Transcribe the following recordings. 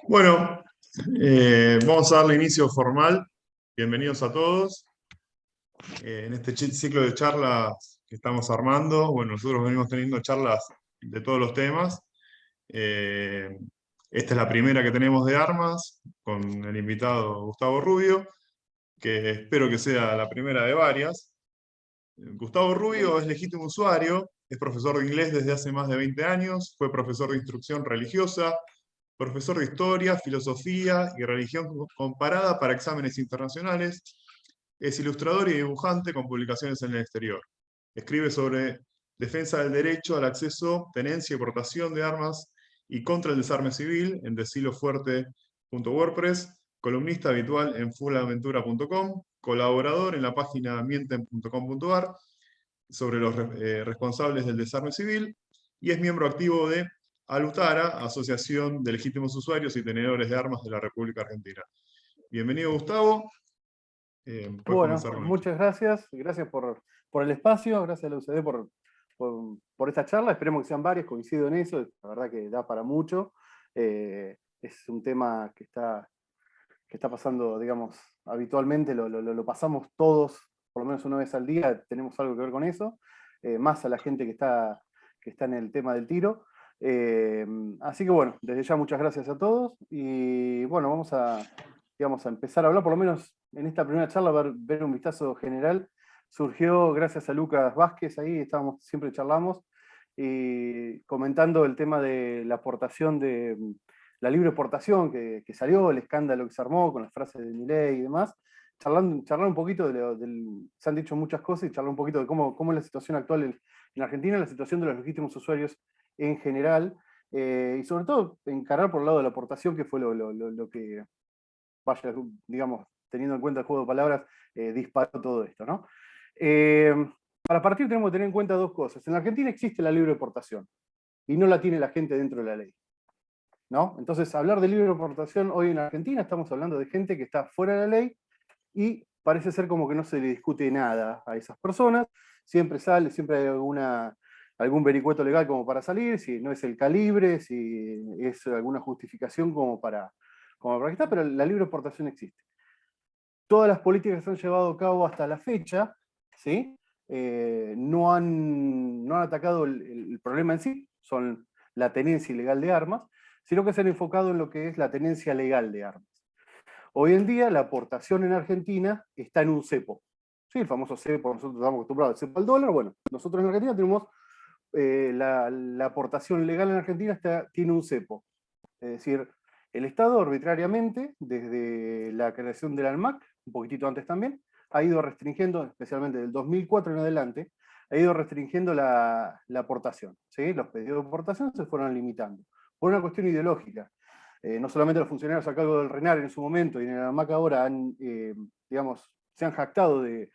Bueno, vamos a darle inicio formal. Bienvenidos a todos. En este ciclo de charlas que estamos armando, bueno, nosotros venimos teniendo charlas de todos los temas. Eh, Esta es la primera que tenemos de armas, con el invitado Gustavo Rubio, que espero que sea la primera de varias. Gustavo Rubio es legítimo usuario, es profesor de inglés desde hace más de 20 años, fue profesor de instrucción religiosa, profesor de historia, filosofía y religión comparada para exámenes internacionales. Es ilustrador y dibujante con publicaciones en el exterior. Escribe sobre defensa del derecho al acceso, tenencia y portación de armas y contra el desarme civil en desilofuerte.wordpress, columnista habitual en fullaventura.com, colaborador en la página mienten.com.ar sobre los responsables del desarme civil y es miembro activo de Alutara, Asociación de Legítimos Usuarios y Tenedores de Armas de la República Argentina. Bienvenido, Gustavo. Puedes Bueno, comenzar con esto. muchas gracias. Gracias por el espacio, gracias a la UCD por esta charla. Esperemos que sean varias, coincido en eso, la verdad que da para mucho. Es un tema que está pasando, digamos, habitualmente, lo pasamos todos, por lo menos una vez al día, tenemos algo que ver con eso, más a la gente que está en el tema del tiro. Así que bueno, desde ya muchas gracias a todos y bueno, digamos, a empezar a hablar, por lo menos en esta primera charla, ver un vistazo general. Surgió gracias a Lucas Vázquez, ahí siempre charlamos, y comentando el tema de la aportación de la libre exportación que salió, el escándalo que se armó con las frases de Milei y demás, charlar un poquito se han dicho muchas cosas y charlar un poquito de cómo es la situación actual en Argentina, la situación de los legítimos usuarios en general, y sobre todo encarar por el lado de la aportación, que fue lo que, vaya, digamos, teniendo en cuenta el juego de palabras, disparó todo esto, ¿no? Para partir tenemos que tener en cuenta dos cosas. En la Argentina existe la libre exportación y no la tiene la gente dentro de la ley, ¿no? Entonces, hablar de libre exportación hoy en Argentina, estamos hablando de gente que está fuera de la ley y parece ser como que no se le discute nada a esas personas. Siempre hay algún vericueto legal como para salir, si no es el calibre, si es alguna justificación como para que está, pero la libre exportación existe. Todas las políticas que se han llevado a cabo hasta la fecha, ¿sí? No han atacado el problema en sí, son la tenencia ilegal de armas, sino que se han enfocado en lo que es la tenencia legal de armas. Hoy en día la aportación en Argentina está en un cepo. Sí, el famoso cepo, nosotros estamos acostumbrados al cepo al dólar. Bueno, nosotros en Argentina tenemos la aportación legal en Argentina tiene un cepo. Es decir, el Estado arbitrariamente, desde la creación del ANMAC, un poquitito antes también, ha ido restringiendo, especialmente del 2004 en adelante, ha ido restringiendo la aportación. ¿Sí? Los pedidos de aportación se fueron limitando. Por una cuestión ideológica. No solamente los funcionarios a cargo del RENAR en su momento y en el ANMAC ahora digamos, se han jactado de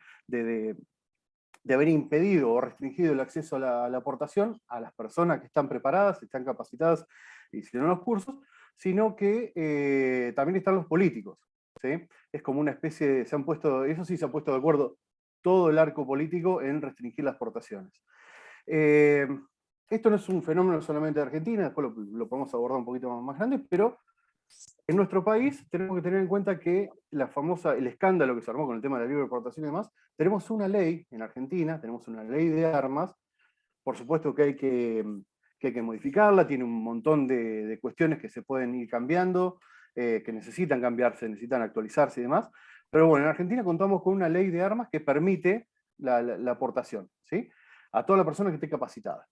haber impedido o restringido el acceso a la aportación a las personas que están preparadas, están capacitadas y hicieron los cursos, sino que también están los políticos. ¿Sí? Es como una especie de, eso sí se han puesto de acuerdo todo el arco político en restringir las aportaciones. Esto no es un fenómeno solamente de Argentina, después lo podemos abordar un poquito más grande, pero en nuestro país tenemos que tener en cuenta que el escándalo que se armó con el tema de la libre exportación y demás, tenemos una ley en Argentina, tenemos una ley de armas, por supuesto que hay que modificarla, tiene un montón de cuestiones que se pueden ir cambiando, que necesitan cambiarse, necesitan actualizarse y demás, pero bueno, en Argentina contamos con una ley de armas que permite la aportación, ¿sí? A toda la persona que esté capacitada.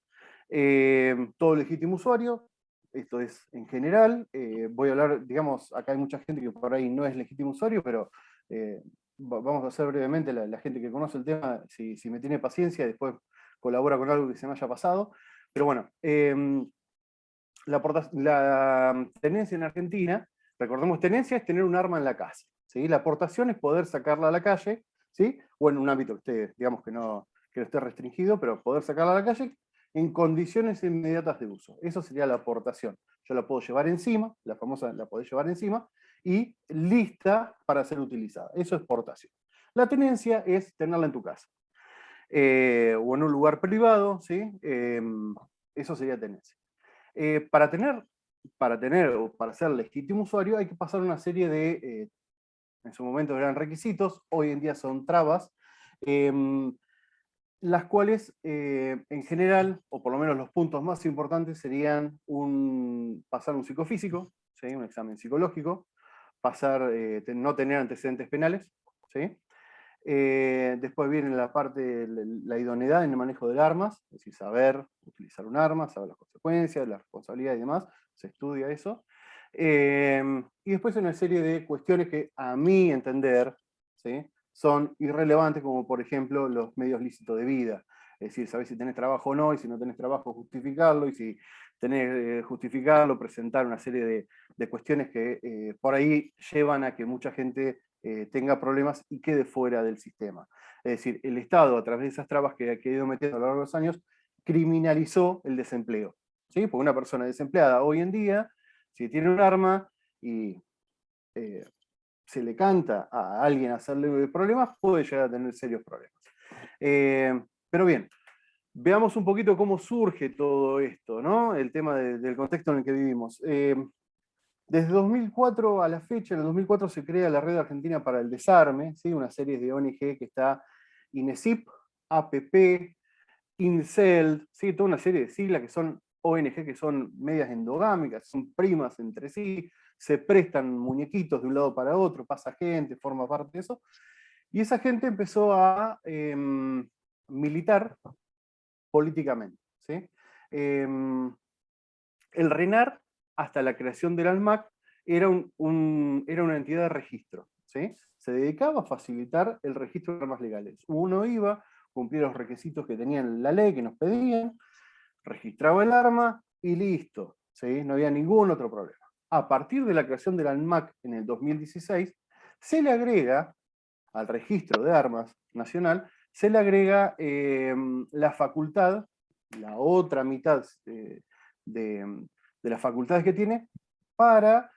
Todo legítimo usuario, esto es en general, voy a hablar, digamos, acá hay mucha gente que por ahí no es legítimo usuario, pero vamos a hacer brevemente la gente que conoce el tema, si me tiene paciencia, después colabora con algo que se me haya pasado. Pero bueno, la tenencia en Argentina, recordemos, tenencia es tener un arma en la casa, ¿sí? La aportación es poder sacarla a la calle, ¿sí? O en un ámbito que esté, digamos, que no esté restringido, pero poder sacarla a la calle en condiciones inmediatas de uso. Eso sería la aportación. Yo la puedo llevar encima, la famosa la podés llevar encima, y lista para ser utilizada. Eso es portación. La tenencia es tenerla en tu casa. O en un lugar privado, ¿sí? Eso sería tenencia. Para tener para tener o para ser legítimo usuario hay que pasar una serie de, en su momento eran requisitos, hoy en día son trabas, las cuales en general, o por lo menos los puntos más importantes, serían pasar un psicofísico, ¿sí? Un examen psicológico, no tener antecedentes penales, ¿sí? Después viene la parte de la idoneidad en el manejo de armas, es decir, saber utilizar un arma, saber las consecuencias, la responsabilidad y demás, se estudia eso. Y después hay una serie de cuestiones que, a mi entender, ¿sí?, son irrelevantes, como por ejemplo los medios lícitos de vida. Es decir, sabés si tenés trabajo o no, y si no tenés trabajo, justificarlo, y si tenés justificarlo, presentar una serie de cuestiones que por ahí llevan a que mucha gente tenga problemas y quede fuera del sistema. Es decir, el Estado, a través de esas trabas que ha ido metiendo a lo largo de los años, criminalizó el desempleo, ¿sí? Porque una persona desempleada hoy en día, si tiene un arma y se le canta a alguien hacerle problemas, puede llegar a tener serios problemas. Pero bien, veamos un poquito cómo surge todo esto, ¿no? El tema del contexto en el que vivimos. Desde 2004 a la fecha, en el 2004 se crea la Red Argentina para el Desarme, ¿sí? Una serie de ONG que está INESIP, APP, INCELD, ¿sí? Toda una serie de siglas que son ONG que son medias endogámicas, son primas entre sí, se prestan muñequitos de un lado para otro, pasa gente, forma parte de eso, y esa gente empezó a militar políticamente, ¿sí? El RENAR, hasta la creación del ANMAC, era una entidad de registro, ¿sí? Se dedicaba a facilitar el registro de armas legales. Uno iba, cumplía los requisitos que tenían la ley, que nos pedían, registraba el arma y listo, ¿sí? No había ningún otro problema. A partir de la creación del ANMAC en el 2016, se le agrega al registro de armas nacional, se le agrega la facultad, la otra mitad de las facultades que tiene, para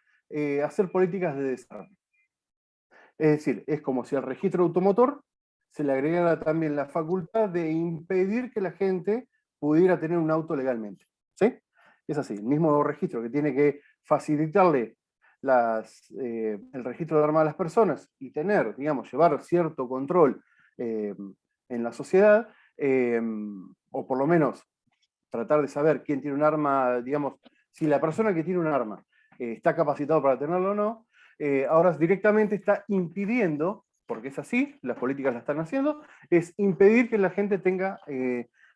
hacer políticas de desarme. Es decir, es como si al registro automotor se le agregara también la facultad de impedir que la gente pudiera tener un auto legalmente. ¿Sí? Es así, el mismo registro que tiene que facilitarle el registro de armas a las personas y tener, digamos, llevar cierto control en la sociedad, o por lo menos tratar de saber quién tiene un arma, digamos, si la persona que tiene un arma está capacitado para tenerlo o no, ahora directamente está impidiendo, porque es así, las políticas la están haciendo, es impedir que la gente tenga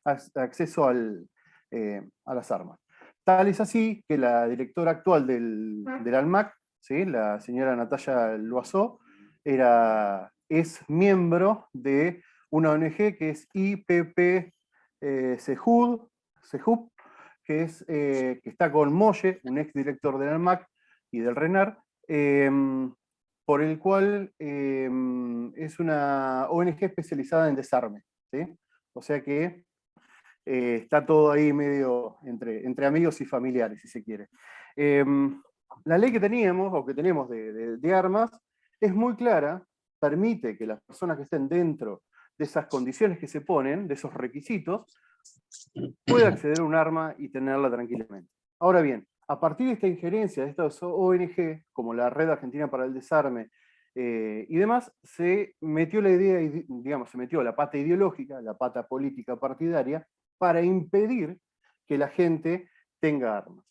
acceso a las armas. Tal es así que la directora actual del ANMAC, ¿sí?, la señora Natalia Loiseau, es miembro de una ONG que es IPP Sejud, que está con Molle, un ex director del ANMAC y del RENAR, por el cual es una ONG especializada en desarme, ¿sí? O sea que está todo ahí medio entre amigos y familiares, si se quiere. La ley que teníamos, o que tenemos de armas, es muy clara, permite que las personas que estén dentro de esas condiciones que se ponen, de esos requisitos, pueda acceder a un arma y tenerla tranquilamente. Ahora bien, a partir de esta injerencia de estas ONG, como la Red Argentina para el Desarme y demás, se metió la idea, digamos, se metió la pata ideológica, la pata política partidaria, para impedir que la gente tenga armas.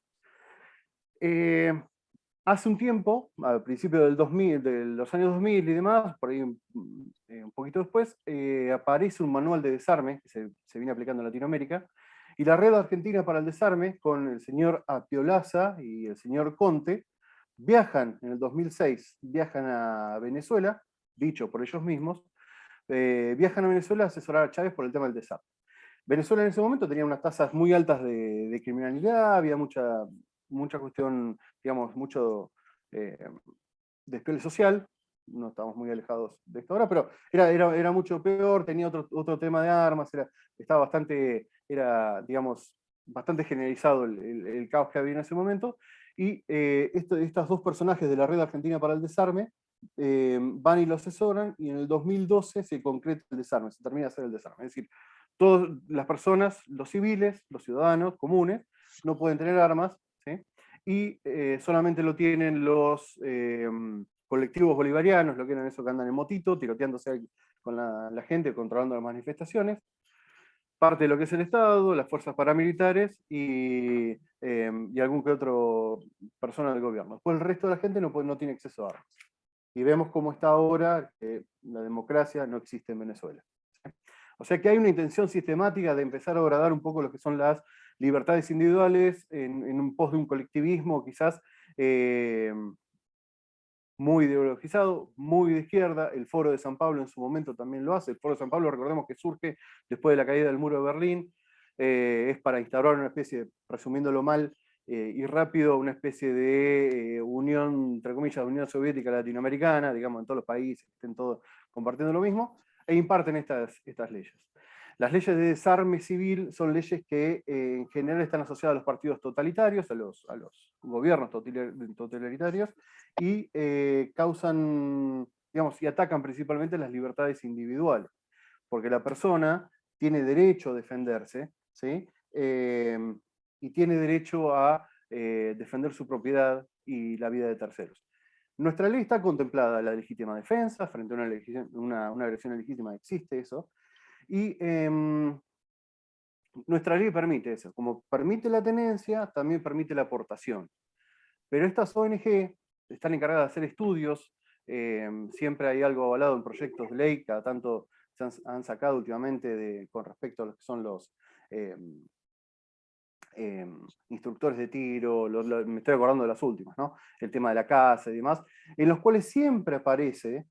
Hace un tiempo, al principio del 2000, de los años 2000 y demás, por ahí un poquito después, aparece un manual de desarme que se viene aplicando en Latinoamérica, y la Red Argentina para el Desarme, con el señor Apiolaza y el señor Conte, viajan en el 2006, viajan a Venezuela, dicho por ellos mismos, viajan a Venezuela a asesorar a Chávez por el tema del desarme. Venezuela en ese momento tenía unas tasas muy altas de criminalidad, había mucha cuestión, digamos, mucho despiole social, no estamos muy alejados de esto ahora, pero era mucho peor, tenía otro tema de armas, estaba digamos, bastante generalizado el caos que había en ese momento, y estos dos personajes de la Red Argentina para el Desarme van y lo asesoran, y en el 2012 se concreta el desarme, se termina de hacer el desarme. Es decir, todas las personas, los civiles, los ciudadanos comunes, no pueden tener armas, ¿sí? y solamente lo tienen los colectivos bolivarianos, lo que eran esos que andan en motito, tiroteándose con la gente, controlando las manifestaciones, parte de lo que es el Estado, las fuerzas paramilitares y algún que otro persona del gobierno. Después el resto de la gente no tiene acceso a armas. Y vemos cómo está ahora que la democracia no existe en Venezuela. O sea que hay una intención sistemática de empezar a horadar un poco lo que son las libertades individuales en un pos de un colectivismo quizás muy ideologizado, muy de izquierda. El Foro de San Pablo en su momento también lo hace. El Foro de San Pablo, recordemos que surge después de la caída del muro de Berlín, es para instaurar una especie, resumiéndolo mal y rápido, una especie de unión, entre comillas, Unión Soviética Latinoamericana, digamos, en todos los países, estén todos compartiendo lo mismo, e imparten estas leyes. Las leyes de desarme civil son leyes que en general están asociadas a los partidos totalitarios, a los gobiernos totalitarios, y causan, digamos, y atacan principalmente las libertades individuales, porque la persona tiene derecho a defenderse, ¿sí? Y tiene derecho a defender su propiedad y la vida de terceros. Nuestra ley está contemplada la legítima defensa, frente a una agresión legítima existe eso, y nuestra ley permite eso, como permite la tenencia, también permite la aportación. Pero estas ONG están encargadas de hacer estudios, siempre hay algo avalado en proyectos de ley, cada tanto se han sacado últimamente con respecto a lo que son los instructores de tiro, me estoy acordando de las últimas, ¿no? El tema de la caza y demás, en los cuales siempre aparece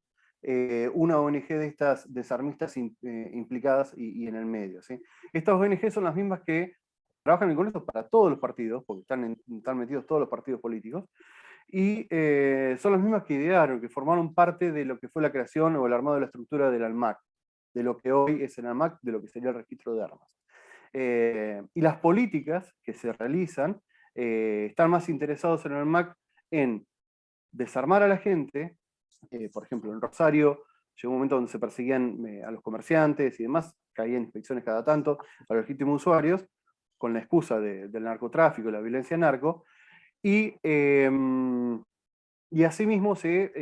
una ONG de estas desarmistas implicadas y en el medio, ¿sí? Estas ONG son las mismas que trabajan con esto para todos los partidos, porque están metidos todos los partidos políticos, y son las mismas que idearon, que formaron parte de lo que fue la creación o el armado de la estructura del ANMAC, de lo que hoy es el ANMAC, de lo que sería el registro de armas. Y las políticas que se realizan están más interesados en el ANMAC en desarmar a la gente. Por ejemplo, en Rosario llegó un momento donde se perseguían a los comerciantes y demás, caían inspecciones cada tanto a los legítimos usuarios, con la excusa del narcotráfico y la violencia narco, y asimismo se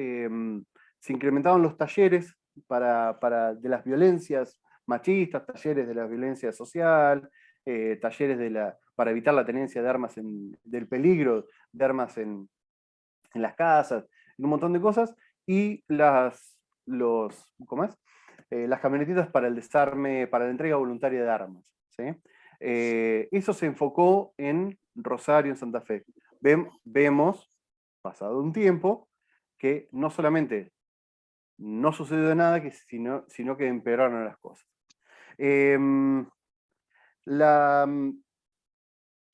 incrementaban los talleres de las violencias machistas, talleres de la violencia social, talleres para evitar la tenencia de armas, del peligro de armas en las casas, en un montón de cosas, y ¿cómo es? Las camionetitas para el desarme, para la entrega voluntaria de armas, ¿sí? Eso se enfocó en Rosario, en Santa Fe. Vemos, pasado un tiempo, que no solamente no sucedió nada, sino que empeoraron las cosas.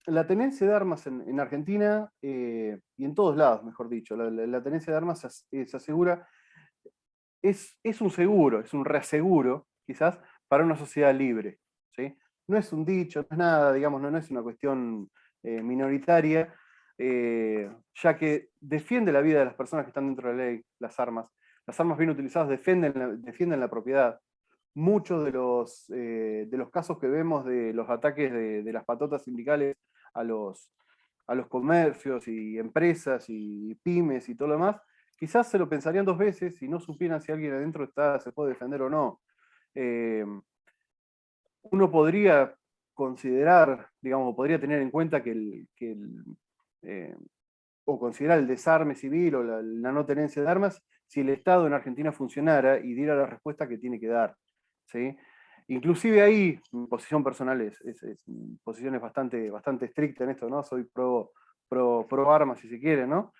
La tenencia de armas en Argentina, y en todos lados, mejor dicho, la tenencia de armas se asegura, es un seguro, es un reaseguro, quizás, para una sociedad libre, ¿sí? No es un dicho, no es nada, digamos, no es una cuestión minoritaria, ya que defiende la vida de las personas que están dentro de la ley, las armas. Las armas bien utilizadas defienden la propiedad. Muchos de los casos que vemos de los ataques de las patotas sindicales a los comercios y empresas y pymes y todo lo demás, quizás se lo pensarían dos veces si no supieran si alguien adentro se puede defender o no. Uno podría considerar, digamos, podría tener en cuenta o considerar el desarme civil o la no tenencia de armas si el Estado en Argentina funcionara y diera la respuesta que tiene que dar, ¿sí? Inclusive ahí, mi posición personal es posición bastante estricta en esto, ¿no? Soy pro armas, si se quiere, ¿no?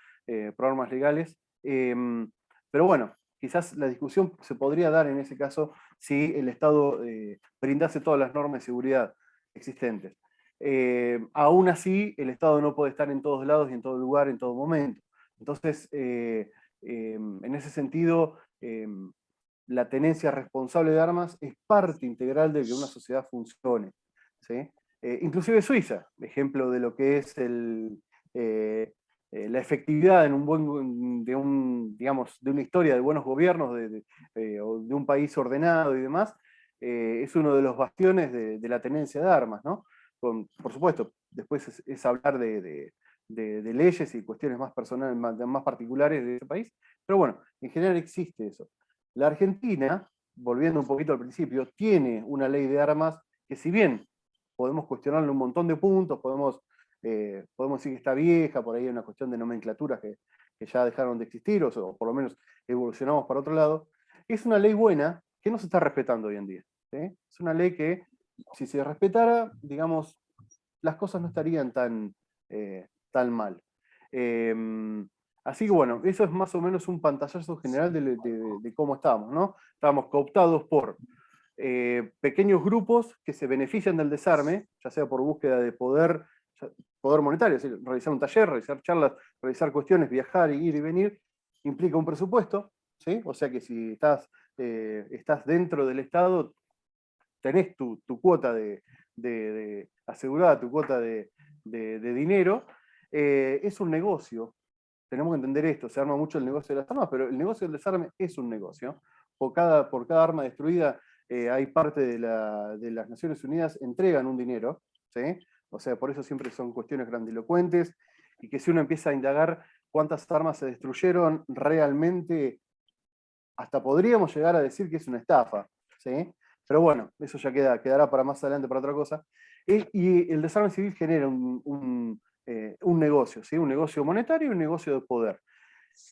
Pro armas legales. Pero bueno, quizás la discusión se podría dar en ese caso si el Estado brindase todas las normas de seguridad existentes. Aún así, el Estado no puede estar en todos lados y en todo lugar, en todo momento. Entonces, en ese sentido, la tenencia responsable de armas es parte integral de que una sociedad funcione, ¿sí? Inclusive Suiza, ejemplo de lo que es la efectividad de una historia de buenos gobiernos, o de un país ordenado y demás, es uno de los bastiones de la tenencia de armas, ¿no? Por supuesto, después es hablar de de leyes y cuestiones más personales, más particulares de ese país. Pero bueno, en general existe eso. La Argentina, volviendo un poquito al principio, tiene una ley de armas que, si bien podemos cuestionarle un montón de puntos, podemos decir que está vieja, por ahí hay una cuestión de nomenclaturas que ya dejaron de existir, o por lo menos evolucionamos para otro lado, es una ley buena que no se está respetando hoy en día. ¿Sí? Es una ley que, si se respetara, digamos, las cosas no estarían tan mal. Así que bueno, eso es más o menos un pantallazo general de cómo estamos, ¿no? Estamos cooptados por pequeños grupos que se benefician del desarme, ya sea por búsqueda de poder monetario, es decir, realizar un taller, realizar charlas, realizar cuestiones, viajar, ir y venir, implica un presupuesto, ¿sí? O sea que si estás dentro del Estado, tenés tu cuota asegurada, tu cuota de dinero, es un negocio. Tenemos que entender esto, se arma mucho el negocio de las armas, pero el negocio del desarme es un negocio. Por cada arma destruida, hay parte de las Naciones Unidas entregan un dinero, ¿sí? O sea, por eso siempre son cuestiones grandilocuentes, y que si uno empieza a indagar cuántas armas se destruyeron, realmente hasta podríamos llegar a decir que es una estafa, ¿sí? Pero bueno, eso ya quedará para más adelante, para otra cosa. Y el desarme civil genera un negocio, ¿sí? Un negocio monetario y un negocio de poder.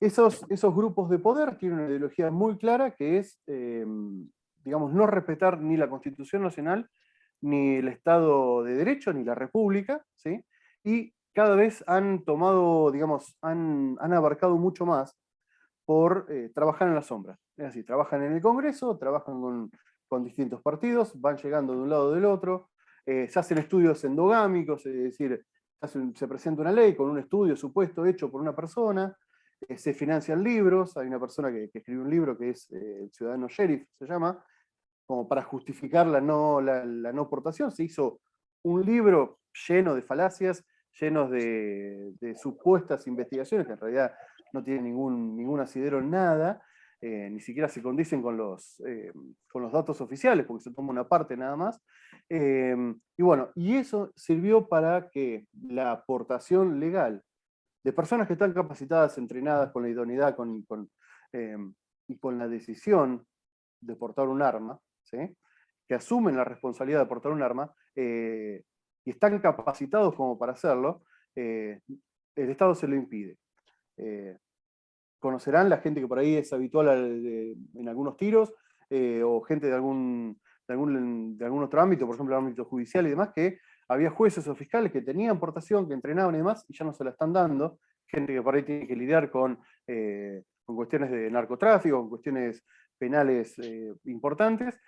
Esos grupos de poder tienen una ideología muy clara que es, digamos, no respetar ni la Constitución Nacional, ni el Estado de Derecho, ni la República, ¿sí? Y cada vez han tomado, digamos, han abarcado mucho más por trabajar en la sombra. Es decir, trabajan en el Congreso, trabajan con distintos partidos, van llegando de un lado o del otro, se hacen estudios endogámicos, es decir, se presenta una ley con un estudio supuesto hecho por una persona, se financian libros, hay una persona que escribió un libro que es El Ciudadano Sheriff, se llama, como para justificar la no aportación, se hizo un libro lleno de falacias, llenos de supuestas investigaciones, que en realidad no tienen ningún asidero en nada, ni siquiera se condicen con los datos oficiales, porque se toma una parte nada más. Y bueno, y eso sirvió para que la aportación legal de personas que están capacitadas, entrenadas con la idoneidad y con la decisión de portar un arma, ¿sí? Que asumen la responsabilidad de portar un arma y están capacitados como para hacerlo, el Estado se lo impide. Conocerán la gente que por ahí es habitual en algunos tiros, o gente de algún otro ámbito, por ejemplo el ámbito judicial y demás, que había jueces o fiscales que tenían portación, que entrenaban y demás, y ya no se la están dando. Gente que por ahí tiene que lidiar con cuestiones de narcotráfico, con cuestiones penales importantes,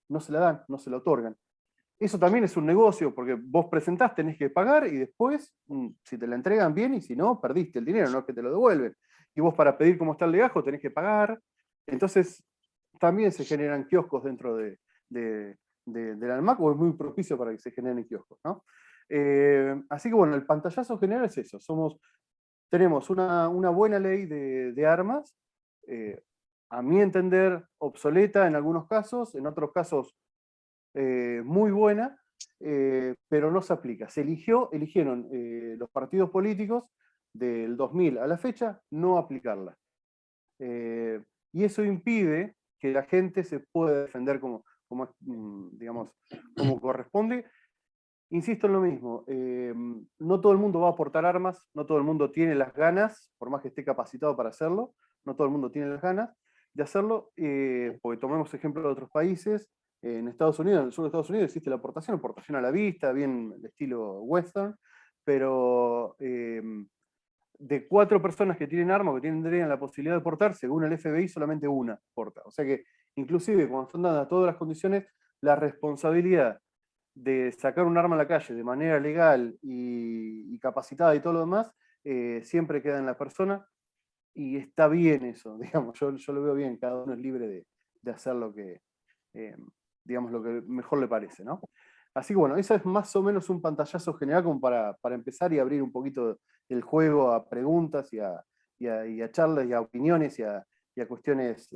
no se la dan, no se la otorgan. Eso también es un negocio, porque vos presentás, tenés que pagar, y después, si te la entregan bien, y si no, perdiste el dinero, no es que te lo devuelven. Y vos, para pedir cómo está el legajo, tenés que pagar. Entonces, también se generan kioscos dentro del ANMAT, o es muy propicio para que se generen kioscos, ¿no? Así que bueno, el pantallazo general es eso. Tenemos una buena ley de armas, a mi entender obsoleta en algunos casos, en otros casos muy buena, pero no se aplica. Eligieron los partidos políticos del 2000 a la fecha no aplicarla. Y eso impide que la gente se pueda defender digamos, como corresponde. Insisto en lo mismo, no todo el mundo va a aportar armas, no todo el mundo tiene las ganas, por más que esté capacitado para hacerlo, no todo el mundo tiene las ganas de hacerlo, porque tomemos ejemplo de otros países. En Estados Unidos, en el sur de Estados Unidos, existe la aportación a la vista, bien de estilo western, pero de 4 personas que tienen armas, que tendrían la posibilidad de portar, según el FBI, solamente una porta. O sea que, inclusive, cuando están dadas todas las condiciones, la responsabilidad de sacar un arma a la calle de manera legal y capacitada y todo lo demás, siempre queda en la persona, y está bien eso, digamos, yo lo veo bien, cada uno es libre de hacer digamos, lo que mejor le parece, ¿no? Así que bueno, eso es más o menos un pantallazo general como para empezar y abrir un poquito el juego a preguntas y a charlas y a opiniones y a cuestiones,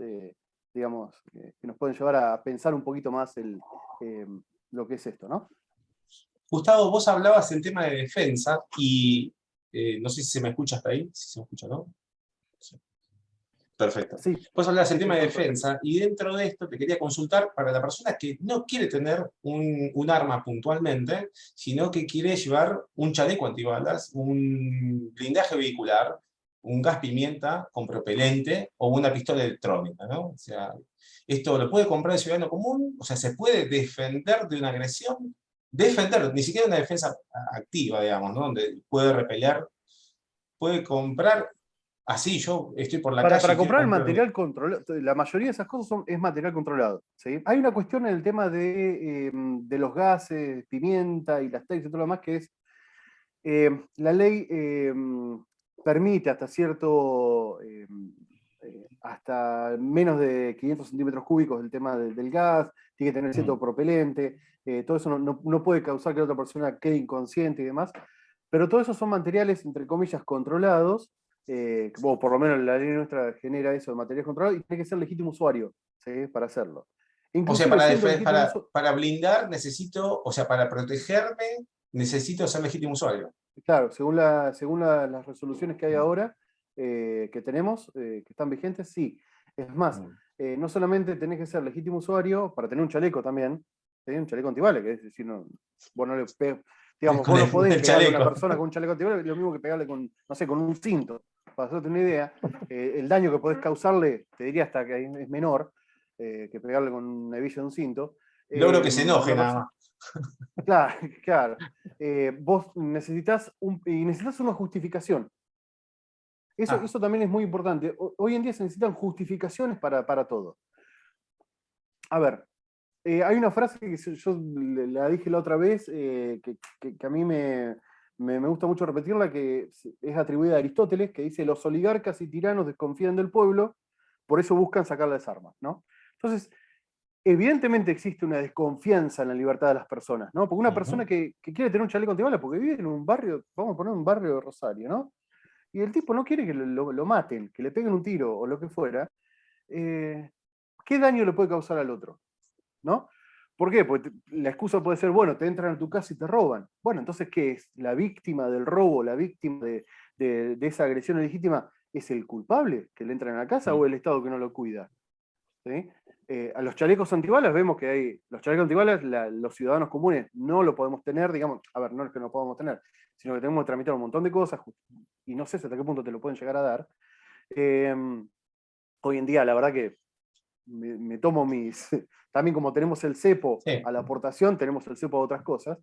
digamos, que nos pueden llevar a pensar un poquito más lo que es esto, ¿no? Gustavo, vos hablabas en tema de defensa y no sé si se me escucha hasta ahí, si se me escucha, ¿no? Sí. Perfecto. Sí. Vos hablabas del tema de defensa, y dentro de esto te quería consultar para la persona que no quiere tener un arma puntualmente, sino que quiere llevar un chaleco antibalas, un blindaje vehicular, un gas pimienta con propelente o una pistola electrónica, ¿no? O sea, esto lo puede comprar el ciudadano común, o sea, se puede defender de una agresión, defender, ni siquiera una defensa activa, digamos, ¿no? Donde puede repeler, puede comprar. Así, yo estoy por la calle Para y quiero comprar el comprar. material controlado, la mayoría de esas cosas es material controlado. ¿Sí? Hay una cuestión en el tema de los gases, pimienta y las técnicas y todo lo demás, que es la ley permite hasta cierto, hasta menos de 500 centímetros cúbicos el tema del gas, tiene que tener cierto propelente, todo eso no puede causar que la otra persona quede inconsciente y demás, pero todo eso son materiales, entre comillas, controlados, o por lo menos la ley nuestra genera eso de materiales controlados, y tiene que ser legítimo usuario, ¿sí? Para hacerlo. O sea, Inclusive siendo legítimo usuario. para blindar necesito, o sea, para protegerme necesito ser legítimo usuario. Claro, según las resoluciones que hay ahora, que tenemos, que están vigentes, sí. Es más, no solamente tenés que ser legítimo usuario, para tener un chaleco también, ¿sí? Un chaleco antibalas, que es decir, vos no le digamos, vos no podés pegarle a una persona con un chaleco antibalas, es lo mismo que pegarle con, no sé, con un cinto. Para hacerte una idea, el daño que podés causarle, te diría hasta que es menor, que pegarle con una hebilla de un cinto. Logro que se enoje nada más. Claro, claro. Vos necesitas una justificación. Eso también es muy importante. Hoy en día se necesitan justificaciones para todo. A ver, hay una frase que yo la dije la otra vez, que a mí me gusta mucho repetirla, que es atribuida a Aristóteles, que dice: los oligarcas y tiranos desconfían del pueblo, por eso buscan sacarles armas, ¿no? Entonces, evidentemente existe una desconfianza en la libertad de las personas, ¿no? Porque una persona que quiere tener un chaleco antibalas porque vive en un barrio, vamos a poner un barrio de Rosario, ¿no? Y el tipo no quiere que lo maten, que le peguen un tiro o lo que fuera, ¿qué daño le puede causar al otro? ¿No? ¿Por qué? Porque la excusa puede ser, bueno, te entran a tu casa y te roban. Bueno, entonces, ¿qué es? ¿La víctima del robo, la víctima de esa agresión legítima, es el culpable que le entran a la casa o el Estado que no lo cuida? ¿Sí? A los chalecos antibalas vemos que hay, los chalecos antibalas, los ciudadanos comunes no lo podemos tener, digamos, a ver, no es que no podamos tener, sino que tenemos que tramitar un montón de cosas, y no sé hasta qué punto te lo pueden llegar a dar. Hoy en día, la verdad que me tomo mis, también como tenemos el cepo a la aportación, tenemos el cepo a otras cosas,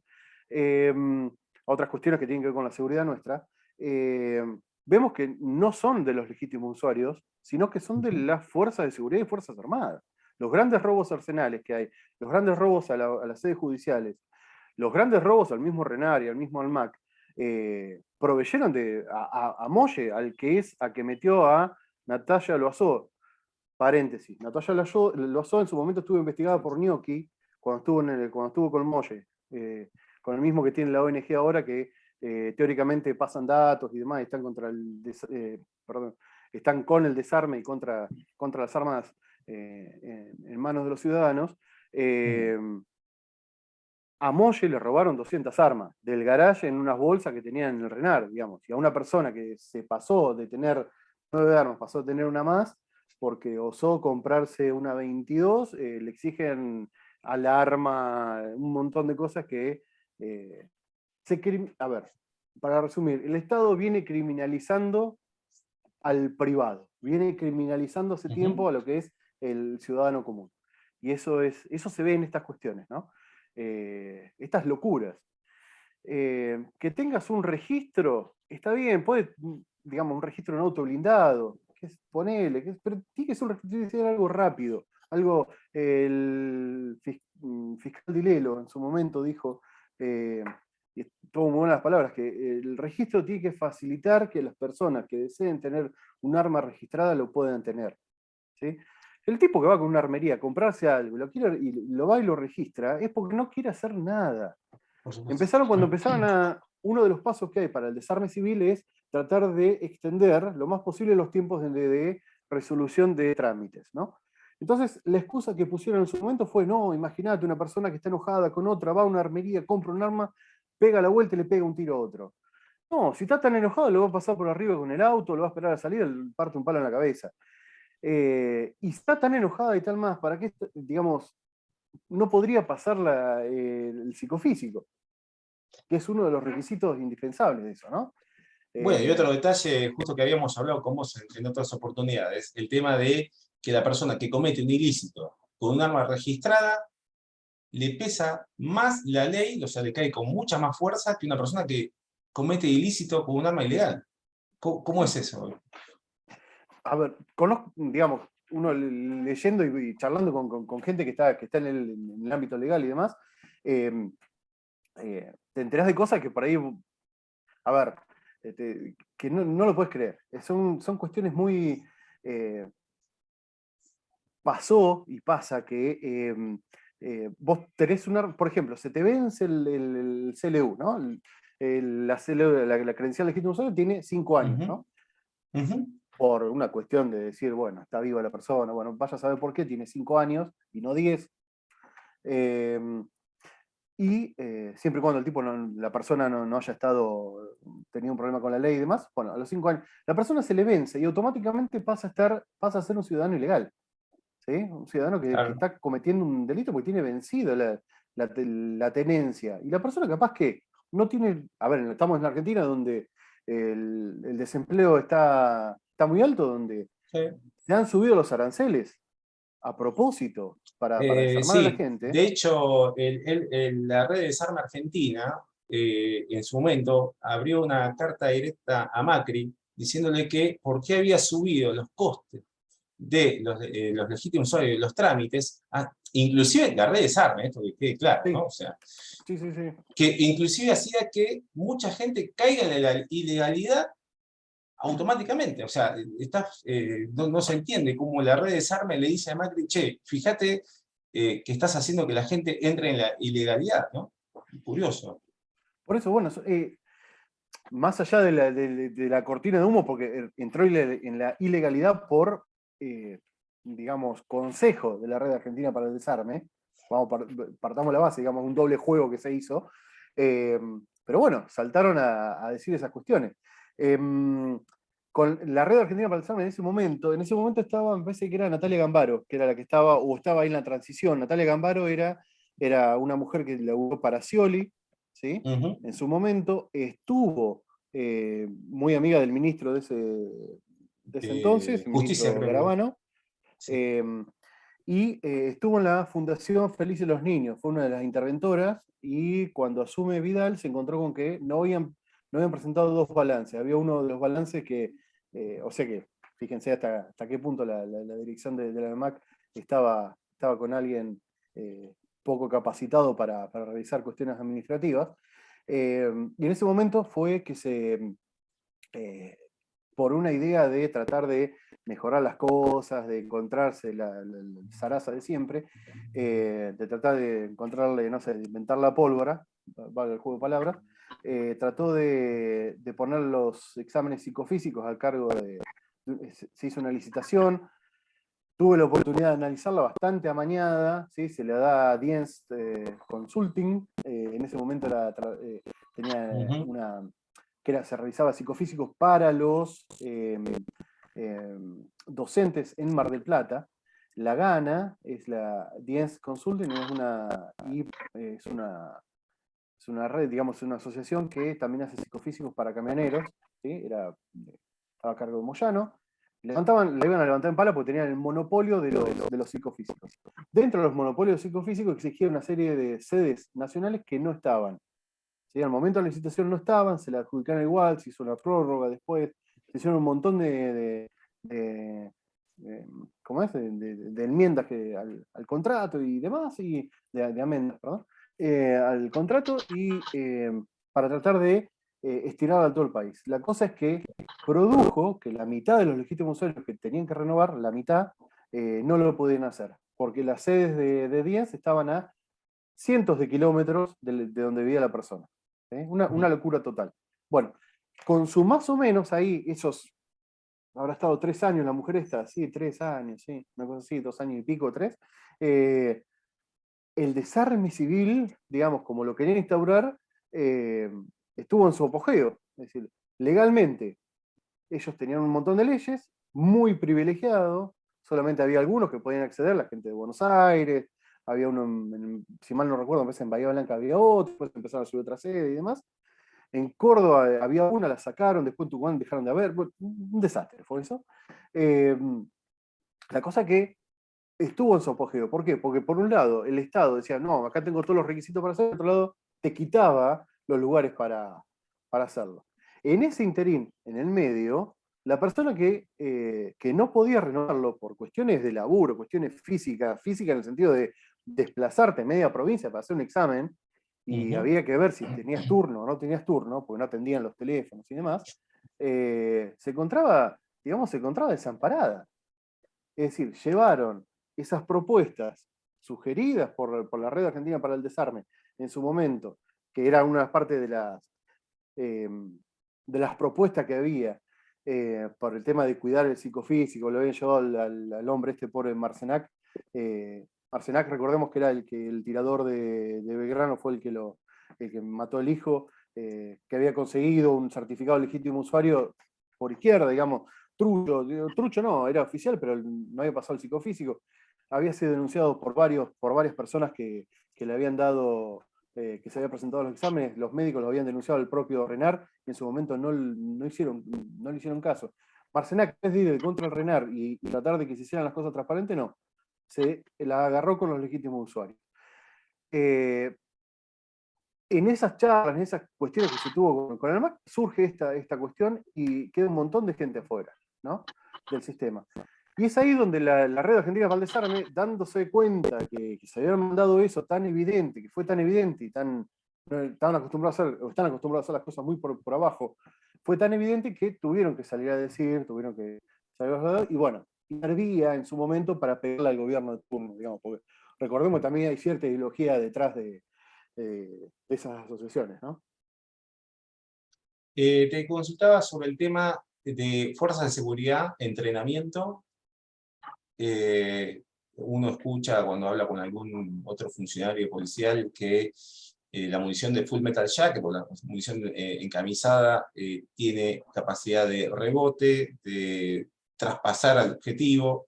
a otras cuestiones que tienen que ver con la seguridad nuestra, vemos que no son de los legítimos usuarios, sino que son de las fuerzas de seguridad y fuerzas armadas. Los grandes robos arsenales que hay, los grandes robos a las sedes judiciales, los grandes robos al mismo Renari, al mismo Almac, proveyeron a Molle, al que es a que metió a Natalia Loazó. Paréntesis, Natalia Loazó en su momento estuvo investigada por Gnocchi cuando estuvo con Molle, con el mismo que tiene la ONG ahora, que teóricamente pasan datos y demás, y están están con el desarme y contra las armas en manos de los ciudadanos. A Molle le robaron 200 armas del garaje en unas bolsas que tenían en el Renar, digamos, y a una persona que se pasó de tener 9 armas, pasó a tener una más, porque osó comprarse una 22, le exigen a la arma un montón de cosas que a ver, para resumir, el Estado viene criminalizando al privado, viene criminalizando hace tiempo a lo que es el ciudadano común. Y eso se ve en estas cuestiones, ¿no? Estas locuras. Que tengas un registro, está bien, puede, digamos, un registro en auto blindado, pero tiene que ser tiene que ser algo rápido. Algo, el fiscal Dilelo en su momento dijo, y tuvo muy buenas palabras, que el registro tiene que facilitar que las personas que deseen tener un arma registrada lo puedan tener. ¿Sí? El tipo que va con una armería a comprarse algo, lo va y lo registra, es porque no quiere hacer nada. Cuando empezaron uno de los pasos que hay para el desarme civil es tratar de extender lo más posible los tiempos de resolución de trámites, ¿no? Entonces, la excusa que pusieron en su momento fue: no, imagínate una persona que está enojada con otra, va a una armería, compra un arma, pega la vuelta y le pega un tiro a otro. No, si está tan enojado, lo va a pasar por arriba con el auto, lo va a esperar a salir, le parte un palo en la cabeza. Y está tan enojada y tal más, ¿para qué, digamos, no podría pasar el psicofísico? Que es uno de los requisitos indispensables de eso, ¿no? Bueno, y Eh, otro detalle, justo que habíamos hablado con vos en otras oportunidades, el tema de que la persona que comete un ilícito con un arma registrada le pesa más la ley, o sea, le cae con mucha más fuerza que una persona que comete ilícito con un arma ilegal. ¿Cómo es eso? a ver, conozco, digamos, uno leyendo y charlando con gente que está en el ámbito legal y demás, eh, te enterás de cosas que por ahí, a ver, que no lo puedes creer. Son cuestiones muy... pasó y pasa que vos tenés por ejemplo, se te vence el CLU, ¿no? La CLU, la credencial legítima usuario tiene 5 años, Ujú, ¿no? ujú. Por una cuestión de decir, bueno, está viva la persona, bueno, vaya a saber por qué, tiene 5 años y no 10. Eh, siempre y cuando el tipo la persona no haya tenido un problema con la ley y demás, bueno, a los 5 años, la persona se le vence y automáticamente pasa a ser un ciudadano ilegal. ¿Sí? Un ciudadano que Claro. está cometiendo un delito porque tiene vencido la tenencia. Y la persona capaz que no tiene, a ver, estamos en la Argentina donde el desempleo está muy alto, donde Sí. se han subido los aranceles a propósito para desarmar a la Sí, gente. de hecho, la red de Desarme Argentina, en su momento, abrió una carta directa a Macri diciéndole que por qué había subido los costes de los legítimos usuarios, los trámites, inclusive la red Desarme, esto que quede claro, ¿no? Sí, O sea, sí, sí, sí. que inclusive hacía que mucha gente caiga en la ilegalidad automáticamente. O sea, no se entiende cómo la red Desarme le dice a Macri, che, fíjate que estás haciendo que la gente entre en la ilegalidad, ¿no? Curioso. Por eso, bueno, más allá de la cortina de humo, porque entró en la ilegalidad por, digamos, consejo de la Red Argentina para el Desarme. Partamos la base, digamos, un doble juego que se hizo. Eh, pero bueno, saltaron a decir esas cuestiones. Eh, con la Red Argentina para el Desarme en ese momento estaba, me parece que era Natalia Gambaro, que era la que estaba, o estaba ahí en la transición. Natalia Gambaro era una mujer que laburó para Scioli, ¿sí? Ujú. En su momento estuvo muy amiga del ministro de ese entonces, el Justicia, ministro creo que. Garabano, Sí. eh, y estuvo en la Fundación Felices los Niños, fue una de las interventoras, y cuando asume Vidal se encontró con que no habían presentado 2 balances, había uno de los balances que, o sea que, fíjense hasta qué punto la dirección de la AMAC estaba con alguien poco capacitado para realizar cuestiones administrativas. Y en ese momento fue que por una idea de tratar de mejorar las cosas, de encontrarse la zaraza de siempre, de tratar de encontrarle, no sé, de inventar la pólvora, valga el juego de palabras, trató de poner los exámenes psicofísicos al cargo se hizo una licitación. Tuve la oportunidad de analizarla bastante amañada, ¿sí? Se le da a Dienst Consulting, en ese momento tenía Ujú. se realizaba psicofísicos para los docentes en Mar del Plata. La gana es la Dienst Consulting, es una red, digamos, una asociación que también hace psicofísicos para camioneros, ¿sí? Estaba a cargo de Moyano. Le iban a levantar en pala porque tenían el monopolio de los psicofísicos. Dentro de los monopolios psicofísicos existía una serie de sedes nacionales que no estaban. ¿Sí? Al momento de la licitación no estaban, se la adjudicaron igual, se hizo una prórroga después, se hicieron un montón de- ¿cómo es? De enmiendas al contrato y demás, y de amendas, perdón, al contrato, y para tratar de estirar a todo el país. La cosa es que produjo que la mitad de los legítimos usuarios que tenían que renovar, la mitad, no lo podían hacer, porque las sedes de 10 estaban a cientos de kilómetros de donde vivía la persona. ¿Sí? Una locura total. Bueno, con su más o menos ahí, habrá estado 3 años la mujer esta, sí, 3 años, sí, una cosa así, 2 años y pico, 3. El desarme civil, digamos, como lo querían instaurar, estuvo en su apogeo. Es decir, legalmente ellos tenían un montón de leyes, muy privilegiados, solamente había algunos que podían acceder, la gente de Buenos Aires, había uno, si mal no recuerdo, en Bahía Blanca había otro, después empezaron a subir otra sede y demás. En Córdoba había una, la sacaron, después en Tucumán dejaron de haber, bueno, un desastre fue eso. La cosa que estuvo en su apogeo. ¿Por qué? Porque por un lado el Estado decía, no, acá tengo todos los requisitos para hacerlo, por otro lado te quitaba los lugares para hacerlo. En ese interín, en el medio, la persona que no podía renovarlo por cuestiones de laburo, cuestiones físicas en el sentido de desplazarte media provincia para hacer un examen, y había que ver si tenías turno o no tenías turno, porque no atendían los teléfonos y demás, se encontraba, digamos, se encontraba desamparada. Es decir, llevaron esas propuestas sugeridas por la Red Argentina para el Desarme en su momento, que era una parte de las propuestas que había por el tema de cuidar el psicofísico, lo habían llevado al hombre este pobre Marcenac. Marcenac, recordemos que era el tirador de Belgrano, fue el que mató al hijo, que había conseguido un certificado legítimo usuario por izquierda, digamos, trucho no, era oficial, pero no había pasado el psicofísico. Había sido denunciado por varias personas que le habían dado, que se había presentado a los exámenes, los médicos lo habían denunciado al propio Renard, y en su momento no le hicieron caso. Marcenac, en vez de ir contra el Renard y tratar de que se hicieran las cosas transparentes, no. Se la agarró con los legítimos usuarios. En esas charlas, en esas cuestiones que se tuvo con el MAC, surge esta cuestión y queda un montón de gente afuera, ¿no?, del sistema. Y es ahí donde la Red Argentina para el Desarme, dándose cuenta que se habían mandado eso tan evidente, que fue tan evidente y estaban acostumbrados a hacer, o están acostumbrados a hacer las cosas muy por abajo, fue tan evidente que tuvieron que salir a decir, tuvieron que salir a hablar, y bueno, servía en su momento para pegarle al gobierno de turno, digamos, porque recordemos que también hay cierta ideología detrás de esas asociaciones, ¿no? Te consultaba sobre el tema de fuerzas de seguridad, entrenamiento. Uno escucha cuando habla con algún otro funcionario policial que la munición de Full Metal Jacket, o la munición encamisada, tiene capacidad de rebote, de traspasar al objetivo,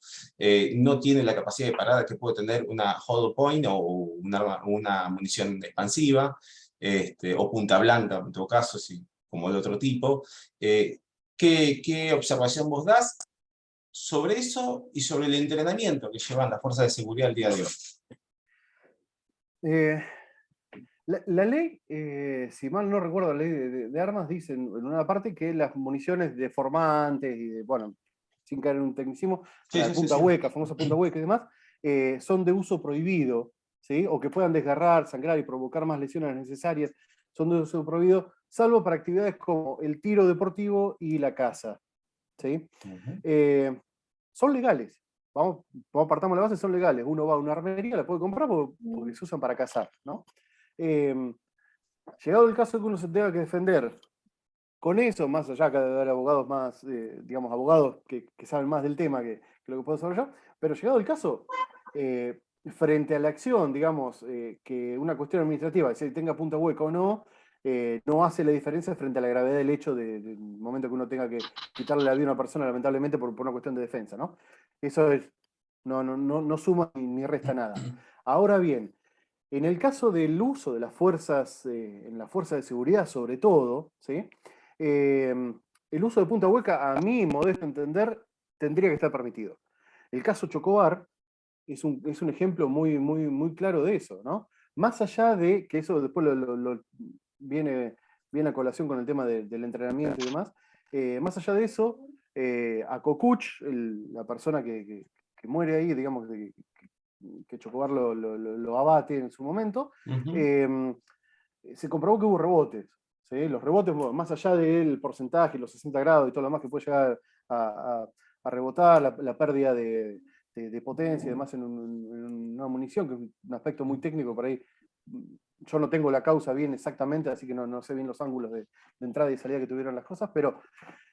no tiene la capacidad de parada que puede tener una hollow point o una munición expansiva, o punta blanca en todo caso, como de otro tipo. ¿Qué observación vos das sobre eso y sobre el entrenamiento que llevan las fuerzas de seguridad al día de hoy? La ley, si mal no recuerdo, la ley de armas dice en una parte que las municiones deformantes y bueno, sin caer en un tecnicismo, la punta hueca, famosa punta hueca y demás, son de uso prohibido, ¿sí?, o que puedan desgarrar, sangrar y provocar más lesiones necesarias, son de uso prohibido, salvo para actividades como el tiro deportivo y la caza, ¿sí? Son legales. Vamos, partamos de la base, son legales. Uno va a una armería, la puede comprar porque se usan para cazar, ¿no? Llegado el caso de que uno se tenga que defender con eso, más allá que de haber abogados más, digamos, abogados que saben más del tema que lo que puedo saber yo, pero llegado el caso, frente a la acción, digamos, que una cuestión administrativa, si tenga punta hueca o no, no hace la diferencia frente a la gravedad del hecho del momento que uno tenga que quitarle la vida a una persona, lamentablemente, por una cuestión de defensa, ¿no? Eso no suma ni resta nada. Ahora bien, en el caso del uso de las fuerzas, en las fuerzas de seguridad sobre todo, ¿sí?, el uso de punta hueca, a mi modesto entender, tendría que estar permitido. El caso Chocobar es un ejemplo muy claro de eso, ¿no? Más allá de que eso después viene a colación con el tema del entrenamiento y demás, más allá de eso, a Cocuch, la persona que muere ahí, digamos, que Chocobar lo abate en su momento, se comprobó que hubo rebotes, ¿sí? Los rebotes, más allá del porcentaje, los 60 grados y todo lo demás que puede llegar a rebotar, la pérdida de potencia y demás en una munición, que es un aspecto muy técnico por ahí. Yo no tengo la causa bien exactamente, así que no sé bien los ángulos de entrada y salida que tuvieron las cosas, pero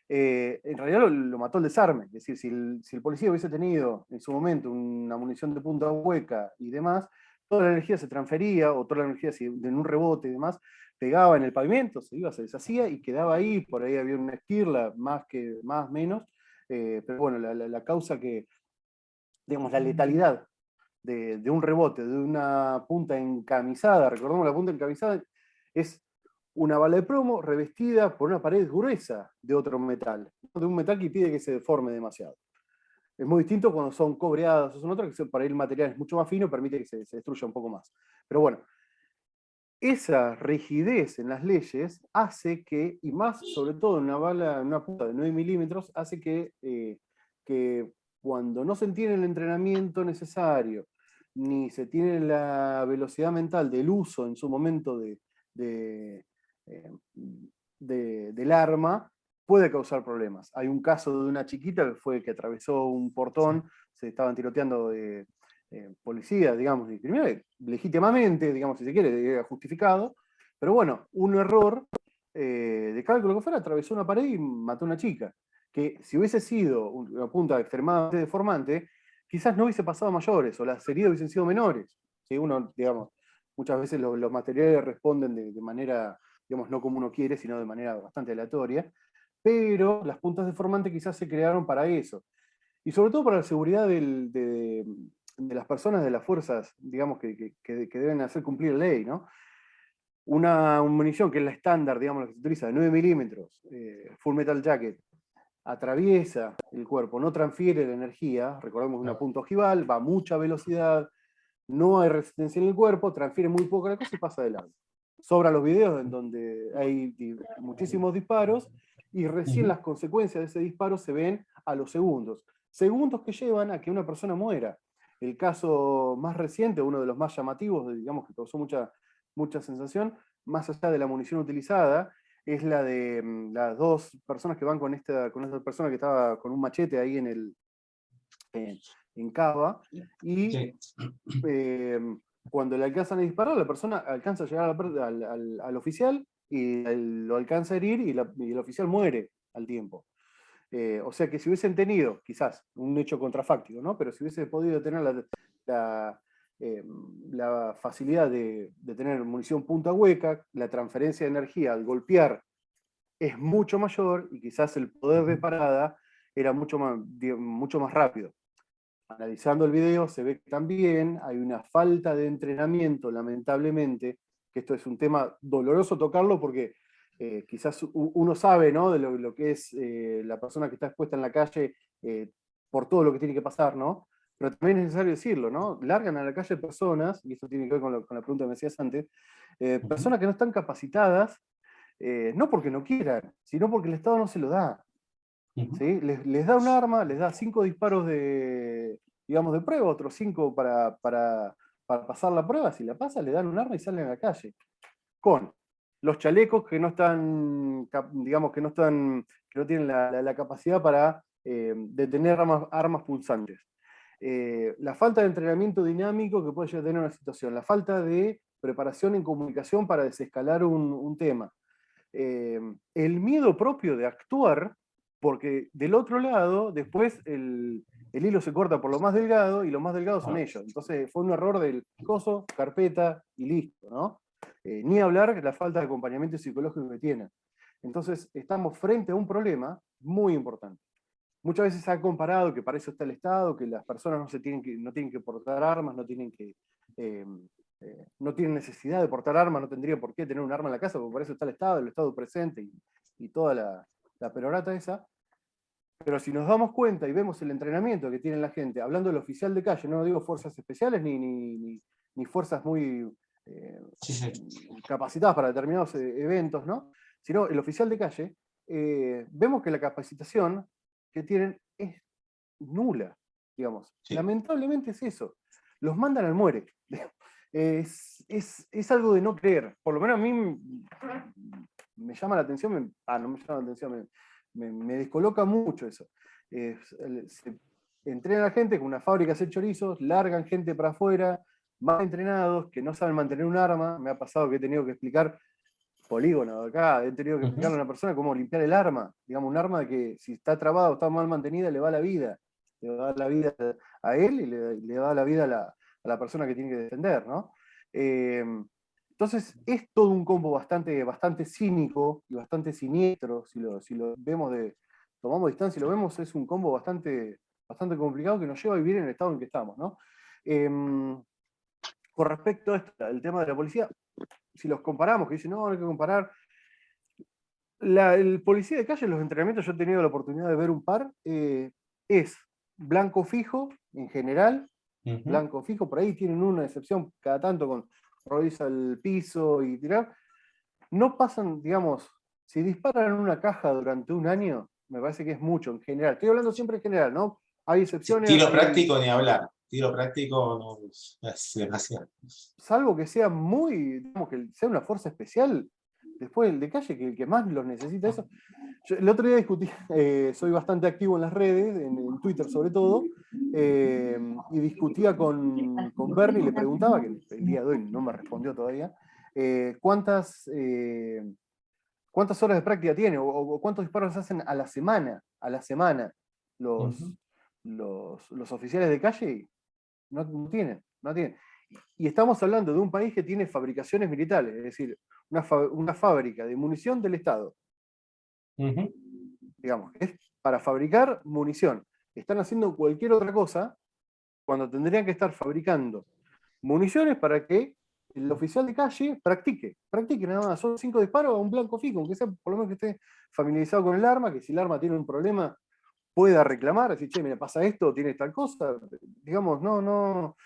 en realidad lo mató el desarme. Es decir, si el policía hubiese tenido en su momento una munición de punta hueca y demás, toda la energía se transfería, o toda la energía en un rebote y demás, pegaba en el pavimento, se iba, se deshacía y quedaba ahí, por ahí había una esquirla, más menos, pero bueno, la causa que, digamos, la letalidad de un rebote, de una punta encamisada, recordemos la punta encamisada, es una bala de plomo revestida por una pared gruesa de otro metal, de un metal que impide que se deforme demasiado. Es muy distinto cuando son cobreadas o son otras, que para el material es mucho más fino, permite que se destruya un poco más. Pero bueno, esa rigidez en las leyes hace que, y más sobre todo en una punta de 9 milímetros, hace que cuando no se tiene el entrenamiento necesario, ni se tiene la velocidad mental del uso en su momento de, del arma, puede causar problemas. Hay un caso de una chiquita que atravesó un portón, se estaban tiroteando de policías, digamos, y criminales, legítimamente, digamos, si se quiere, era justificado, pero bueno, un error de cálculo que fuera, atravesó una pared y mató a una chica, que si hubiese sido una punta extremadamente deformante, quizás no hubiese pasado a mayores, o las heridas hubiesen sido menores. ¿Sí? Uno, digamos, muchas veces los materiales responden de manera, digamos, no como uno quiere, sino de manera bastante aleatoria, pero las puntas deformantes quizás se crearon para eso. Y sobre todo para la seguridad de las personas de las fuerzas, digamos, que deben hacer cumplir la ley, ¿no? Una munición que es la estándar, digamos, la que se utiliza, de 9 milímetros, Full Metal Jacket, atraviesa el cuerpo, no transfiere la energía, recordemos una punta ojival, va a mucha velocidad, no hay resistencia en el cuerpo, transfiere muy poco la cosa y pasa de largo. Sobran los videos en donde hay muchísimos disparos y recién las consecuencias de ese disparo se ven a los segundos. Segundos que llevan a que una persona muera. El caso más reciente, uno de los más llamativos, digamos que causó mucha sensación, más allá de la munición utilizada, es la de las dos personas que van con esta persona que estaba con un machete ahí en Cava, y Sí. cuando le alcanzan a disparar, la persona alcanza a llegar al oficial y lo alcanza a herir y el oficial muere al tiempo. O sea que si hubiesen tenido, quizás, un hecho contrafáctico, ¿no? Pero si hubiese podido tener la facilidad de tener munición punta hueca, la transferencia de energía al golpear es mucho mayor y quizás el poder de parada era mucho más rápido. Analizando el video se ve que también hay una falta de entrenamiento, lamentablemente, que esto es un tema doloroso tocarlo porque quizás uno sabe, ¿no?, de lo que es la persona que está expuesta en la calle por todo lo que tiene que pasar, ¿no? Pero también es necesario decirlo, ¿no? Largan a la calle personas, y esto tiene que ver con la pregunta que me decías antes, personas que no están capacitadas, no porque no quieran, sino porque el Estado no se lo da. ¿Sí? Les da un arma, les da 5 disparos digamos, de prueba, otros 5 para pasar la prueba. Si la pasa, le dan un arma y salen a la calle. Con los chalecos que no están, digamos, que no tienen la capacidad para detener armas pulsantes. La falta de entrenamiento dinámico que puede llegar a tener una situación. La falta de preparación en comunicación para desescalar un tema. El miedo propio de actuar, porque del otro lado, después el hilo se corta por lo más delgado y lo más delgado son ellos. Entonces fue un error del coso, carpeta y listo, ¿no? Ni hablar de la falta de acompañamiento psicológico que tienen. Entonces estamos frente a un problema muy importante. Muchas veces se ha comparado que para eso está el Estado, que las personas no tienen que portar armas, no tienen necesidad de portar armas, no tendría por qué tener un arma en la casa, porque para eso está el Estado presente y toda la perorata esa. Pero si nos damos cuenta y vemos el entrenamiento que tiene la gente, hablando del oficial de calle, no digo fuerzas especiales ni fuerzas muy capacitadas para determinados eventos, ¿no? Sino el oficial de calle, vemos que la capacitación que tienen es nula, digamos. Sí. Lamentablemente es eso. Los mandan al muere. Es algo de no creer. Por lo menos a mí me llama la atención, no me llama la atención, me descoloca mucho eso. Se entrena a la gente con una fábrica de hacer chorizos, largan gente para afuera, mal entrenados, que no saben mantener un arma. Me ha pasado que he tenido que explicar polígono acá, he tenido que explicarle a una persona cómo limpiar el arma, digamos, un arma que si está trabada o está mal mantenida le va la vida, le va a dar la vida a él y le va a dar la vida a la persona que tiene que defender, ¿no? Entonces Entonces es todo un combo bastante cínico y bastante siniestro, si lo vemos tomamos distancia y lo vemos, es un combo bastante complicado que nos lleva a vivir en el estado en que estamos, ¿no? Con respecto a esto, el tema de la policía, si los comparamos, que dicen, no hay que comparar, el policía de calle en los entrenamientos, yo he tenido la oportunidad de ver un par, es blanco fijo en general, blanco fijo, por ahí tienen una excepción cada tanto con rodillas al piso y tirar. No pasan, digamos, si disparan una caja durante un año, me parece que es mucho en general. Estoy hablando siempre en general, ¿no? Hay excepciones. Tiro práctico ni hablar. Tiro práctico no, es demasiado. Salvo que sea muy, digamos, que sea una fuerza especial, después el de calle, que el que más los necesita eso. Yo, el otro día discutí, soy bastante activo en las redes, en Twitter sobre todo, y discutía con Bernie, le preguntaba, que el día de hoy no me respondió todavía, ¿cuántas horas de práctica tiene? O cuántos disparos hacen a la semana los oficiales de calle. No tienen. Y estamos hablando de un país que tiene fabricaciones militares, es decir, una fábrica de munición del Estado. Digamos, es para fabricar munición. Están haciendo cualquier otra cosa cuando tendrían que estar fabricando municiones para que el oficial de calle practique nada más. Son 5 disparos a un blanco fijo, aunque sea por lo menos que esté familiarizado con el arma, que si el arma tiene un problema pueda reclamar, decir, che, mira, pasa esto, tiene tal cosa. Digamos, no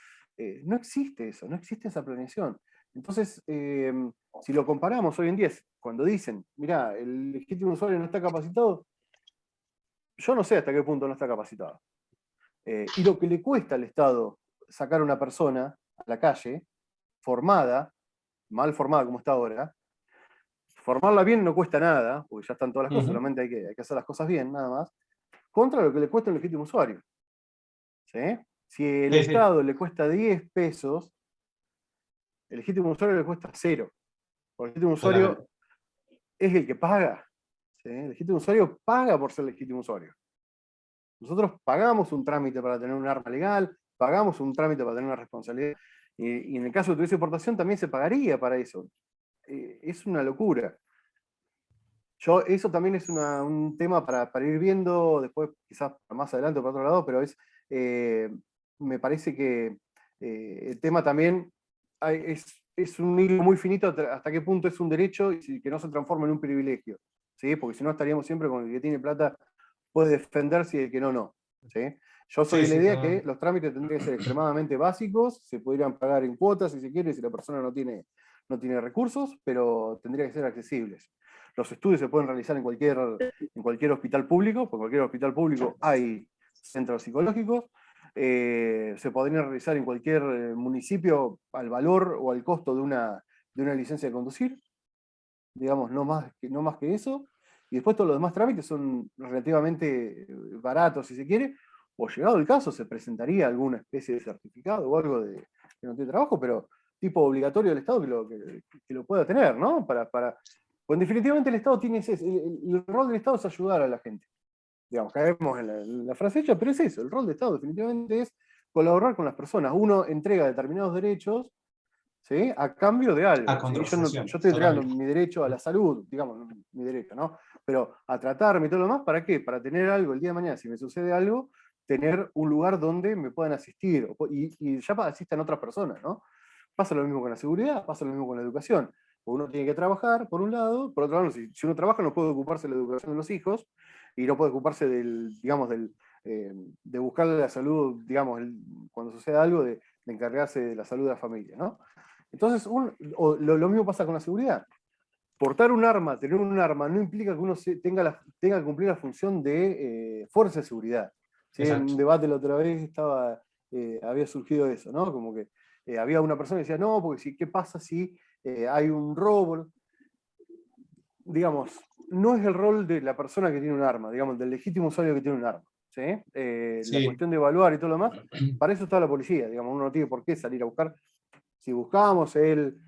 existe eso, no existe esa planeación. Entonces, si lo comparamos hoy en día, cuando dicen, mira, el legítimo usuario no está capacitado, yo no sé hasta qué punto no está capacitado. Y lo que le cuesta al Estado sacar a una persona a la calle, formada, mal formada como está ahora, formarla bien no cuesta nada, porque ya están todas las cosas, solamente hay que hacer las cosas bien, nada más, contra lo que le cuesta al legítimo usuario. ¿Sí? Si el Estado le cuesta 10 pesos, el legítimo usuario le cuesta 0. Porque el legítimo usuario es el que paga. ¿Sí? El legítimo usuario paga por ser legítimo usuario. Nosotros pagamos un trámite para tener un arma legal, pagamos un trámite para tener una responsabilidad, y en el caso de tuviese importación también se pagaría para eso. Es una locura. Eso también es un tema para ir viendo después, quizás más adelante por otro lado, pero me parece que el tema también es un hilo muy finito hasta qué punto es un derecho y que no se transforma en un privilegio, ¿sí? Porque si no estaríamos siempre con el que tiene plata puede defenderse y el que no. ¿Sí? Yo soy de la idea que los trámites tendrían que ser extremadamente básicos, se podrían pagar en cuotas si se quiere, si la persona no tiene recursos, pero tendrían que ser accesibles. Los estudios se pueden realizar en cualquier hospital público, porque en cualquier hospital público hay centros psicológicos, se podrían realizar en cualquier municipio al valor o al costo de una licencia de conducir, digamos, no más que eso, y después todos los demás trámites son relativamente baratos, si se quiere, o llegado el caso se presentaría alguna especie de certificado o algo de que no tiene trabajo, pero tipo obligatorio del Estado que lo pueda tener, ¿no? Pues definitivamente el Estado tiene el rol del Estado es ayudar a la gente. Digamos, caemos en la frase hecha, pero es eso, el rol del Estado definitivamente es colaborar con las personas. Uno entrega determinados derechos, ¿sí? A cambio de algo. ¿Sí? Yo estoy entregando mi derecho a la salud, digamos, mi derecho, ¿no? Pero a tratarme y todo lo demás, ¿para qué? Para tener algo el día de mañana, si me sucede algo, tener un lugar donde me puedan asistir, y ya asistan otras personas, ¿no? Pasa lo mismo con la seguridad, pasa lo mismo con la educación. Uno tiene que trabajar, por un lado, por otro lado, si uno trabaja no puede ocuparse de la educación de los hijos, y no puede ocuparse de buscarle la salud, digamos, cuando suceda algo, de encargarse de la salud de la familia, ¿no? Entonces, lo mismo pasa con la seguridad. Portar un arma, tener un arma, no implica que uno tenga que cumplir la función de fuerza de seguridad. ¿Sí? En un debate la otra vez había surgido eso, ¿no? Como que había una persona que decía, no, porque ¿qué pasa si hay un robo? Digamos, no es el rol de la persona que tiene un arma, digamos, del legítimo usuario que tiene un arma. ¿Sí? La cuestión de evaluar y todo lo demás, para eso está la policía, digamos, uno no tiene por qué salir a buscar. Si buscamos el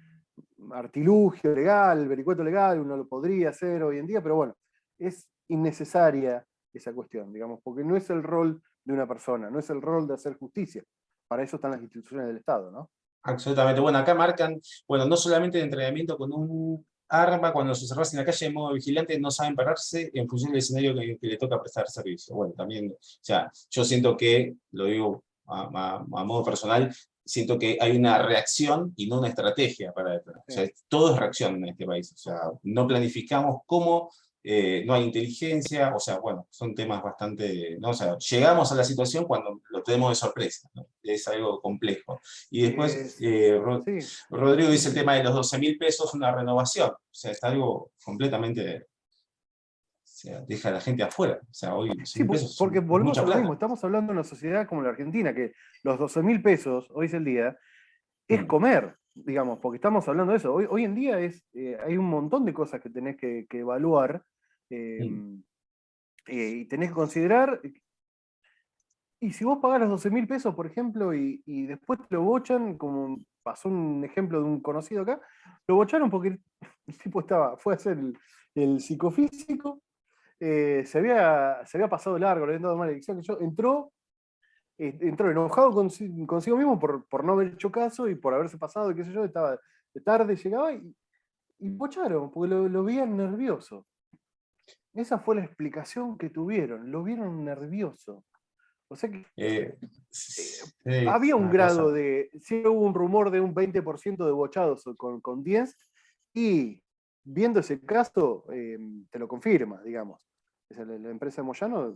artilugio legal, el vericueto legal, uno lo podría hacer hoy en día, pero bueno, es innecesaria esa cuestión, digamos, porque no es el rol de una persona, no es el rol de hacer justicia. Para eso están las instituciones del Estado, ¿no? Absolutamente. Bueno, acá marcan, bueno, no solamente el entrenamiento con un arma, cuando los observas en la calle de modo vigilante, no saben pararse en función del escenario que le toca prestar servicio. Bueno, también, o sea, yo siento que, lo digo a modo personal, siento que hay una reacción y no una estrategia para detener. O sea, todo es reacción en este país. O sea, no planificamos cómo, no hay inteligencia, o sea, bueno, son temas bastante, ¿no? O sea, llegamos a la situación cuando lo tenemos de sorpresa, ¿no? Es algo complejo. Y después, Sí, Rodrigo dice el tema de los 12.000 pesos, una renovación. O sea, es algo completamente, o sea, deja a la gente afuera. O sea, hoy 12.000 sí, pesos porque es volvemos mucha a lo mismo. plata. Estamos hablando de una sociedad como la Argentina, que los 12.000 pesos, hoy es el día, es Mm. comer, digamos, porque estamos hablando de eso. Hoy en día hay un montón de cosas que tenés que evaluar eh, Mm. y tenés que considerar. Y si vos pagás los 12.000 pesos, por ejemplo, y después te lo bochan, como pasó un ejemplo de un conocido acá, lo bocharon porque el tipo fue a hacer el psicofísico, se había pasado largo, le habían dado mala elección, que yo, entró enojado consigo mismo por no haber hecho caso y por haberse pasado, qué sé yo, estaba de tarde, llegaba y bocharon, porque lo veían nervioso. Esa fue la explicación que tuvieron, lo vieron nervioso. O sea que Sí, había un una grado cosa. sí hubo un rumor de un 20% de bochados con 10, y viendo ese caso, te lo confirma, digamos. La empresa de Moyano,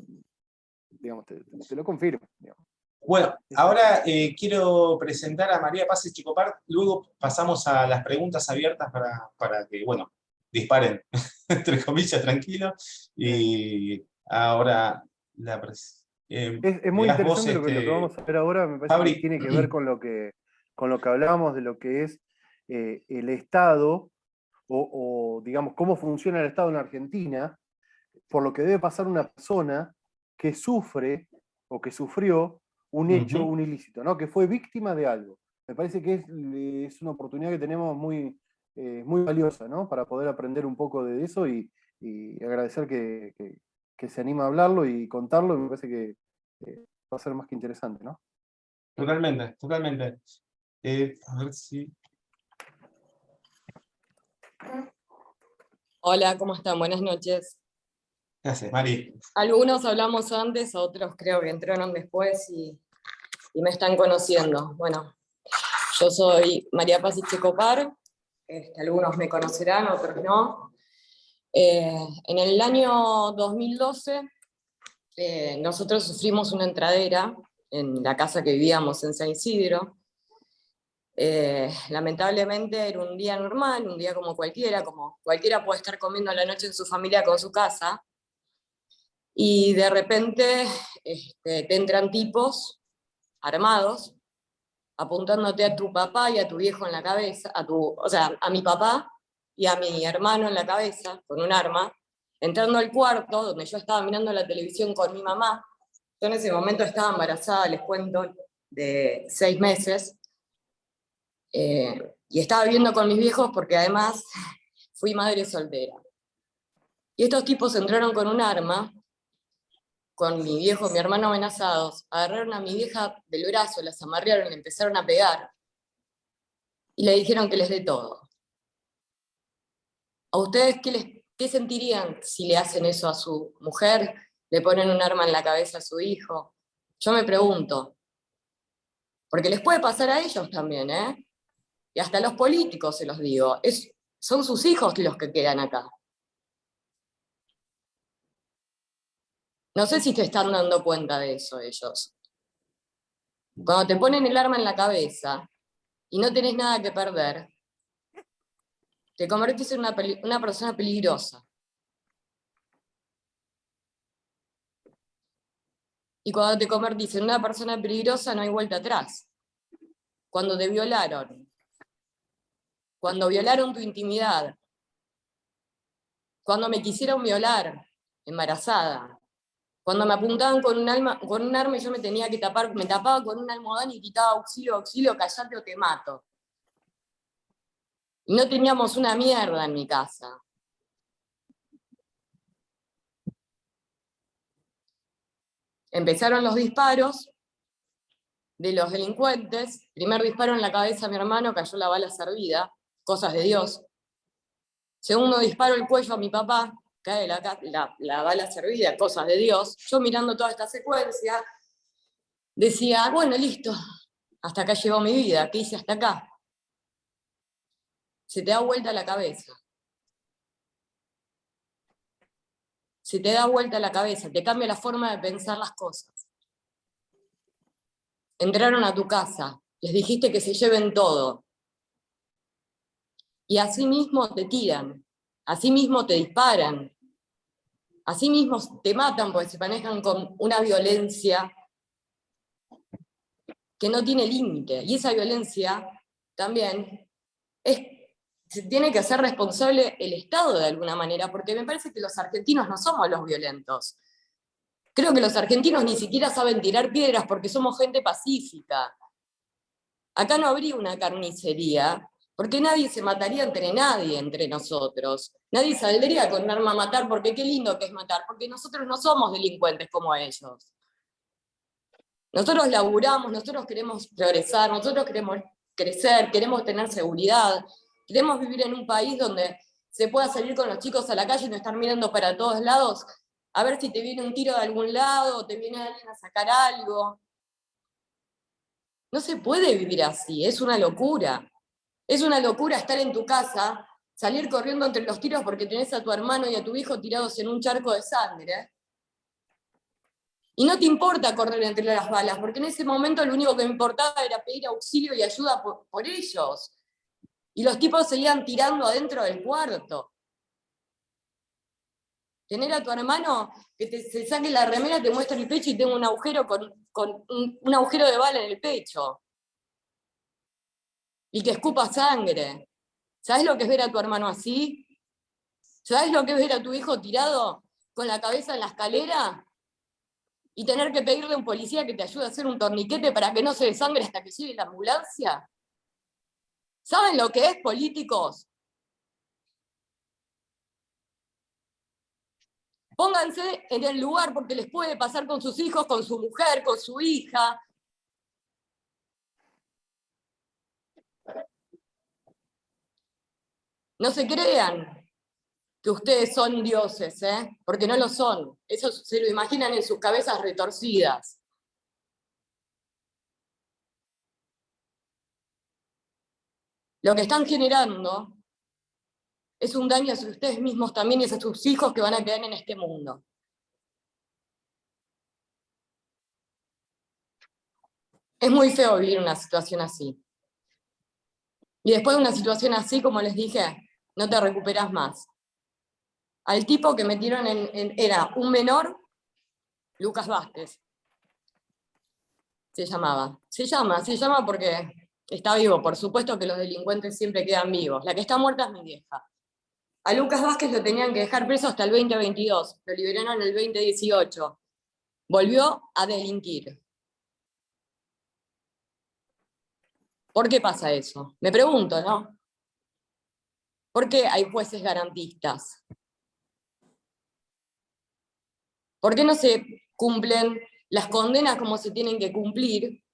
digamos, te lo confirma. Digamos. Bueno, Es así. ahora quiero presentar a María Paz Chicopar, luego pasamos a las preguntas abiertas para que, bueno, disparen, entre comillas, tranquilo, Sí. y ahora Es muy mirás vos, interesante lo que vamos a ver ahora, me parece que Fabri. tiene que ver con lo que hablábamos de lo que es el Estado, digamos, cómo funciona el Estado en Argentina, por lo que debe pasar una persona que sufre o que sufrió un hecho, Ujú. un ilícito, ¿no? Que fue víctima de algo. Me parece que es una oportunidad que tenemos muy valiosa, ¿no? Para poder aprender un poco de eso y agradecer que se anima a hablarlo y contarlo, me parece que va a ser más que interesante, ¿no? Totalmente, totalmente. A ver si... Hola, ¿cómo están? Buenas noches. ¿Qué haces, Mari? Algunos hablamos antes, otros creo que entraron después y me están conociendo. Bueno, yo soy María Paz Checopar, algunos me conocerán, otros no. En el año 2012 nosotros sufrimos una entradera en la casa que vivíamos en San Isidro. Lamentablemente era un día normal, un día como cualquiera puede estar comiendo a la noche en su familia con su casa, y de repente te entran tipos armados apuntándote a tu papá y a tu viejo en la cabeza, o sea, a mi papá y a mi hermano en la cabeza con un arma, entrando al cuarto donde yo estaba mirando la televisión con mi mamá. Yo en ese momento estaba embarazada, les cuento, de 6 meses, y estaba viviendo con mis viejos porque además fui madre soltera. Y estos tipos entraron con un arma, con mi viejo y mi hermano amenazados, agarraron a mi vieja del brazo, las amarraron, le empezaron a pegar y le dijeron que les dé todo. ¿A ustedes qué sentirían si le hacen eso a su mujer? ¿Le ponen un arma en la cabeza a su hijo? Yo me pregunto, porque les puede pasar a ellos también, ¿eh? Y hasta a los políticos se los digo, son sus hijos los que quedan acá. No sé si te están dando cuenta de eso ellos. Cuando te ponen el arma en la cabeza y no tenés nada que perder, te convertís en una persona peligrosa. Y cuando te convertís en una persona peligrosa no hay vuelta atrás. Cuando te violaron, cuando violaron tu intimidad, cuando me quisieron violar, embarazada, cuando me apuntaban con un arma y yo me tenía que tapar, me tapaba con un almohadón y gritaba auxilio, auxilio, callate o te mato. Y no teníamos una mierda en mi casa. Empezaron los disparos, de los delincuentes. Primer disparo en la cabeza a mi hermano, cayó la bala servida, cosas de Dios. Segundo disparo al cuello a mi papá, cae la bala servida, cosas de Dios. Yo mirando toda esta secuencia, decía, bueno, listo, hasta acá llegó mi vida, ¿qué hice hasta acá? Se te da vuelta la cabeza. Se te da vuelta la cabeza, te cambia la forma de pensar las cosas. Entraron a tu casa, les dijiste que se lleven todo. Y así mismo te tiran, así mismo te disparan, así mismo te matan porque se manejan con una violencia que no tiene límite. Y esa violencia también se tiene que hacer responsable el Estado de alguna manera, porque me parece que los argentinos no somos los violentos. Creo que los argentinos ni siquiera saben tirar piedras porque somos gente pacífica. Acá no habría una carnicería, porque nadie se mataría entre nadie, entre nosotros. Nadie saldría con un arma a matar, porque qué lindo que es matar, porque nosotros no somos delincuentes como ellos. Nosotros laburamos, nosotros queremos progresar, nosotros queremos crecer, queremos tener seguridad, queremos vivir en un país donde se pueda salir con los chicos a la calle y no estar mirando para todos lados, a ver si te viene un tiro de algún lado, o te viene alguien a sacar algo. No se puede vivir así, es una locura. Es una locura estar en tu casa, salir corriendo entre los tiros porque tenés a tu hermano y a tu hijo tirados en un charco de sangre. Y no te importa correr entre las balas, porque en ese momento lo único que me importaba era pedir auxilio y ayuda por ellos. Y los tipos seguían tirando adentro del cuarto. Tener a tu hermano que se saque la remera, te muestre el pecho y tenga un agujero con un agujero de bala en el pecho. Y que escupa sangre. ¿Sabes lo que es ver a tu hermano así? ¿Sabes lo que es ver a tu hijo tirado con la cabeza en la escalera? Y tener que pedirle a un policía que te ayude a hacer un torniquete para que no se desangre hasta que llegue la ambulancia. ¿Saben lo que es, políticos? Pónganse en el lugar porque les puede pasar con sus hijos, con su mujer, con su hija. No se crean que ustedes son dioses, porque no lo son. Eso se lo imaginan en sus cabezas retorcidas. Lo que están generando es un daño hacia ustedes mismos también y hacia sus hijos que van a quedar en este mundo. Es muy feo vivir una situación así. Y después de una situación así, como les dije, no te recuperas más. Al tipo que metieron era un menor, Lucas Vázquez. Se llamaba. Se llama porque está vivo. Por supuesto que los delincuentes siempre quedan vivos. La que está muerta es mi vieja. A Lucas Vázquez lo tenían que dejar preso hasta el 2022. Lo liberaron en el 2018. Volvió a delinquir. ¿Por qué pasa eso? Me pregunto, ¿no? ¿Por qué hay jueces garantistas? ¿Por qué no se cumplen las condenas como se tienen que cumplir?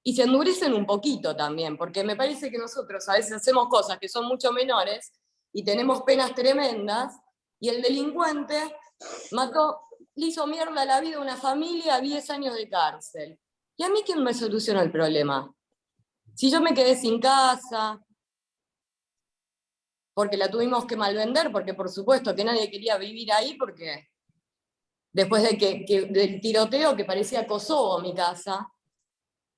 Y se endurecen un poquito también, porque me parece que nosotros a veces hacemos cosas que son mucho menores y tenemos penas tremendas, y el delincuente le hizo mierda la vida a una familia a 10 años de cárcel. ¿Y a mí quién me soluciona el problema? Si yo me quedé sin casa, porque la tuvimos que malvender, porque por supuesto que nadie quería vivir ahí, porque después del tiroteo que parecía Kosovo mi casa,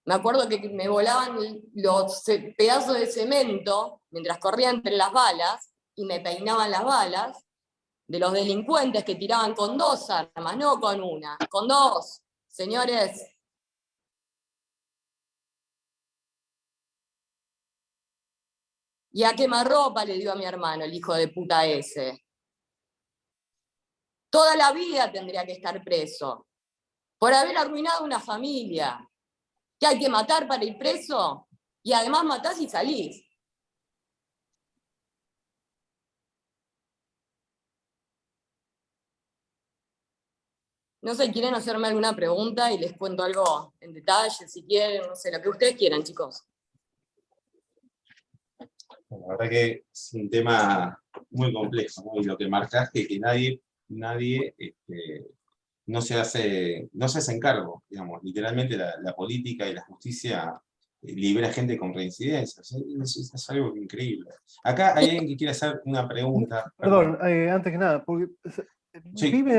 me acuerdo que me volaban los pedazos de cemento mientras corría entre las balas y me peinaban las balas de los delincuentes que tiraban con 2 armas, no con una, con 2. Señores, y a quemarropa le dio a mi hermano, el hijo de puta ese. Toda la vida tendría que estar preso por haber arruinado una familia. ¿Que hay que matar para ir preso? Y además matás y salís. No sé, ¿quieren hacerme alguna pregunta y les cuento algo en detalle, si quieren? No sé, lo que ustedes quieran, chicos. La verdad que es un tema muy complejo, ¿no? Y lo que marcas es que nadie no se hace cargo, digamos. Literalmente la política y la justicia libera gente con reincidencias. Es algo increíble. Acá hay alguien que quiere hacer una pregunta. Perdón, antes que nada, porque Sí. viven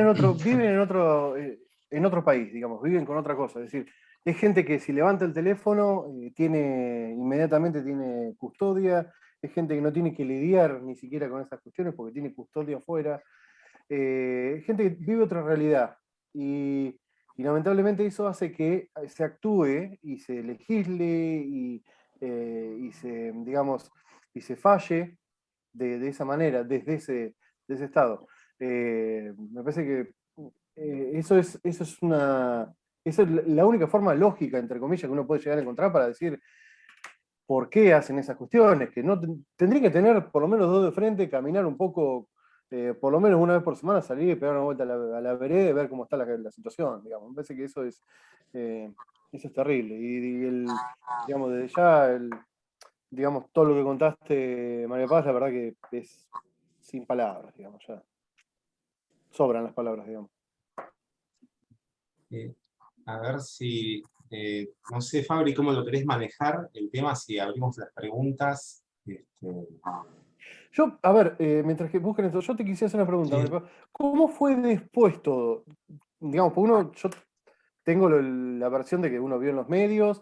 en otro país, digamos, viven con otra cosa. Es decir, es gente que si levanta el teléfono inmediatamente tiene custodia, es gente que no tiene que lidiar ni siquiera con esas cuestiones porque tiene custodia afuera. Gente que vive otra realidad. Y lamentablemente eso hace que se actúe y se legisle y digamos, y se falle de esa manera, desde ese estado. Me parece que eso es la única forma lógica, entre comillas, que uno puede llegar a encontrar para decir por qué hacen esas cuestiones, que no tendrían que tener por lo menos dos de frente, caminar un poco, por lo menos una vez por semana, salir y pegar una vuelta a la vereda y ver cómo está la situación, digamos. Me parece que eso es terrible. Digamos, desde ya, digamos, todo lo que contaste, María Paz, la verdad que es sin palabras, digamos, ya. Sobran las palabras, digamos. A ver si, no sé, Fabri, ¿cómo lo querés manejar el tema? Si abrimos las preguntas. Yo, a ver, mientras que busquen esto, yo te quisiera hacer una pregunta, Sí. María Paz. ¿Cómo fue después todo? Digamos, porque yo tengo la versión de que uno vio en los medios,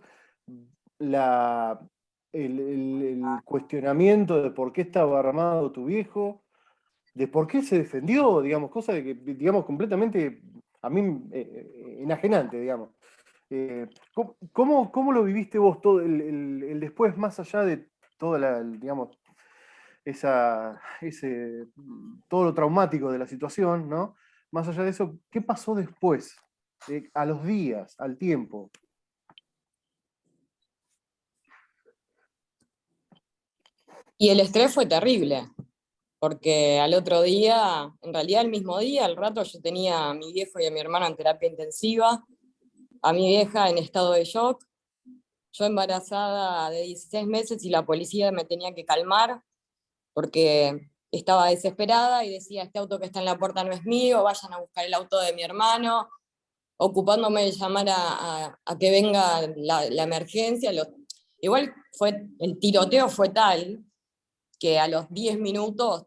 el cuestionamiento de por qué estaba armado tu viejo, de por qué se defendió, digamos, cosa de que, digamos, completamente a mí enajenante, digamos. ¿Cómo lo viviste vos todo el después, más allá de toda digamos, todo lo traumático de la situación, ¿no? Más allá de eso, ¿qué pasó después? A los días, al tiempo. Y el estrés fue terrible, porque al otro día, en realidad el mismo día, al rato yo tenía a mi viejo y a mi hermana en terapia intensiva, a mi vieja en estado de shock, yo embarazada de 16 meses y la policía me tenía que calmar porque estaba desesperada y decía, este auto que está en la puerta no es mío, vayan a buscar el auto de mi hermano, ocupándome de llamar a que venga la emergencia. Igual el tiroteo fue tal que a los 10 minutos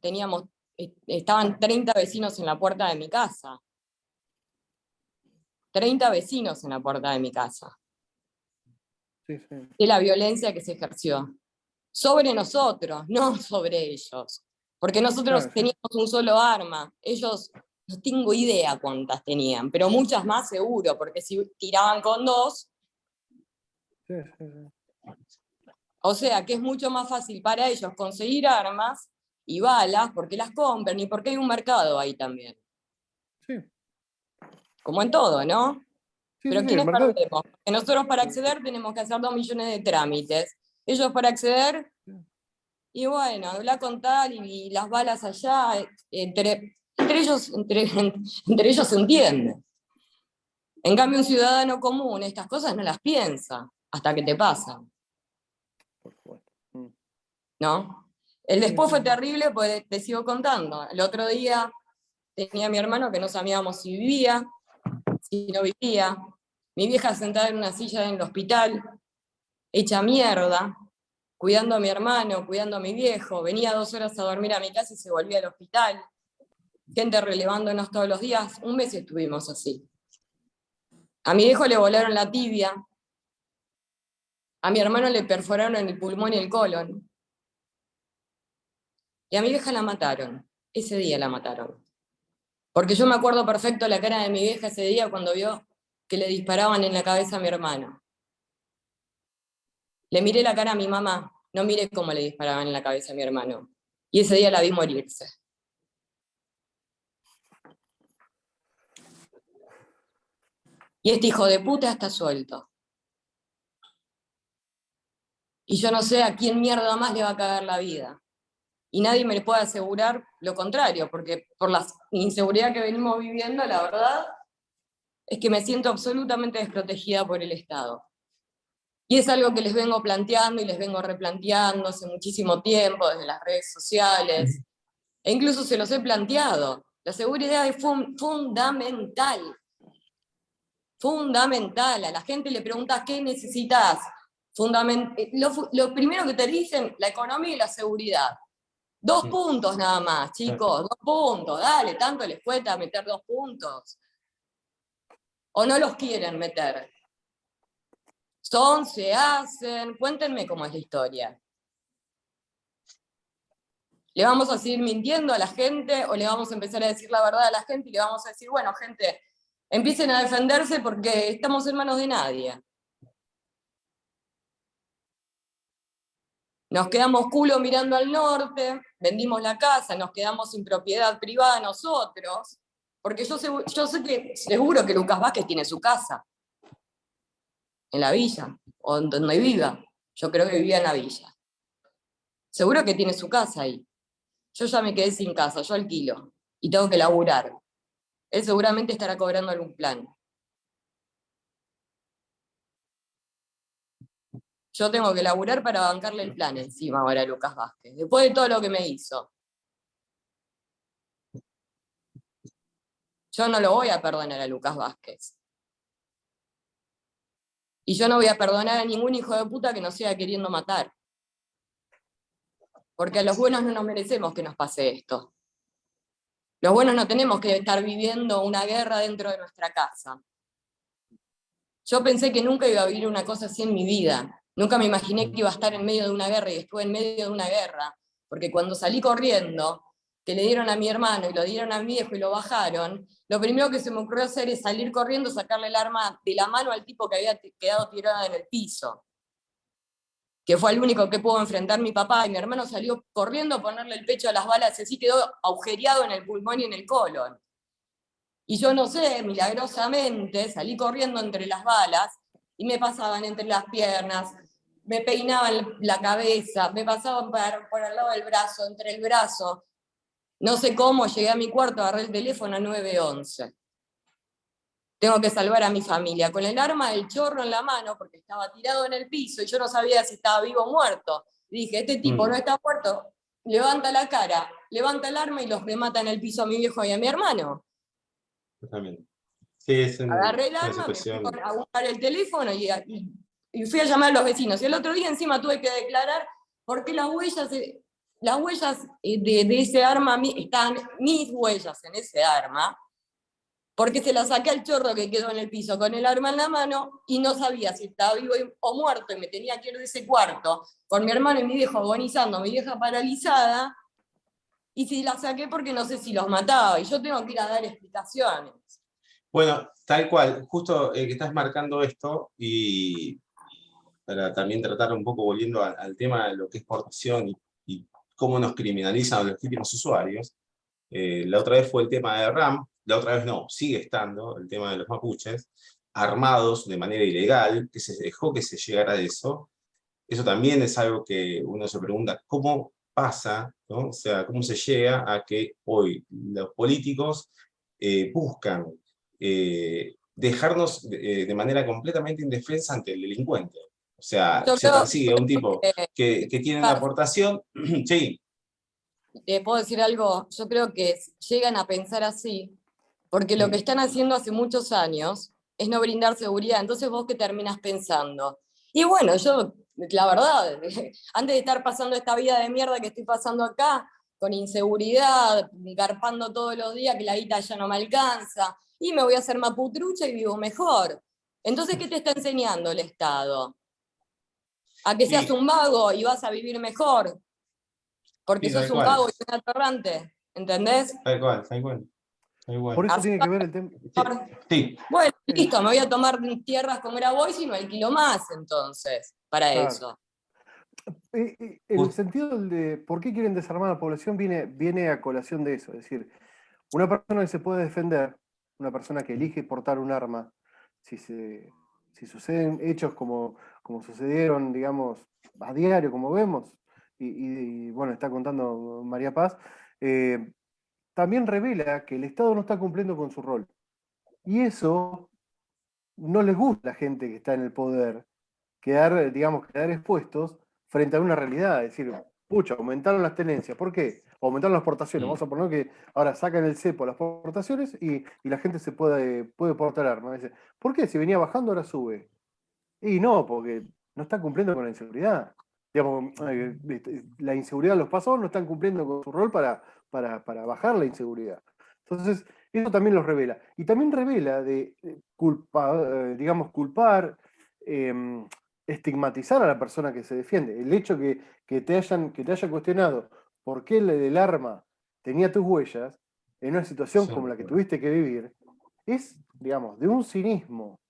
estaban 30 vecinos en la puerta de mi casa. 30 vecinos en la puerta de mi casa. Sí, sí. De la violencia que se ejerció. Sobre nosotros, no sobre ellos. Porque nosotros Claro, sí. teníamos un solo arma. Ellos, no tengo idea cuántas tenían, pero muchas más seguro, porque si tiraban con dos, Sí, sí, sí. o sea que es mucho más fácil para ellos conseguir armas y balas porque las compran y porque hay un mercado ahí también. Sí, Como en todo, ¿no? sí, Pero sí, el ¿quiénes mercado. perdemos? Porque nosotros para acceder tenemos que hacer 2 millones de trámites. Ellos para acceder, y bueno, habla con tal y las balas allá, entre ellos se entienden. En cambio, un ciudadano común estas cosas no las piensa hasta que te pasan, Por supuesto. ¿no? El después fue terrible, pues te sigo contando. El otro día tenía a mi hermano que no sabíamos si vivía, si no vivía. Mi vieja sentada en una silla en el hospital, hecha mierda, cuidando a mi hermano, cuidando a mi viejo. Venía 2 horas a dormir a mi casa y se volvía al hospital. Gente relevándonos todos los días. Un mes estuvimos así. A mi viejo le volaron la tibia. A mi hermano le perforaron en el pulmón y el colon. Y a mi vieja la mataron. Ese día la mataron. Porque yo me acuerdo perfecto la cara de mi vieja ese día cuando vio que le disparaban en la cabeza a mi hermano. Le miré la cara a mi mamá. No miré cómo le disparaban en la cabeza a mi hermano. Y ese día la vi morirse. Y este hijo de puta está suelto. Y yo no sé a quién mierda más le va a cagar la vida. Y nadie me puede asegurar lo contrario, porque por la inseguridad que venimos viviendo, la verdad, es que me siento absolutamente desprotegida por el Estado. Y es algo que les vengo planteando y les vengo replanteando hace muchísimo tiempo, desde las redes sociales, e incluso se los he planteado. La seguridad es fundamental. Fundamental. A la gente le preguntas qué necesitas. Lo primero que te dicen, la economía y la seguridad. 2 puntos nada más, chicos, 2 puntos. Dale, tanto les cuesta meter 2 puntos. ¿O no los quieren meter? Se hacen. Cuéntenme cómo es la historia. ¿Le vamos a seguir mintiendo a la gente o le vamos a empezar a decir la verdad a la gente y le vamos a decir, bueno, gente, empiecen a defenderse porque estamos en manos de nadie? Nos quedamos culo mirando al norte, vendimos la casa, nos quedamos sin propiedad privada nosotros, porque yo sé que seguro que Lucas Vázquez tiene su casa en la villa, o donde viva. Yo creo que vivía en la villa. Seguro que tiene su casa ahí. Yo ya me quedé sin casa, yo alquilo, y tengo que laburar. Él seguramente estará cobrando algún plan. Yo tengo que laburar para bancarle el plan encima ahora a Lucas Vázquez, después de todo lo que me hizo. Yo no lo voy a perdonar a Lucas Vázquez. Y yo no voy a perdonar a ningún hijo de puta que nos siga queriendo matar. Porque a los buenos no nos merecemos que nos pase esto. Los buenos no tenemos que estar viviendo una guerra dentro de nuestra casa. Yo pensé que nunca iba a vivir una cosa así en mi vida. Nunca me imaginé que iba a estar en medio de una guerra y estuve en medio de una guerra. Porque cuando salí corriendo, que le dieron a mi hermano y lo dieron a mi viejo y lo bajaron, lo primero que se me ocurrió hacer es salir corriendo, sacarle el arma de la mano al tipo que había quedado tirado en el piso, que fue el único que pudo enfrentar mi papá, y mi hermano salió corriendo a ponerle el pecho a las balas, y así quedó agujereado en el pulmón y en el colon. Y yo no sé, milagrosamente salí corriendo entre las balas y me pasaban entre las piernas, me peinaban la cabeza, me pasaban por el lado del brazo, entre el brazo. No sé cómo, llegué a mi cuarto, agarré el teléfono a 911. Tengo que salvar a mi familia, con el arma del chorro en la mano, porque estaba tirado en el piso y yo no sabía si estaba vivo o muerto. Y dije, este tipo no está muerto, levanta la cara, levanta el arma y los remata en el piso a mi viejo y a mi hermano. Totalmente. Sí, Agarré el una arma, me fui situación. a buscar el teléfono y fui a llamar a los vecinos. Y el otro día encima tuve que declarar porque las huellas de ese arma, estaban mis huellas en ese arma, porque se la saqué al chorro que quedó en el piso con el arma en la mano y no sabía si estaba vivo o muerto y me tenía que ir de ese cuarto con mi hermano y mi viejo agonizando, mi vieja paralizada, y si la saqué porque no sé si los mataba y yo tengo que ir a dar explicaciones. Bueno, tal cual, justo que estás marcando esto, y para también tratar un poco, volviendo al tema de lo que es exportación y cómo nos criminalizan a los legítimos usuarios. La otra vez fue el tema de RAM, la otra vez no, sigue estando el tema de los mapuches, armados de manera ilegal, que se dejó que se llegara a eso. Eso también es algo que uno se pregunta, ¿cómo pasa, ¿no? O sea, cómo se llega a que hoy los políticos buscan dejarnos de manera completamente indefensa ante el delincuente? O sea, Yo se creo persigue a un tipo que tiene una aportación, sí. ¿Te puedo decir algo? Yo creo que llegan a pensar así, porque lo que están haciendo hace muchos años es no brindar seguridad. Entonces vos qué terminas pensando. Y bueno, yo, la verdad, antes de estar pasando esta vida de mierda que estoy pasando acá, con inseguridad, garpando todos los días, que la guita ya no me alcanza, y me voy a hacer maputrucha y vivo mejor. Entonces, ¿qué te está enseñando el Estado? A que seas un vago y vas a vivir mejor. Porque Sí, sos un vago y un atorrante, ¿entendés? Tal cual, tal cual. Por eso tiene que ver el tema. Sí. Bueno, listo, me voy a tomar tierras como era Boys y no alquilo más entonces, para Claro. eso. El sentido de por qué quieren desarmar a la población viene a colación de eso. Es decir, una persona que se puede defender, una persona que elige portar un arma, si suceden hechos como sucedieron, digamos, a diario, como vemos, y bueno, está contando María Paz, también revela que el Estado no está cumpliendo con su rol. Y eso no les gusta a la gente que está en el poder quedar, digamos, quedar expuestos frente a una realidad. Es decir, pucha, aumentaron las tenencias. ¿Por qué? Aumentaron las exportaciones. Vamos a poner que ahora sacan el cepo las exportaciones y la gente se puede portar armas. Dice, ¿por qué? Si venía bajando, ahora sube. Y no, porque no están cumpliendo con la inseguridad. Digamos, la inseguridad de los pasos no están cumpliendo con su rol para bajar la inseguridad. Entonces, eso también los revela. Y también revela de digamos, culpar, estigmatizar a la persona que se defiende. El hecho que te hayan cuestionado por qué el arma tenía tus huellas en una situación como la que tuviste que vivir, es, digamos, de un cinismo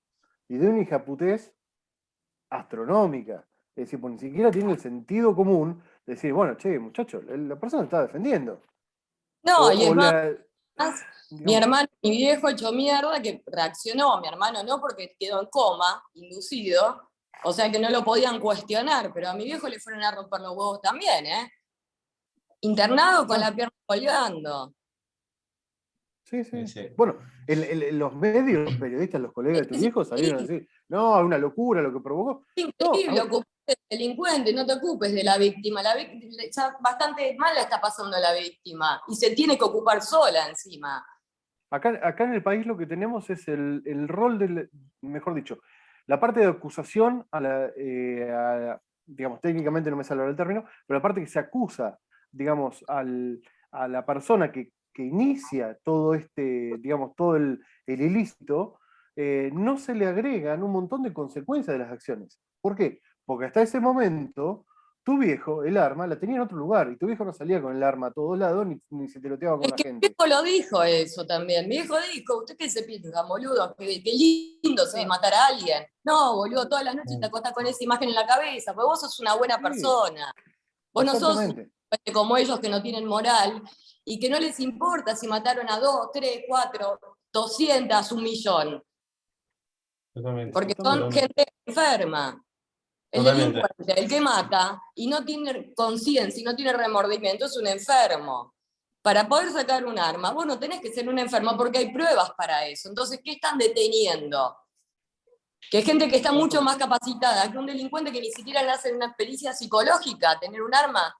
y de una hijaputez astronómica. Es decir, pues ni siquiera tiene el sentido común de decir, bueno, che, muchacho, la persona está defendiendo. No, y es más, mi digamos, hermano, mi viejo hecho mierda, que reaccionó, mi hermano no, porque quedó en coma, inducido, o sea que no lo podían cuestionar, pero a mi viejo le fueron a romper los huevos también, ¿eh? Internado con la pierna colgando. sí. Bueno, los medios, los periodistas, los colegas de tu viejo salieron a decir, no, es una locura lo que provocó. Es increíble, No, ocuparte del delincuente, no te ocupes de la víctima. Ya bastante mal la está pasando la víctima y se tiene que ocupar sola encima. acá en el país lo que tenemos es el rol del, mejor dicho, la parte de acusación digamos, técnicamente no me sale ahora el término, pero la parte que se acusa, digamos, a la persona que inicia todo digamos, todo el ilícito, no se le agregan un montón de consecuencias de las acciones. ¿Por qué? Porque hasta ese momento, tu viejo, el arma, la tenía en otro lugar, y tu viejo no salía con el arma a todos lados, ni se tiroteaba con Es la que mi gente. viejo lo dijo eso también. Mi viejo dijo, ¿usted qué se piensa, boludo? Qué lindo se matar a alguien. No, boludo, todas las noches te acostás con esa imagen en la cabeza, porque vos sos una buena Sí, persona. Vos no sos exactamente. como ellos que no tienen moral y que no les importa si mataron a 2, 3, 4, 200, 1.000.000. Totalmente. Porque son gente enferma. El Totalmente. delincuente, el que mata y no tiene conciencia y no tiene remordimiento, es un enfermo. Para poder sacar un arma, vos no tenés que ser un enfermo porque hay pruebas para eso. Entonces, ¿qué están deteniendo? Que hay gente que está mucho más capacitada que un delincuente que ni siquiera le hacen una pericia psicológica, tener un arma,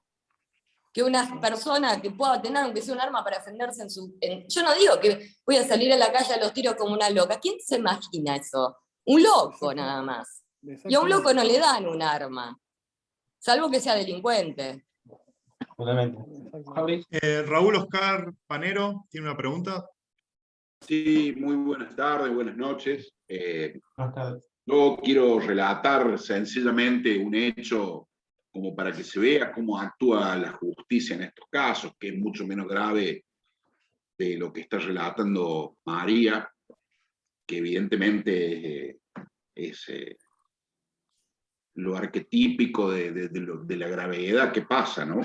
que una persona que pueda tener, aunque sea un arma para defenderse yo no digo que voy a salir a la calle a los tiros como una loca. ¿Quién se imagina eso? Un loco nada más. Y a un loco no le dan un arma, salvo que sea delincuente. Totalmente. Raúl Oscar Panero tiene una pregunta. Sí, muy buenas tardes, buenas noches. Buenas tardes. Yo quiero relatar sencillamente un hecho como para que se vea cómo actúa la justicia en estos casos, que es mucho menos grave de lo que está relatando María, que evidentemente es lo arquetípico de la gravedad que pasa, ¿no?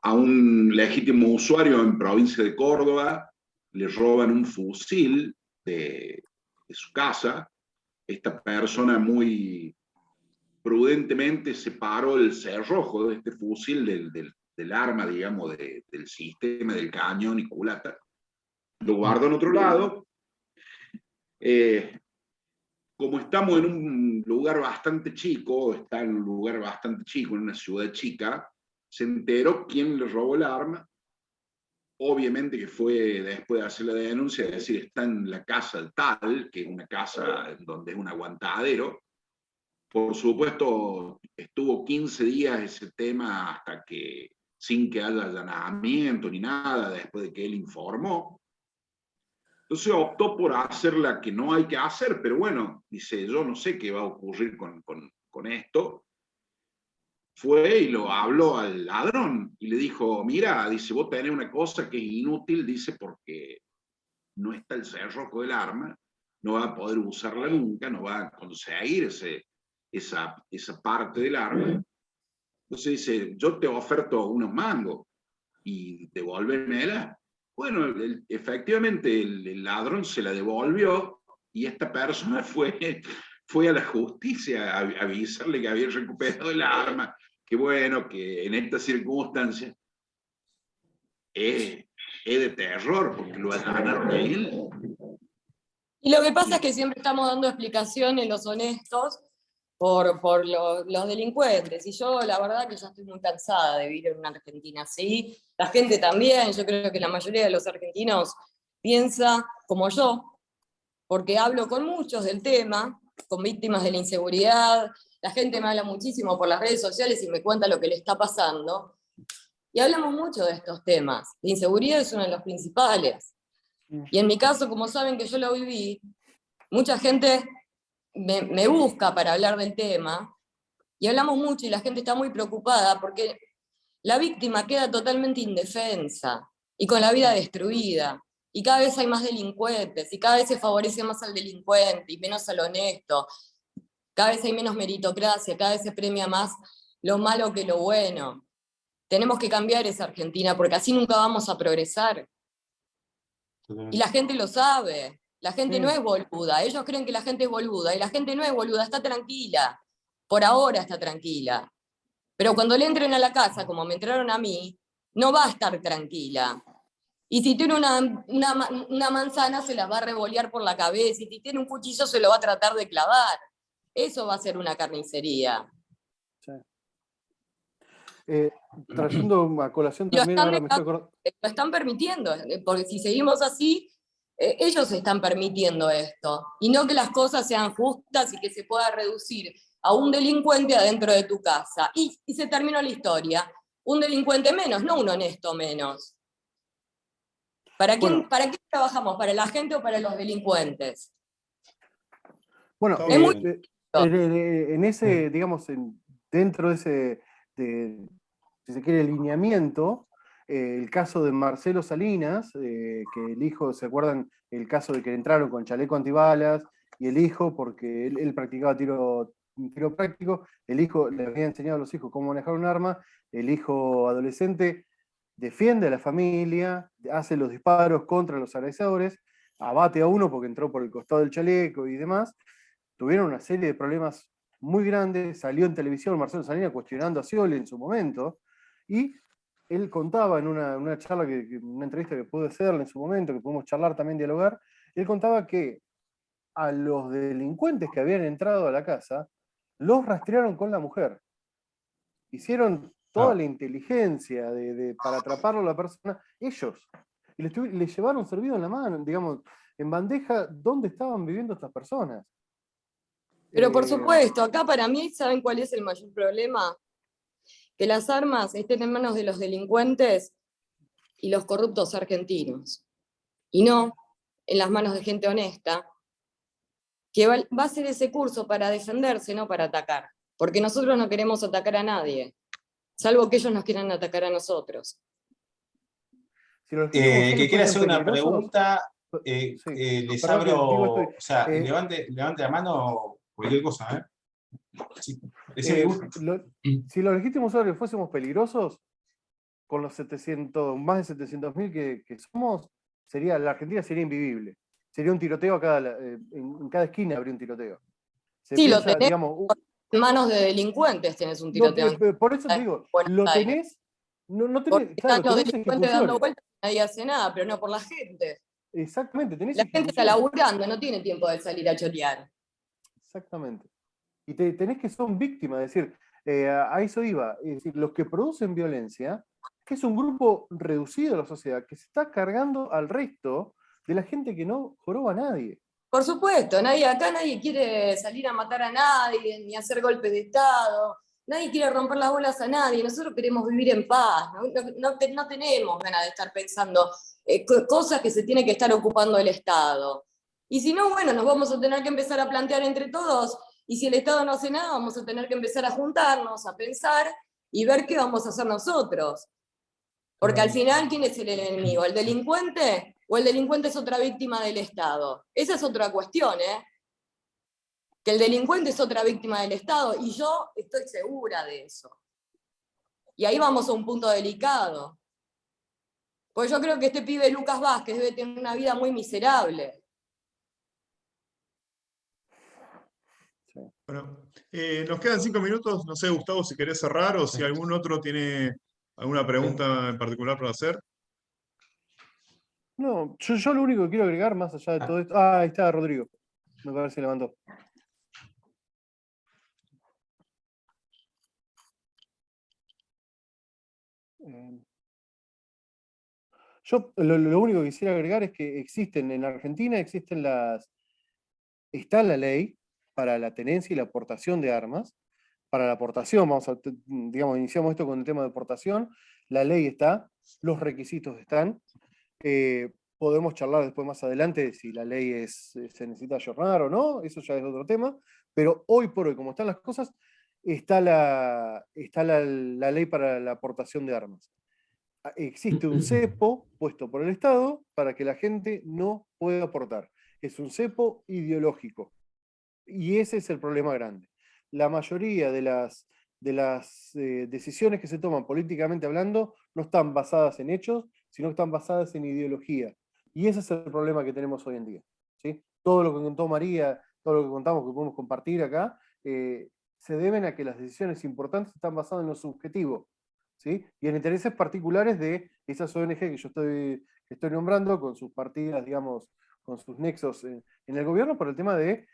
A un legítimo usuario en provincia de Córdoba le roban un fusil de su casa. Esta persona muy prudentemente separó el cerrojo de este fusil del arma, digamos, del sistema, del cañón y culata. Lo guardó en otro lado. Como estamos en un lugar bastante chico, está en un lugar bastante chico, en una ciudad chica, se enteró quién le robó el arma. Obviamente que fue después de hacer la denuncia, es decir, está en la casa tal, que es una casa donde es un aguantadero. Por supuesto, estuvo 15 días ese tema hasta que, sin que haya allanamiento ni nada, después de que él informó. Entonces optó por hacer la que no hay que hacer, pero bueno, dice, yo no sé qué va a ocurrir con esto. Fue y lo habló al ladrón y le dijo, mira, dice, vos tenés una cosa que es inútil, dice, porque no está el cerrojo del arma, no va a poder usarla nunca, no va a conseguir esa parte del arma. Entonces dice, yo te oferto unos mangos y devuélvemela. Bueno, efectivamente el ladrón se la devolvió y esta persona fue a la justicia a avisarle que había recuperado el arma, que bueno, que en estas circunstancias es de terror porque lo allanaron a él. Y lo que pasa es que siempre estamos dando explicaciones los honestos por los delincuentes. Y yo la verdad que ya estoy muy cansada de vivir en una Argentina así. La gente también, yo creo que la mayoría de los argentinos piensa como yo, porque hablo con muchos del tema, con víctimas de la inseguridad. La gente me habla muchísimo por las redes sociales y me cuenta lo que le está pasando. Y hablamos mucho de estos temas. La inseguridad es uno de los principales. Y en mi caso, como saben que yo lo viví, mucha gente me busca para hablar del tema, y hablamos mucho y la gente está muy preocupada porque la víctima queda totalmente indefensa y con la vida destruida. Y cada vez hay más delincuentes, y cada vez se favorece más al delincuente y menos al honesto. Cada vez hay menos meritocracia, cada vez se premia más lo malo que lo bueno. Tenemos que cambiar esa Argentina, porque así nunca vamos a progresar. Y la gente lo sabe. La gente no es boluda. Ellos creen que la gente es boluda, y la gente no es boluda, está tranquila. Por ahora está tranquila. Pero cuando le entren a la casa, como me entraron a mí, no va a estar tranquila. Y si tiene una manzana, se la va a revolear por la cabeza. Y si tiene un cuchillo, se lo va a tratar de clavar. Eso va a ser una carnicería. Sí. Trayendo a colación también, ahora me estoy acordando. Lo están permitiendo, porque si seguimos así, ellos están permitiendo esto. Y no que las cosas sean justas y que se pueda reducir a un delincuente adentro de tu casa. Y se terminó la historia. Un delincuente menos, no un honesto menos. ¿Para qué trabajamos? ¿Para la gente o para los delincuentes? Bueno, Es muy en ese, digamos, dentro de ese, si se quiere, lineamiento, el caso de Marcelo Salinas, que el hijo, ¿se acuerdan? El caso de que entraron con chaleco antibalas, y el hijo, porque él practicaba tiro práctico, el hijo le había enseñado a los hijos cómo manejar un arma, el hijo adolescente defiende a la familia, hace los disparos contra los agresores, abate a uno porque entró por el costado del chaleco y demás. Tuvieron una serie de problemas muy grandes, salió en televisión Marcelo Salinas cuestionando a Scioli en su momento, y él contaba en una charla, una entrevista que pude hacerle en su momento, que pudimos charlar también, dialogar, él contaba que a los delincuentes que habían entrado a la casa, los rastrearon con la mujer. Hicieron toda la inteligencia para atraparlo a la persona, ellos. Y le llevaron servido en la mano, digamos, en bandeja, dónde estaban viviendo estas personas. Pero por supuesto, acá para mí, ¿saben cuál es el mayor problema? Que las armas estén en manos de los delincuentes y los corruptos argentinos, y no en las manos de gente honesta, que va a hacer ese curso para defenderse, no para atacar. Porque nosotros no queremos atacar a nadie, salvo que ellos nos quieran atacar a nosotros. Si los que quiere hacer una pregunta, sí. les Perdón, abro, digo esto, o sea, levante la mano cualquier cosa, ¿eh? Sí, si los legítimos usuarios fuésemos peligrosos, con los 700, más de 700.000 que somos, la Argentina sería invivible. Sería un tiroteo en cada esquina habría un tiroteo. Sí, lo tenés, digamos, en manos de delincuentes tenés un tiroteo. Por eso te digo, lo tenés, no tenés, claro, los tenés delincuentes dando vueltas y nadie hace nada, pero no por la gente. Exactamente, tenés la gente está laburando, no tiene tiempo de salir a chorear. Exactamente. Y tenés que son víctimas, es decir, a eso iba, es decir, los que producen violencia, que es un grupo reducido de la sociedad, que se está cargando al resto de la gente que no joroba a nadie. Por supuesto, acá nadie quiere salir a matar a nadie, ni hacer golpe de Estado, nadie quiere romper las bolas a nadie, nosotros queremos vivir en paz, no tenemos ganas de estar pensando cosas que se tiene que estar ocupando el Estado. Y si no, bueno, nos vamos a tener que empezar a plantear entre todos, y si el Estado no hace nada, vamos a tener que empezar a juntarnos, a pensar y ver qué vamos a hacer nosotros. Porque al final, ¿quién es el enemigo? ¿El delincuente? ¿O el delincuente es otra víctima del Estado? Esa es otra cuestión, ¿eh? Que el delincuente es otra víctima del Estado, y yo estoy segura de eso. Y ahí vamos a un punto delicado. Pues yo creo que este pibe Lucas Vázquez debe tener una vida muy miserable. Bueno, nos quedan 5 minutos. No sé, Gustavo, si querés cerrar o si algún otro tiene alguna pregunta en particular para hacer. No, yo lo único que quiero agregar, más allá de todo esto. Ahí está Rodrigo. Me parece que levantó. Yo lo único que quisiera agregar es que en Argentina está la ley para la tenencia y la aportación de armas. Para la aportación, digamos, iniciamos esto con el tema de aportación, la ley está, los requisitos están. Podemos charlar después más adelante si la ley se necesita ayornar o no, eso ya es otro tema, pero hoy por hoy, como están las cosas, está la ley para la aportación de armas. Existe un cepo puesto por el Estado para que la gente no pueda aportar. Es un cepo ideológico. Y ese es el problema grande. La mayoría de las decisiones que se toman políticamente hablando no están basadas en hechos, sino que están basadas en ideología. Y ese es el problema que tenemos hoy en día. ¿Sí? Todo lo que contó María, todo lo que contamos, que podemos compartir acá, se deben a que las decisiones importantes están basadas en lo subjetivo, ¿sí? Y en intereses particulares de esas ONG que yo estoy nombrando, con sus partidas, digamos, con sus nexos en el gobierno, por el tema de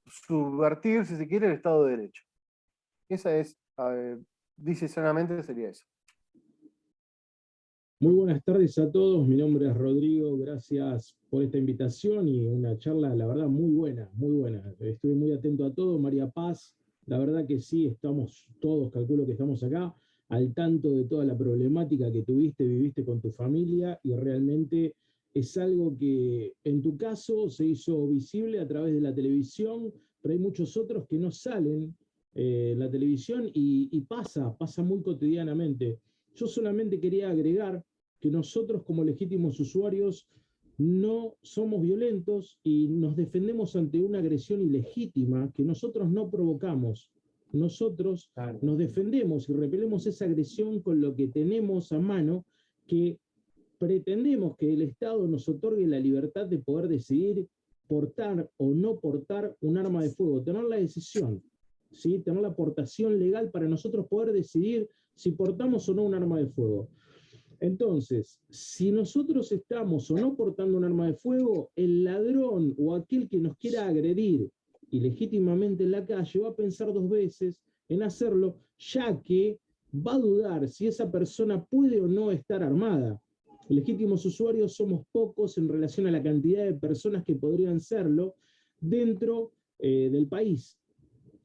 subvertir, si se quiere, el Estado de Derecho. Esa es, decisionalmente sería eso. Muy buenas tardes a todos, mi nombre es Rodrigo, gracias por esta invitación y una charla, la verdad, muy buena, muy buena. Estuve muy atento a todo, María Paz, la verdad que sí, estamos todos, calculo que estamos acá, al tanto de toda la problemática que viviste con tu familia y realmente es algo que en tu caso se hizo visible a través de la televisión, pero hay muchos otros que no salen en la televisión y pasa muy cotidianamente. Yo solamente quería agregar que nosotros como legítimos usuarios no somos violentos y nos defendemos ante una agresión ilegítima que nosotros no provocamos. Nosotros nos defendemos y repelemos esa agresión con lo que tenemos a mano, que pretendemos que el Estado nos otorgue la libertad de poder decidir portar o no portar un arma de fuego, tener la decisión, ¿sí? Tener la aportación legal para nosotros poder decidir si portamos o no un arma de fuego. Entonces, si nosotros estamos o no portando un arma de fuego, el ladrón o aquel que nos quiera agredir ilegítimamente en la calle va a pensar dos veces en hacerlo, ya que va a dudar si esa persona puede o no estar armada. Legítimos usuarios somos pocos en relación a la cantidad de personas que podrían serlo dentro del país.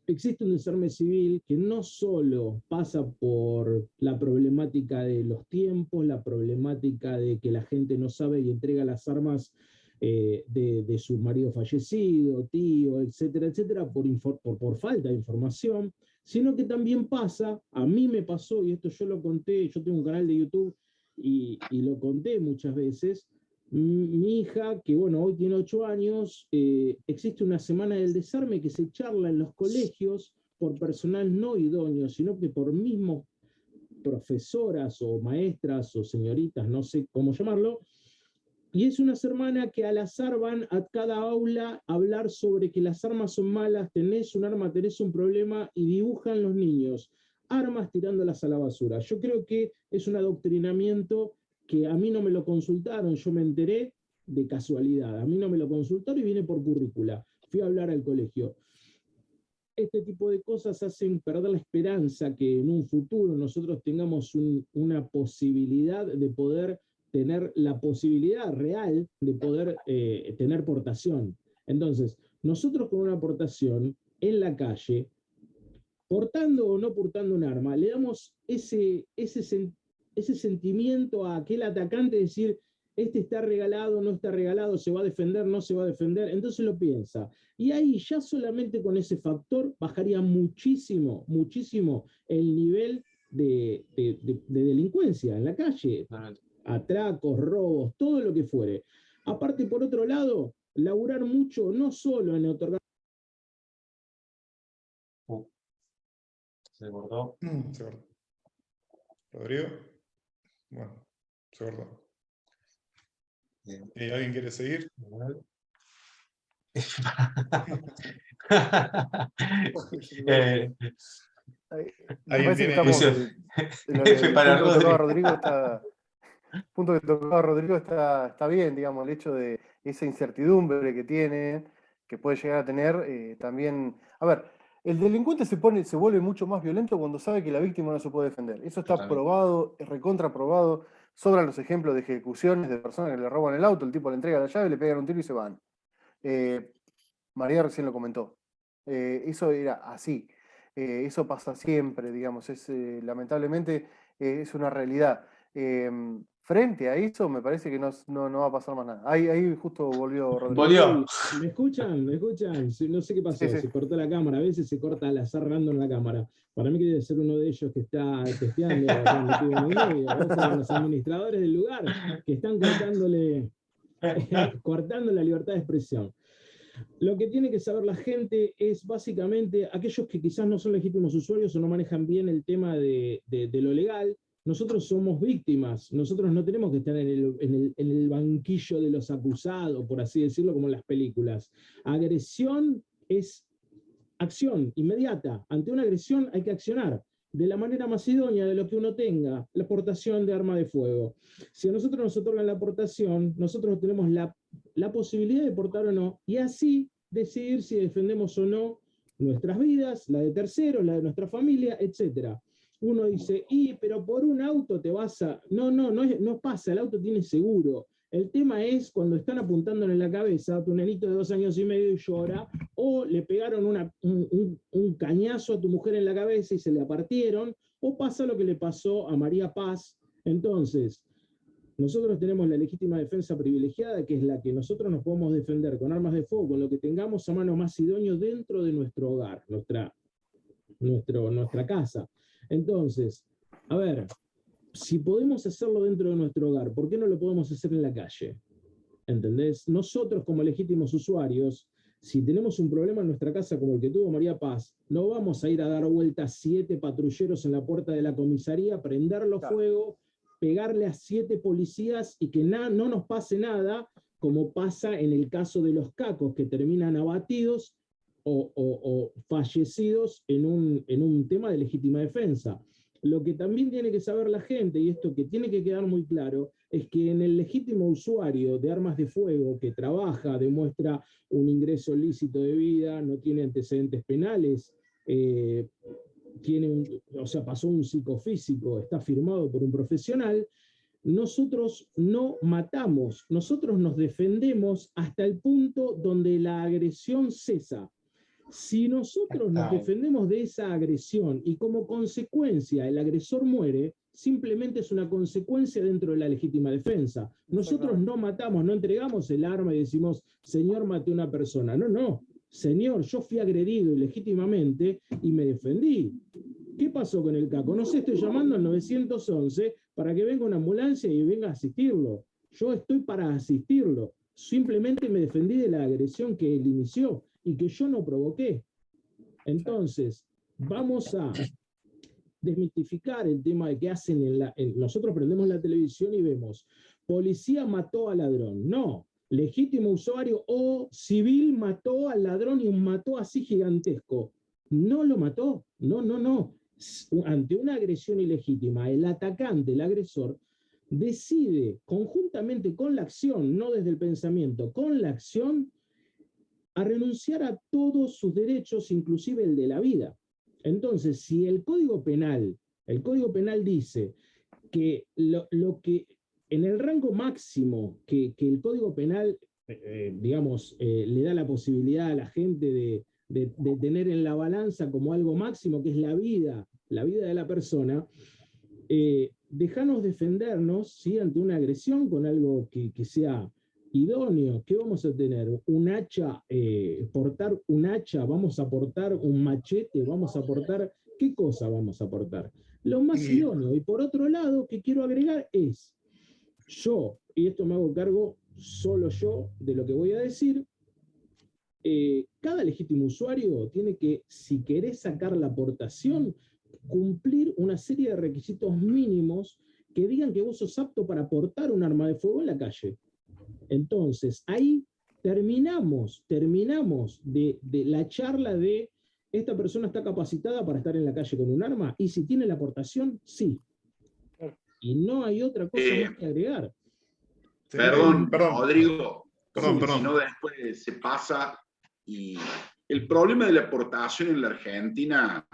Existe un desarme civil que no solo pasa por la problemática de los tiempos, la problemática de que la gente no sabe y entrega las armas de su marido fallecido, tío, etcétera, etcétera, por falta de información, sino que también pasa, a mí me pasó, y esto yo lo conté, yo tengo un canal de YouTube y lo conté muchas veces. Mi hija, que bueno, hoy tiene 8 años, existe una semana del desarme que se charla en los colegios por personal no idóneo, sino que por mismos profesoras o maestras o señoritas, no sé cómo llamarlo, y es una semana que al azar van a cada aula a hablar sobre que las armas son malas, tenés un arma, tenés un problema, y dibujan los niños armas tirándolas a la basura. Yo creo que es un adoctrinamiento que a mí no me lo consultaron, yo me enteré de casualidad, a mí no me lo consultaron y viene por currícula, fui a hablar al colegio. Este tipo de cosas hacen perder la esperanza que en un futuro nosotros tengamos una posibilidad de poder tener la posibilidad real de poder tener portación. Entonces, nosotros con una aportación en la calle, portando o no portando un arma, le damos ese sentimiento a aquel atacante de decir, este está regalado, no está regalado, se va a defender, no se va a defender, entonces lo piensa. Y ahí ya solamente con ese factor bajaría muchísimo, muchísimo el nivel de delincuencia en la calle. Atracos, robos, todo lo que fuere. Aparte, por otro lado, laburar mucho, no solo en otorgar... Se cortó. Se cortó. Rodrigo. Bueno, se cortó. ¿Alguien quiere seguir? Me parece que estamos... F para lo que tocaba Rodrigo. Rodrigo está... punto que tocaba Rodrigo está bien, digamos, el hecho de esa incertidumbre que tiene, que puede llegar a tener, también. A ver, el delincuente se vuelve mucho más violento cuando sabe que la víctima no se puede defender. Eso está Totalmente. probado, es recontra probado. Sobran los ejemplos de ejecuciones de personas que le roban el auto, el tipo le entrega la llave, le pegan un tiro y se van. María recién lo comentó. Eso era así. Eso pasa siempre, digamos. Lamentablemente es una realidad. Frente a eso, me parece que no va a pasar más nada. Ahí justo volvió Rodrigo. Volvió. ¿Me escuchan? ¿Me escuchan? No sé qué pasó, Sí, sí. se cortó la cámara, a veces se corta al azar random la cámara. Para mí que debe ser uno de ellos que está testeando, acá metido en el medio. Deben ser los administradores del lugar que están cortando la libertad de expresión. Lo que tiene que saber la gente es básicamente aquellos que quizás no son legítimos usuarios o no manejan bien el tema de lo legal. Nosotros somos víctimas, nosotros no tenemos que estar en el banquillo de los acusados, por así decirlo, como en las películas. Agresión es acción inmediata. Ante una agresión hay que accionar de la manera más idónea de lo que uno tenga, la aportación de arma de fuego. Si a nosotros nos otorgan la aportación, nosotros tenemos la posibilidad de portar o no, y así decidir si defendemos o no nuestras vidas, la de terceros, la de nuestra familia, etc. Uno dice, pero por un auto te vas a... No pasa, el auto tiene seguro. El tema es cuando están apuntándole en la cabeza a tu nenito de 2 años y medio y llora, o le pegaron un cañazo a tu mujer en la cabeza y se le partieron, o pasa lo que le pasó a María Paz. Entonces, nosotros tenemos la legítima defensa privilegiada, que es la que nosotros nos podemos defender con armas de fuego, con lo que tengamos a mano más idóneo dentro de nuestro hogar, nuestra casa. Entonces, a ver, si podemos hacerlo dentro de nuestro hogar, ¿por qué no lo podemos hacer en la calle? ¿Entendés? Nosotros como legítimos usuarios, si tenemos un problema en nuestra casa como el que tuvo María Paz, no vamos a ir a dar vueltas 7 patrulleros en la puerta de la comisaría, prenderlo fuego, pegarle a 7 policías y que no nos pase nada, como pasa en el caso de los cacos que terminan abatidos o fallecidos en un tema de legítima defensa. Lo que también tiene que saber la gente, y esto que tiene que quedar muy claro, es que en el legítimo usuario de armas de fuego que trabaja, demuestra un ilícito de vida, no tiene antecedentes penales, pasó un psicofísico, está firmado por un profesional, nosotros no matamos, nosotros nos defendemos hasta el punto donde la agresión cesa. Si nosotros nos defendemos de esa agresión y como consecuencia el agresor muere, simplemente es una consecuencia dentro de la legítima defensa. Nosotros no matamos, no entregamos el arma y decimos, señor, maté a una persona. No, señor, yo fui agredido ilegítimamente y me defendí. ¿Qué pasó con el caco? No sé, estoy llamando al 911 para que venga una ambulancia y venga a asistirlo. Yo estoy para asistirlo. Simplemente me defendí de la agresión que él inició y que yo no provoqué. Entonces, vamos a desmitificar el tema de que hacen nosotros prendemos la televisión y vemos, policía mató al ladrón. No, legítimo usuario o civil mató al ladrón y un mató así gigantesco. No lo mató, no. Ante una agresión ilegítima, el atacante, el agresor, decide conjuntamente con la acción, no desde el pensamiento, con la acción, a renunciar a todos sus derechos, inclusive el de la vida. Entonces, si el Código Penal dice que lo que en el rango máximo que el Código Penal, le da la posibilidad a la gente de tener en la balanza como algo máximo, que es la vida de la persona, dejanos defendernos, ¿sí?, ante una agresión con algo que sea idóneo. ¿Qué vamos a tener? Un hacha, portar un hacha, vamos a portar un machete, vamos a portar... ¿Qué cosa vamos a portar? Lo más idóneo. Y por otro lado, que quiero agregar es, yo, y esto me hago cargo solo yo de lo que voy a decir, cada legítimo usuario tiene que, si querés sacar la aportación, cumplir una serie de requisitos mínimos que digan que vos sos apto para portar un arma de fuego en la calle. Entonces, ahí terminamos de la charla de esta persona está capacitada para estar en la calle con un arma, y si tiene la aportación, sí. y no hay otra cosa más que agregar. Perdón, Perdón. Rodrigo, Perdón, porque si no después se pasa. Y el problema de la aportación en la Argentina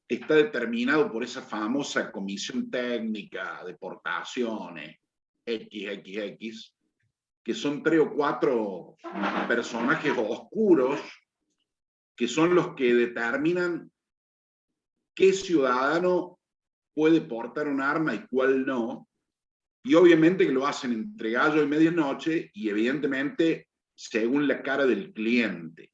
está determinado por esa famosa comisión técnica de portaciones, XXX, que son 3 o 4 personajes oscuros que son los que determinan qué ciudadano puede portar un arma y cuál no. Y obviamente que lo hacen entre gallo y medianoche y evidentemente según la cara del cliente.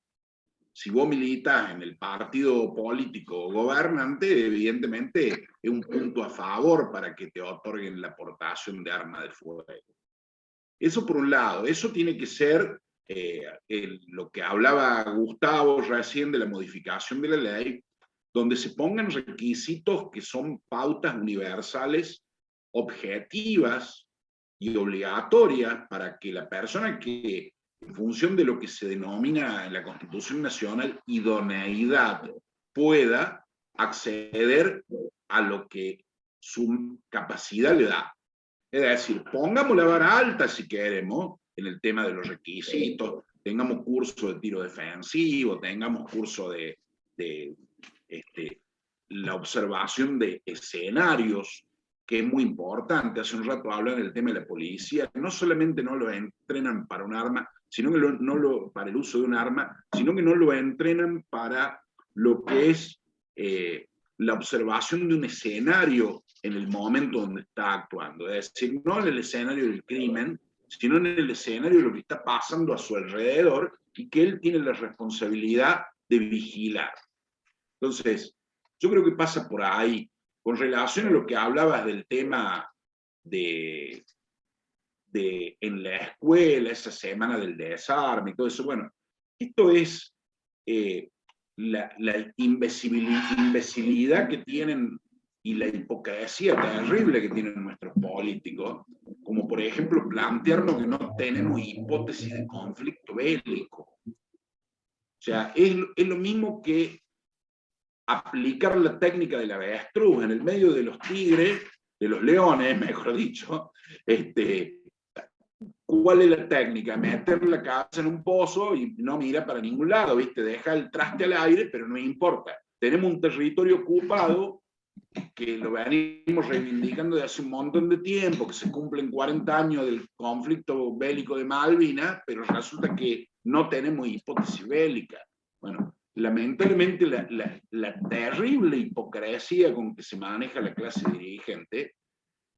Si vos militas en el partido político gobernante, evidentemente es un punto a favor para que te otorguen la aportación de arma de fuego. Eso por un lado, eso tiene que ser lo que hablaba Gustavo recién de la modificación de la ley, donde se pongan requisitos que son pautas universales, objetivas y obligatorias para que la persona que, en función de lo que se denomina en la Constitución Nacional idoneidad, pueda acceder a lo que su capacidad le da. Es decir, pongamos la vara alta si queremos en el tema de los requisitos, tengamos curso de tiro defensivo, tengamos curso de la observación de escenarios, que es muy importante. Hace un rato hablan del tema de la policía, no solamente no lo entrenan para un arma, sino que para el uso de un arma, sino que no lo entrenan para lo que es la observación de un escenario en el momento donde está actuando. Es decir, no en el escenario del crimen, sino en el escenario de lo que está pasando a su alrededor y que él tiene la responsabilidad de vigilar. Entonces, yo creo que pasa por ahí. Con relación a lo que hablabas del tema de en la escuela, esa semana del desarme y todo eso, bueno, esto es la imbecilidad que tienen y la hipocresía terrible que tienen nuestros políticos, como por ejemplo plantearnos que no tenemos hipótesis de conflicto bélico. O sea, es lo mismo que aplicar la técnica del avestruz en el medio de los tigres, de los leones, mejor dicho. ¿Cuál es la técnica? Meter la cabeza en un pozo y no mira para ningún lado, ¿viste? Deja el traste al aire, pero no importa. Tenemos un territorio ocupado que lo venimos reivindicando de hace un montón de tiempo, que se cumplen 40 años del conflicto bélico de Malvinas, pero resulta que no tenemos hipótesis bélica. Bueno, lamentablemente la terrible hipocresía con que se maneja la clase dirigente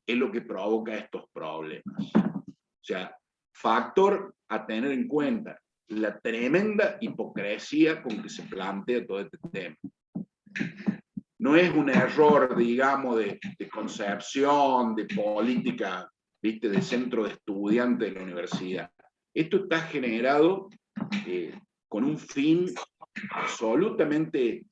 es lo que provoca estos problemas. O sea, factor a tener en cuenta, la tremenda hipocresía con que se plantea todo este tema. No es un error, digamos, de concepción, de política, ¿viste? De centro de estudiantes de la universidad. Esto está generado con un fin absolutamente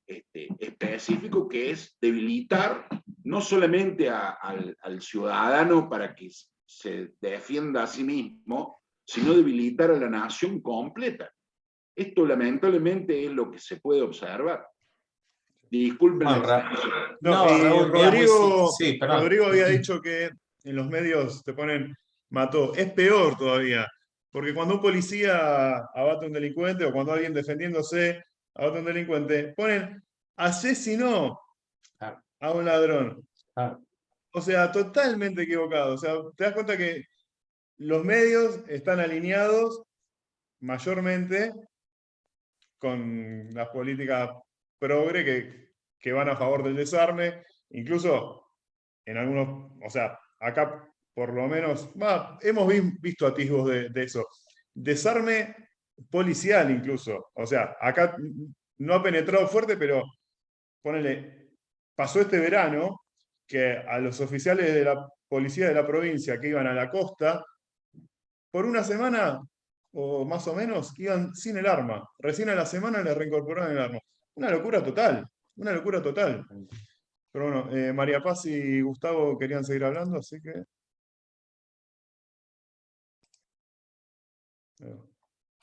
específico, que es debilitar no solamente al ciudadano para que se defienda a sí mismo, sino debilitar a la nación completa. Esto lamentablemente es lo que se puede observar. Disculpen. Rodrigo había dicho que en los medios te ponen mató. Es peor todavía, porque cuando un policía abate a un delincuente o cuando alguien defendiéndose abate a un delincuente, ponen asesinó a un ladrón. O sea, totalmente equivocado. O sea, te das cuenta que los medios están alineados mayormente con las políticas progre que van a favor del desarme, incluso en algunos, o sea, acá por lo menos, hemos visto atisbos de eso. Desarme policial incluso, o sea, acá no ha penetrado fuerte, pero ponele, pasó este verano que a los oficiales de la policía de la provincia que iban a la costa, por una semana o más o menos, iban sin el arma. Recién a la semana les reincorporaron el arma. Una locura total, una locura total. Pero bueno, María Paz y Gustavo querían seguir hablando, así que...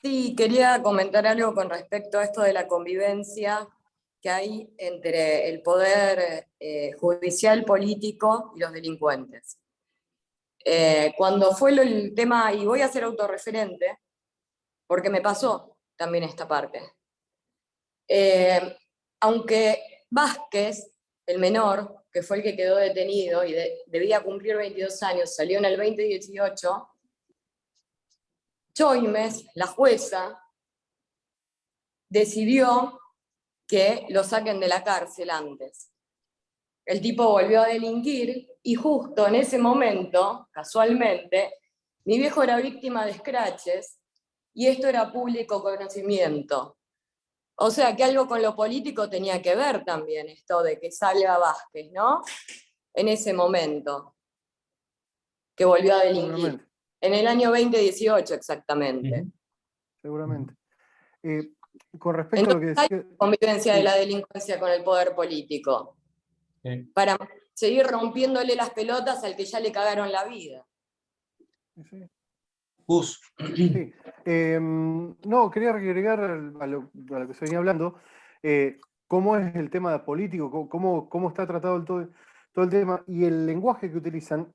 Sí, quería comentar algo con respecto a esto de la convivencia. que hay entre el poder judicial, político y los delincuentes. Cuando fue el tema, y voy a ser autorreferente, porque me pasó también esta parte. Aunque Vázquez, el menor, que fue el que quedó detenido y debía cumplir 22 años, salió en el 2018, Choimes, la jueza, decidió que lo saquen de la cárcel antes. El tipo volvió a delinquir y justo en ese momento, casualmente, mi viejo era víctima de scratches y esto era público conocimiento. O sea que algo con lo político tenía que ver también esto de que salga Vázquez, ¿no? En ese momento, que volvió a delinquir. Seguramente. En el año 2018 exactamente. Seguramente. Con respecto a lo que Entonces decía... hay convivencia Sí. de la delincuencia con el poder político. Sí. Para seguir rompiéndole las pelotas al que ya le cagaron la vida. Sí. Gus. Sí. No, quería agregar a lo que se venía hablando, cómo es el tema político, cómo está tratado todo el tema y el lenguaje que utilizan.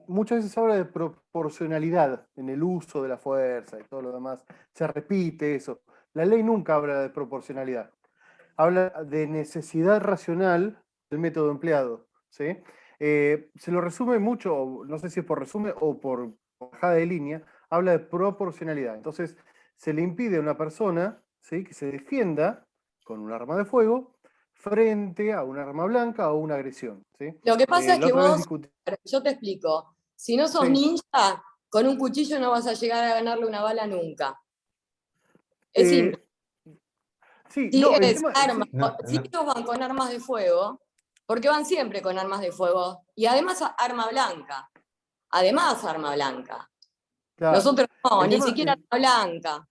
Muchas veces se habla de proporcionalidad en el uso de la fuerza y todo lo demás. Se repite eso. La ley nunca habla de proporcionalidad. Habla de necesidad racional del método empleado, ¿sí? Se lo resume mucho, no sé si es por resumen o por bajada de línea, habla de proporcionalidad. Entonces, se le impide a una persona, ¿sí?, que se defienda con un arma de fuego frente a un arma blanca o una agresión, ¿sí? Lo que pasa es La que otra vez vos, discutí. yo te explico, si no sos Sí. ninja, con un cuchillo no vas a llegar a ganarle una bala nunca. Es simple. Sí, Si no, el es tema... arma, No, si no. ellos van con armas de fuego, porque van siempre con armas de fuego, y además arma blanca. Además arma blanca. Claro. Nosotros no, El ni tema, siquiera arma blanca.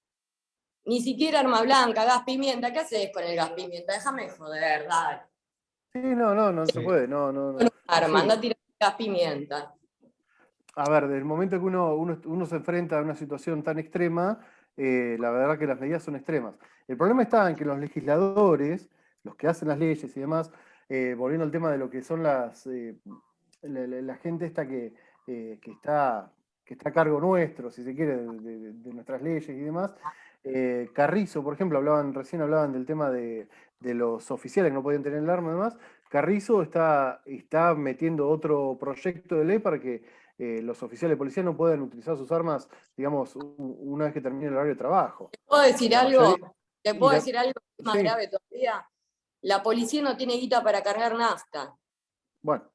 Ni siquiera arma blanca, gas pimienta. ¿Qué haces con el gas pimienta? Déjame joder, dale. sí, no se Sí. puede, no. Con un arma, Sí. anda a tirar gas pimienta. A ver, desde el momento que uno se enfrenta a una situación tan extrema, la verdad que las medidas son extremas. El problema está en que los legisladores, los que hacen las leyes y demás, volviendo al tema de lo que son la gente esta que está a cargo nuestro, si se quiere, de nuestras leyes y demás. Carrizo, por ejemplo, recién hablaban del tema de los oficiales que no podían tener el arma y demás. Carrizo está metiendo otro proyecto de ley para que los oficiales de policía no pueden utilizar sus armas, digamos, una vez que termine el horario de trabajo. ¿Te puedo decir La algo? mayoría- ¿Te y puedo la- decir algo que es más sí, grave todavía? La policía no tiene guita para cargar nafta. bueno,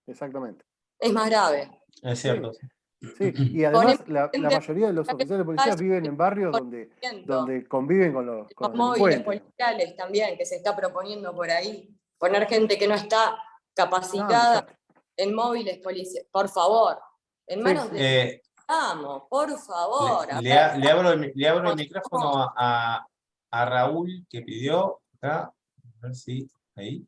exactamente. Es más grave. Es cierto. Sí, y Ponemos además la gente mayoría de los oficiales de policía viven en barrios donde conviven con los móviles delincuentes. policiales también, que se está proponiendo por ahí. Poner gente que no está No, un capacitada desastre. en móviles policiales. Por favor. En Sí, manos de... Vamos, por favor. A ver, Le abro el micrófono a Raúl que pidió. Acá. A ver si. Ahí.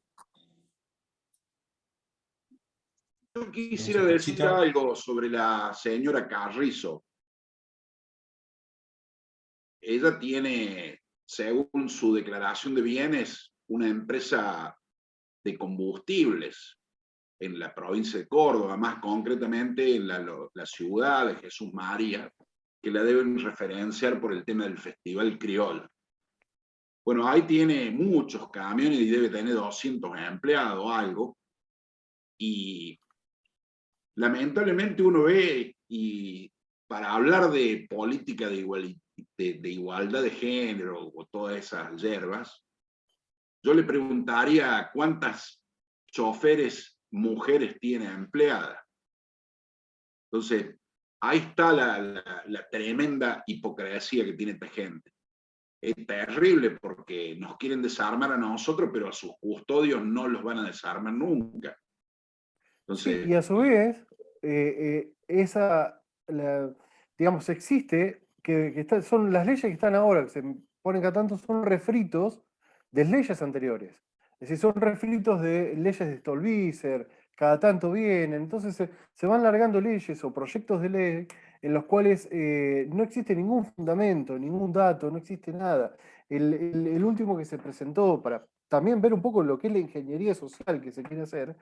Yo quisiera decir algo sobre la señora Carrizo. Ella tiene, según su declaración de bienes, una empresa de combustibles en la provincia de Córdoba, más concretamente en la ciudad de Jesús María, que la deben referenciar por el tema del Festival Criol. Bueno, ahí tiene muchos camiones y debe tener 200 empleados o algo, y lamentablemente uno ve, y para hablar de política de igualdad de género o todas esas hierbas, yo le preguntaría cuántas choferes mujeres tiene empleadas. Entonces, ahí está la tremenda hipocresía que tiene esta gente. Es terrible porque nos quieren desarmar a nosotros, pero a sus custodios no los van a desarmar nunca. Entonces, sí, y a su vez, digamos, existe, son las leyes que están ahora, que se ponen cada tanto, son refritos de leyes anteriores. Es decir, son refritos de leyes de Stolbizer, cada tanto vienen, entonces se van largando leyes o proyectos de ley en los cuales no existe ningún fundamento, ningún dato, no existe nada. El último que se presentó para también ver un poco lo que es la ingeniería social que se quiere hacer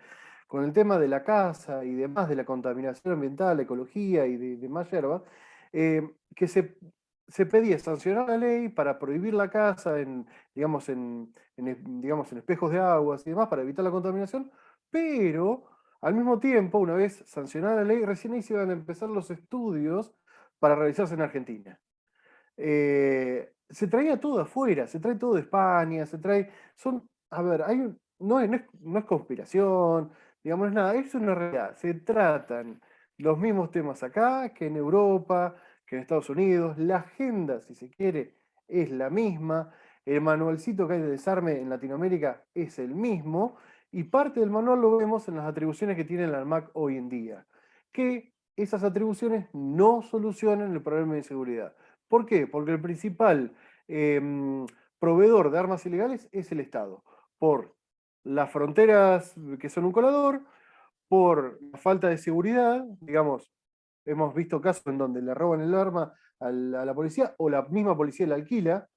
con el tema de la casa y demás, de la contaminación ambiental, la ecología y de más hierbas, que se pedía sancionar la ley para prohibir la caza digamos, digamos, en espejos de aguas y demás, para evitar la contaminación, pero al mismo tiempo, una vez sancionada la ley, recién ahí se iban a empezar los estudios para realizarse en Argentina. Se traía todo afuera, se trae todo de España, a ver, no es conspiración, digamos, no es nada, es una realidad. Se tratan los mismos temas acá que en Europa, que en Estados Unidos. La agenda, si se quiere, es la misma. El manualcito que hay de desarme en Latinoamérica es el mismo. Y parte del manual lo vemos en las atribuciones que tiene la ANMAC hoy en día. Que esas atribuciones no solucionan el problema de inseguridad. ¿Por qué? Porque el principal proveedor de armas ilegales es el Estado. Por las fronteras que son un colador, por la falta de seguridad, digamos, hemos visto casos en donde le roban el arma a la policía o la misma policía la alquila,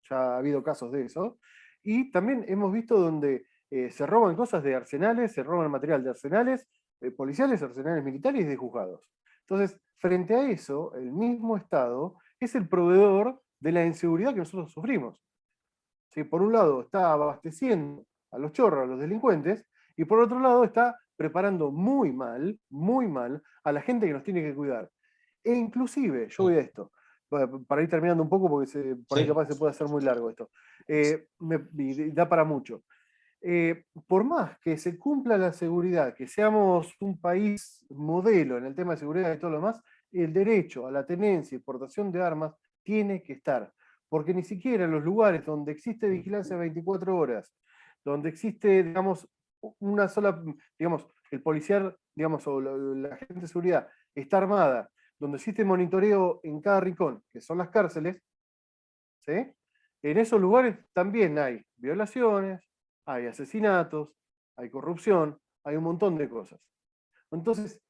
ya ha habido casos de eso, y también hemos visto donde se roban cosas de arsenales, se roban material de arsenales policiales, arsenales militares y de juzgados. Entonces, frente a eso, el mismo Estado es el proveedor de la inseguridad que nosotros sufrimos. ¿Sí? Por un lado está abasteciendo a los chorros, a los delincuentes, y por otro lado está preparando muy mal a la gente que nos tiene que cuidar. E inclusive, yo voy a esto, para ir terminando un poco, porque por ahí Sí. capaz se puede hacer muy largo esto. Y da para mucho. Por más que se cumpla la seguridad, que seamos un país modelo en el tema de seguridad y todo lo demás, el derecho a la tenencia y portación de armas tiene que estar. Porque ni siquiera en los lugares donde existe vigilancia 24 horas, donde existe, digamos, una sola, digamos, el policial, digamos, o la gente de seguridad está armada, donde existe monitoreo en cada rincón, que son las cárceles, ¿sí? En esos lugares también hay violaciones, hay asesinatos, hay corrupción, hay un montón de cosas. Entonces,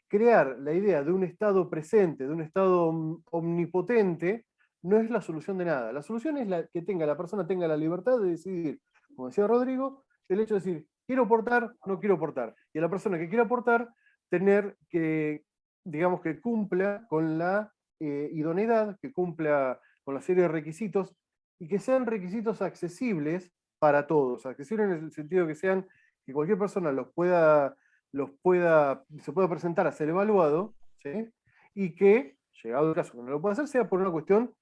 crear la idea de un Estado presente, de un Estado omnipotente, no es la solución de nada. La solución es que la persona tenga la libertad de decidir, como decía Rodrigo, el hecho de decir, quiero aportar, no quiero aportar. Y a la persona que quiera aportar, tener que, digamos, que cumpla con la idoneidad, que cumpla con la serie de requisitos, y que sean requisitos accesibles para todos. Accesibles en el sentido que cualquier persona se pueda presentar a ser evaluado, ¿sí? Y que, llegado el caso que no lo pueda hacer, sea por una cuestión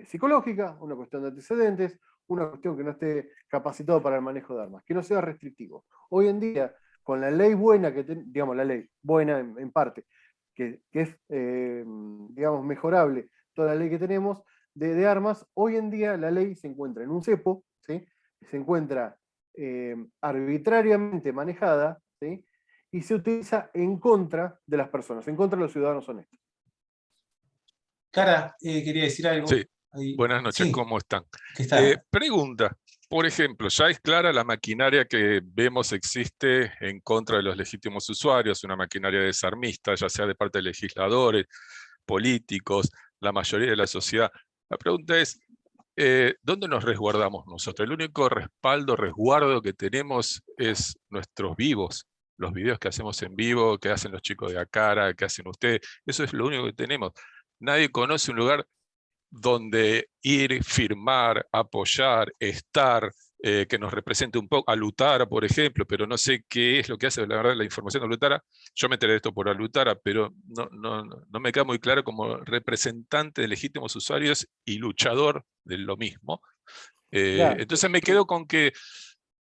psicológica, una cuestión de antecedentes, una cuestión que no esté capacitado para el manejo de armas, que no sea restrictivo. Hoy en día, con la ley buena, digamos, la ley buena en parte, que es, digamos, mejorable, toda la ley que tenemos de armas, hoy en día la ley se encuentra en un cepo, ¿sí? Se encuentra arbitrariamente manejada, ¿sí? Y se utiliza en contra de las personas, en contra de los ciudadanos honestos. Cara, quería decir algo. Sí, Ahí. buenas noches, Sí, ¿cómo están? ¿qué tal? Pregunta, por ejemplo, ya es clara la maquinaria que vemos existe en contra de los legítimos usuarios, una maquinaria desarmista, ya sea de parte de legisladores, políticos, la mayoría de la sociedad. La pregunta es, ¿dónde nos resguardamos nosotros? El único resguardo que tenemos es nuestros vivos, los videos que hacemos en vivo, que hacen los chicos de Acara, que hacen ustedes, eso es lo único que tenemos. Nadie conoce un lugar donde ir, firmar, apoyar, estar, que nos represente un poco, a Lutara, por ejemplo, pero no sé qué es lo que hace, la verdad, la información de Lutara. Yo me enteré de esto por Lutara, pero no me queda muy claro como representante de legítimos usuarios y luchador de lo mismo. Entonces me quedo con que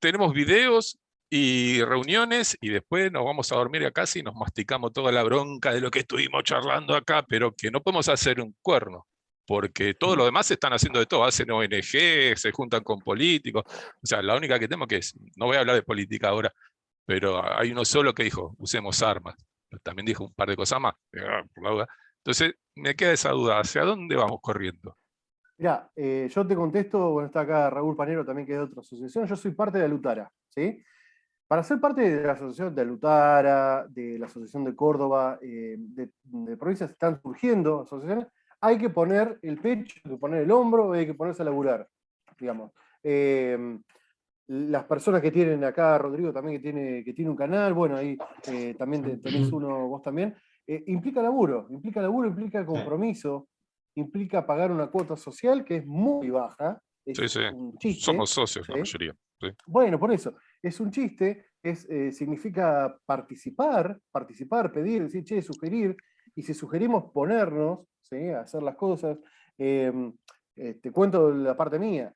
tenemos videos y reuniones y después nos vamos a dormir a casa y nos masticamos toda la bronca de lo que estuvimos charlando acá, pero que no podemos hacer un cuerno, porque todo lo demás están haciendo de todo, hacen ONG, se juntan con políticos, o sea, la única que tenemos que es, no voy a hablar de política ahora, pero hay uno solo que dijo, usemos armas, también dijo un par de cosas más, entonces me queda esa duda, ¿hacia dónde vamos corriendo? Mirá, yo te contesto, bueno, está acá Raúl Panero también, que es de otra asociación, yo soy parte de Lutara, ¿sí? Para ser parte de la asociación de Lutara, de la asociación de Córdoba, de provincias que están surgiendo asociaciones, hay que poner el pecho, hay que poner el hombro, hay que ponerse a laburar, digamos. Las personas que tienen acá, Rodrigo también que tiene un canal, bueno, ahí también tenés uno vos también, implica laburo, implica compromiso, implica pagar una cuota social que es muy baja, es Sí, sí. un chiste. Somos socios la ¿sí? mayoría. Sí. Bueno, por eso, es un chiste, significa participar, pedir, decir, che, sugerir, y si sugerimos ponernos, ¿sí? A hacer las cosas. Te cuento la parte mía.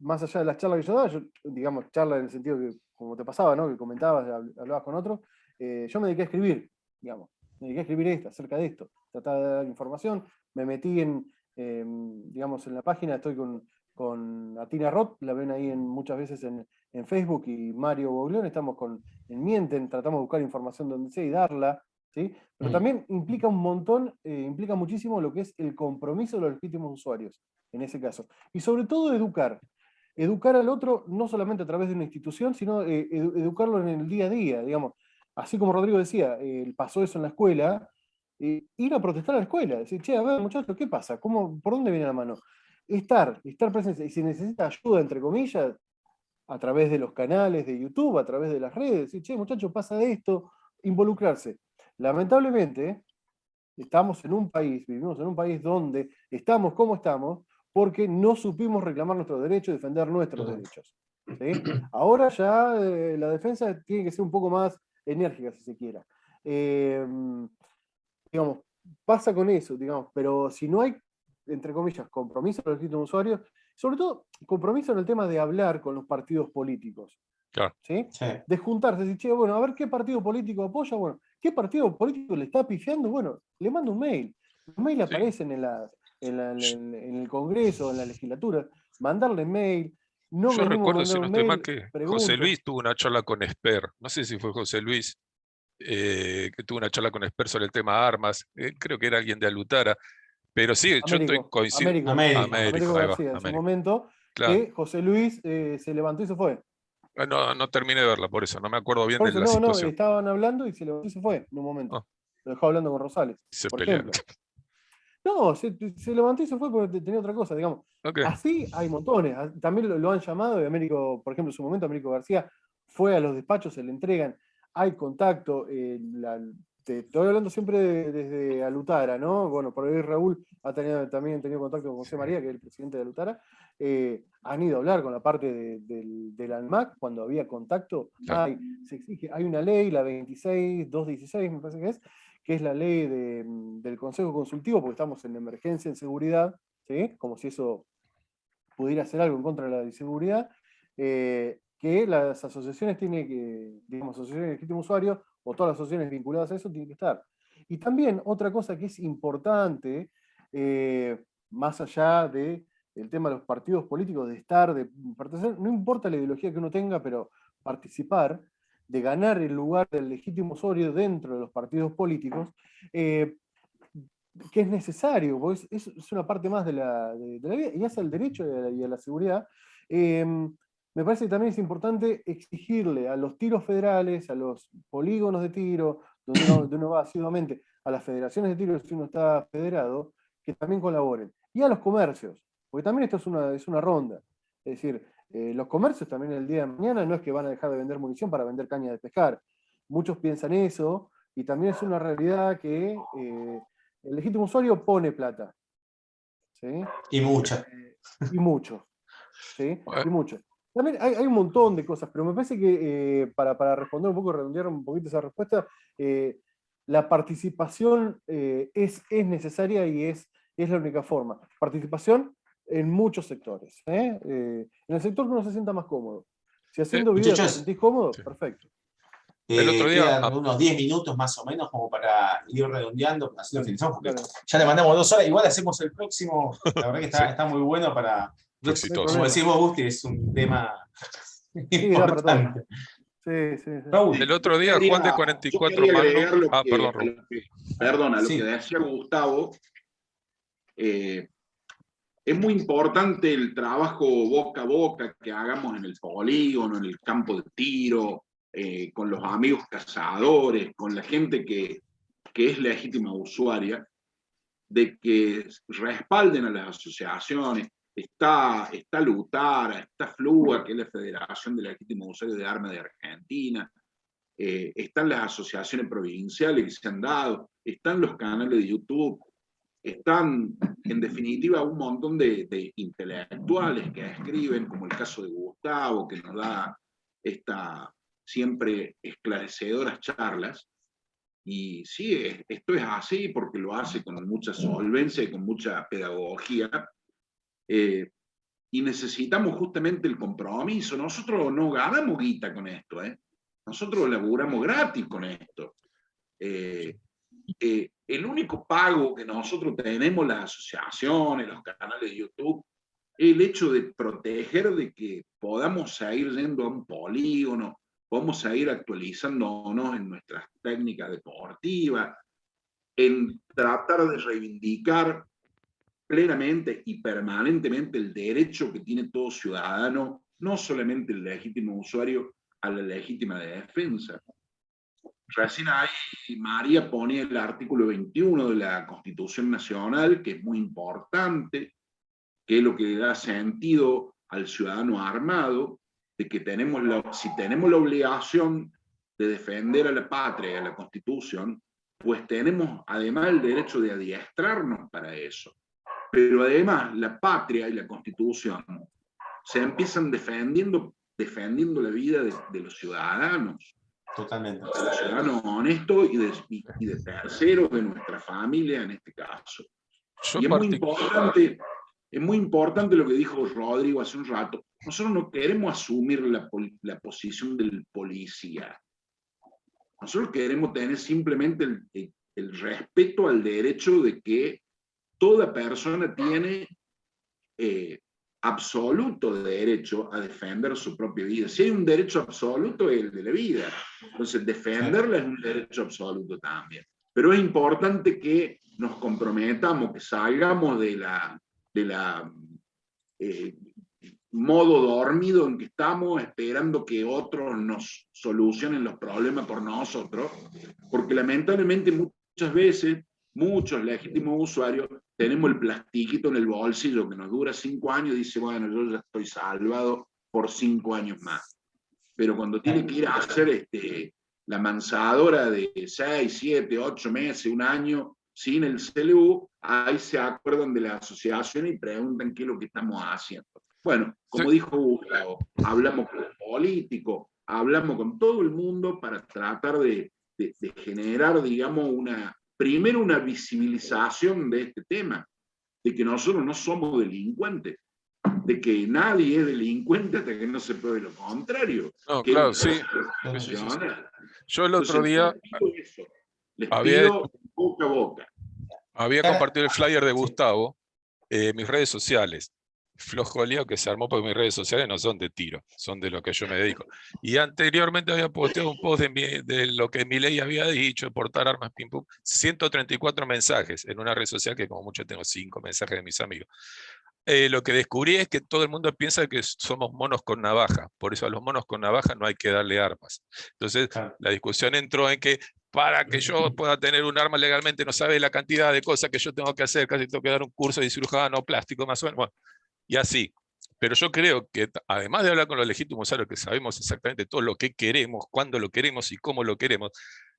Más allá de las charlas que yo daba, digamos, charla en el sentido que, como te pasaba, ¿no? Que comentabas, hablabas con otros, yo me dediqué a escribir, digamos, me dediqué a escribir acerca de esto, tratar de dar información, me metí digamos, en la página, estoy con Atina Roth, la ven ahí muchas veces en Facebook, y Mario Boglione, estamos en Mienten, tratamos de buscar información donde sea y darla, ¿sí? Pero también implica un montón, implica muchísimo lo que es el compromiso de los legítimos usuarios, en ese caso. Y sobre todo educar. Educar al otro no solamente a través de una institución, sino educarlo en el día a día, digamos. Así como Rodrigo decía, pasó eso en la escuela, ir a protestar a la escuela, decir, che, a ver, muchachos, ¿qué pasa? ¿Por dónde viene la mano? Estar presente, y si necesita ayuda, entre comillas, a través de los canales de YouTube, a través de las redes, decir, che, muchachos, pasa esto, involucrarse. Lamentablemente, vivimos en un país donde estamos como estamos, porque no supimos reclamar nuestros derechos y defender nuestros derechos. ¿sí? Ahora ya la defensa tiene que ser un poco más enérgica, si se quiera. Digamos, pasa con eso, digamos, pero si no hay, entre comillas, compromiso de los legítimos usuarios, sobre todo compromiso en el tema de hablar con los partidos políticos. Claro. ¿sí? De juntarse, decir, che, bueno, a ver qué partido político apoya, bueno, qué partido político le está pifiando, bueno, le mando un mail. Los mails aparecen en el Congreso, en la legislatura, mandarle mail. No Yo me animo a recuerdo, si mandar no un estoy mal, mail, que pregunto. José Luis tuvo una charla con Esper. No sé si fue José Luis, que tuvo una charla con Esper sobre el tema armas. Creo que era alguien de Alutara. Pero sí, yo coincido. Américo ahí va, García, en su momento, claro. que José Luis se levantó y se fue. No terminé de verla, por eso no me acuerdo bien Por de eso, la situación. estaban hablando y se levantó y se fue en un momento. Lo dejó hablando con Rosales, Se por pelearon. ejemplo. No, se levantó y se fue porque tenía otra cosa, digamos. Okay. Así hay montones. También lo han llamado, y Américo, por ejemplo, en su momento, Américo García fue a los despachos, se le entregan, hay contacto. Te estoy hablando siempre desde Alutara, ¿no? Bueno, por ahí Raúl también tenido contacto con José María, que es el presidente de Alutara. Han ido a hablar con la parte del ANMAC cuando había contacto. Claro. Se exige, hay una ley, la 26.216, me parece que es la ley del Consejo Consultivo, porque estamos en emergencia en seguridad, ¿sí? Como si eso pudiera hacer algo en contra de la inseguridad, que las asociaciones tienen que, digamos, asociaciones de legítimo usuario, o todas las asociaciones vinculadas a eso, tienen que estar. Y también otra cosa que es importante, más allá del tema de los partidos políticos, de participar, no importa la ideología que uno tenga, pero participar, de ganar el lugar del legítimo usuario dentro de los partidos políticos, que es necesario, porque es una parte más de la vida, y hace al derecho y a la seguridad. Me parece que también es importante exigirle a los tiros federales, a los polígonos de tiro, donde uno va asiduamente, a las federaciones de tiro si uno está federado, que también colaboren. Y a los comercios, porque también esto es una ronda. Es decir, los comercios también el día de mañana no es que van a dejar de vender munición para vender caña de pescar. Muchos piensan eso, y también es una realidad que el legítimo usuario pone plata. ¿sí? Y mucha. Y mucho. ¿sí? Y mucho. También hay un montón de cosas, pero me parece que para responder un poco, redondear un poquito esa respuesta, la participación es necesaria y es la única forma. Participación en muchos sectores. En el sector que uno se sienta más cómodo. Si haciendo videos te sentís cómodo, perfecto. El otro día, quedan unos 10 minutos más o menos como para ir redondeando, así lo finalizamos, porque ya le mandamos 2 horas, igual hacemos el próximo, la verdad que está muy bueno para, como decimos Gusti, es un tema importante. Sí. Raúl, el otro día Juan de 44 Magnum. Perdón, a lo que decía Gustavo, es muy importante el trabajo boca a boca que hagamos en el polígono, en el campo de tiro, con los amigos cazadores, con la gente que es legítima usuaria, de que respalden a las asociaciones, está Lutara, está FLUA, que es la Federación de Legítimos Usuarios de Armas de Argentina, están las asociaciones provinciales que se han dado, están los canales de YouTube, están, en definitiva, un montón de intelectuales que escriben, como el caso de Gustavo, que nos da siempre esclarecedoras charlas. Y sí, esto es así porque lo hace con mucha solvencia y con mucha pedagogía. Y necesitamos justamente el compromiso. Nosotros no ganamos guita con esto, nosotros laburamos gratis con esto. El único pago que nosotros tenemos, las asociaciones, los canales de YouTube, es el hecho de proteger de que podamos seguir yendo a un polígono, podamos seguir actualizándonos en nuestras técnicas deportivas, en tratar de reivindicar plenamente y permanentemente el derecho que tiene todo ciudadano, no solamente el legítimo usuario, a la legítima defensa. Recién ahí María pone el artículo 21 de la Constitución Nacional, que es muy importante, que es lo que le da sentido al ciudadano armado, de que si tenemos la obligación de defender a la patria y a la Constitución, pues tenemos además el derecho de adiestrarnos para eso. Pero además la patria y la Constitución se empiezan defendiendo la vida de los ciudadanos. Totalmente. De los ciudadanos honestos y de terceros, de nuestra familia en este caso. Y es muy importante lo que dijo Rodrigo hace un rato. Nosotros no queremos asumir la posición del policía. Nosotros queremos tener simplemente el respeto al derecho de que toda persona tiene absoluto derecho a defender su propia vida. Si hay un derecho absoluto, es el de la vida. Entonces, defenderla es un derecho absoluto también. Pero es importante que nos comprometamos, que salgamos de la modo dormido en que estamos esperando que otros nos solucionen los problemas por nosotros, porque lamentablemente muchas veces, muchos legítimos usuarios, tenemos el plastiquito en el bolsillo que nos dura 5 años y dice, bueno, yo ya estoy salvado por 5 años más. Pero cuando tiene que ir a hacer la mansadora de 6, 7, 8 meses, 1 año, sin el CLU, ahí se acuerdan de la asociación y preguntan qué es lo que estamos haciendo. Bueno, como dijo Gustavo, hablamos con los políticos, hablamos con todo el mundo para tratar de generar, digamos, primero una visibilización de este tema, de que nosotros no somos delincuentes, de que nadie es delincuente hasta que no se pruebe lo contrario. No, claro, sí. Yo el otro día les pido boca a boca. Había compartido el flyer de Gustavo en mis redes sociales. Flojo lío que se armó porque mis redes sociales no son de tiro, son de lo que yo me dedico. Y anteriormente había posteado un post de lo que Milei había dicho, de portar armas, pim pum, 134 mensajes en una red social que como mucho tengo 5 mensajes de mis amigos. Lo que descubrí es que todo el mundo piensa que somos monos con navaja, por eso a los monos con navaja no hay que darle armas. Entonces la discusión entró en que para que yo pueda tener un arma legalmente no sabe la cantidad de cosas que yo tengo que hacer, casi tengo que dar un curso de cirujano plástico más o menos. Bueno, y así. Pero yo creo que además de hablar con los legítimos usuarios que sabemos exactamente todo lo que queremos, cuándo lo queremos y cómo lo queremos,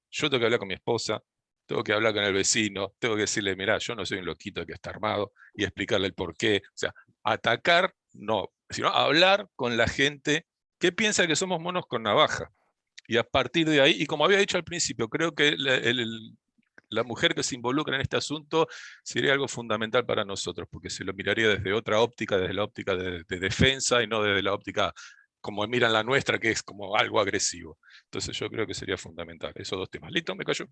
yo tengo que hablar con mi esposa, tengo que hablar con el vecino, tengo que decirle, mirá, yo no soy un loquito que está armado, y explicarle el porqué. O sea, atacar no, sino hablar con la gente que piensa que somos monos con navaja. Y a partir de ahí, y como había dicho al principio, creo que la mujer que se involucra en este asunto sería algo fundamental para nosotros, porque se lo miraría desde otra óptica, desde la óptica de defensa y no desde la óptica como miran la nuestra, que es como algo agresivo. Entonces yo creo que sería fundamental esos 2 temas. ¿Listo? ¿Me cayó?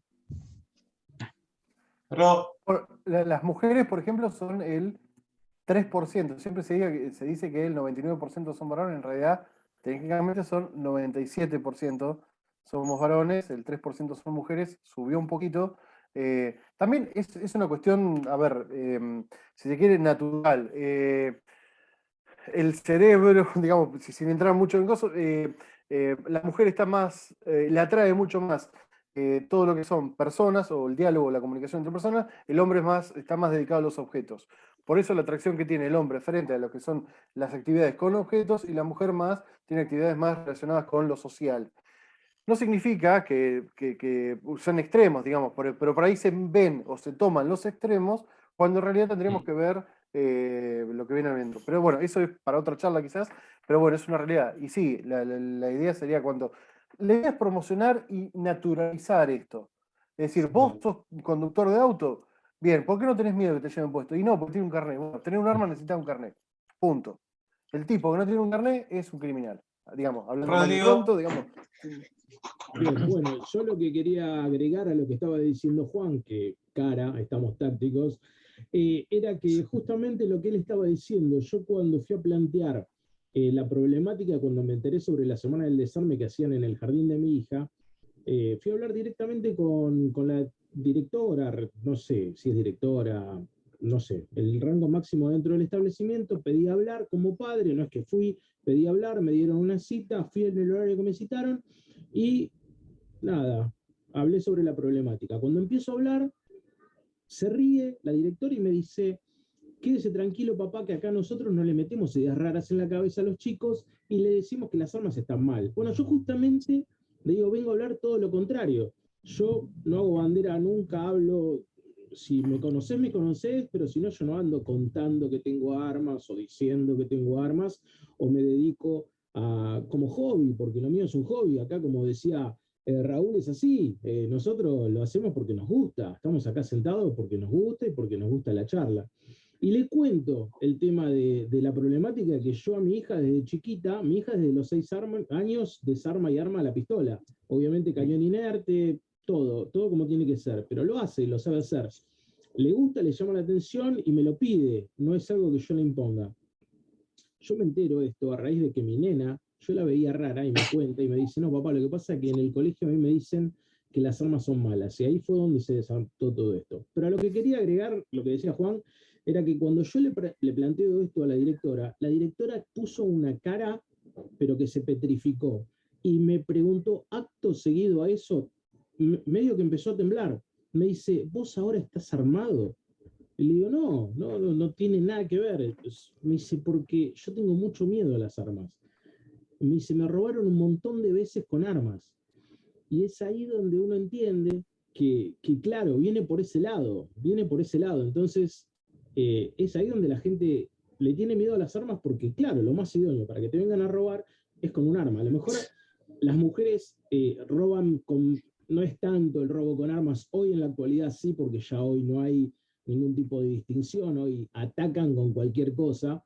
Las mujeres, por ejemplo, son el 3%. Siempre se dice que el 99% son varones, en realidad técnicamente son 97% somos varones, el 3% son mujeres, subió un poquito. También es una cuestión, a ver, si se quiere, natural. El cerebro, digamos, sin entrar mucho en cosas, la mujer está más, le atrae mucho más todo lo que son personas o el diálogo, la comunicación entre personas. El hombre está más dedicado a los objetos. por eso la atracción que tiene el hombre frente a lo que son las actividades con objetos y la mujer más tiene actividades más relacionadas con lo social. No significa que son extremos, digamos, pero por ahí se ven o se toman los extremos cuando en realidad tendríamos que ver lo que viene viendo. Pero bueno, eso es para otra charla quizás, pero bueno, es una realidad. Y sí, la idea sería la idea es promocionar y naturalizar esto. Es decir, vos sos conductor de auto, bien, ¿por qué no tenés miedo que te lleven puesto? Y no, porque tiene un carnet. Bueno, tener un arma necesita un carnet. Punto. El tipo que no tiene un carnet es un criminal. Digamos, hablando mal y pronto, digamos. Bien, bueno, yo lo que quería agregar a lo que estaba diciendo Juan, que estamos tácticos, era que justamente lo que él estaba diciendo, yo cuando fui a plantear la problemática, cuando me enteré sobre la Semana del Desarme que hacían en el jardín de mi hija, fui a hablar directamente con la directora, no sé si es directora, no sé, el rango máximo dentro del establecimiento, pedí hablar como padre, no es que fui, pedí hablar, me dieron una cita, fui en el horario que me citaron, y nada, hablé sobre la problemática. Cuando empiezo a hablar, se ríe la directora y me dice, quédese tranquilo papá, que acá nosotros no le metemos ideas raras en la cabeza a los chicos y le decimos que las armas están mal. Bueno, yo justamente le digo, vengo a hablar todo lo contrario. Yo no hago bandera, nunca hablo, si me conocés, pero si no, yo no ando contando que tengo armas o diciendo que tengo armas, o me dedico como hobby, porque lo mío es un hobby. Acá, como decía Raúl, es así, nosotros lo hacemos porque nos gusta, estamos acá sentados porque nos gusta y porque nos gusta la charla. Y le cuento el tema de la problemática que yo a mi hija desde chiquita, mi hija desde los 6 años desarma y arma la pistola. Obviamente cañón inerte, todo como tiene que ser, pero lo hace y lo sabe hacer. Le gusta, le llama la atención y me lo pide, no es algo que yo le imponga. Yo me entero esto a raíz de que mi nena, yo la veía rara y me cuenta y me dice, no papá, lo que pasa es que en el colegio a mí me dicen que las armas son malas, y ahí fue donde se desartó todo esto. Pero a lo que quería agregar, lo que decía Juan, era que cuando yo le planteo esto a la directora puso una cara, pero que se petrificó, y me preguntó, acto seguido a eso, medio que empezó a temblar, me dice, ¿vos ahora estás armado? Y le digo, no tiene nada que ver. Me dice, porque yo tengo mucho miedo a las armas. Me dice, me robaron un montón de veces con armas. Y es ahí donde uno entiende que claro, viene por ese lado. Entonces, es ahí donde la gente le tiene miedo a las armas porque, claro, lo más idóneo para que te vengan a robar es con un arma. A lo mejor las mujeres roban con... No es tanto el robo con armas. Hoy en la actualidad sí, porque ya hoy no hay ningún tipo de distinción, hoy atacan con cualquier cosa,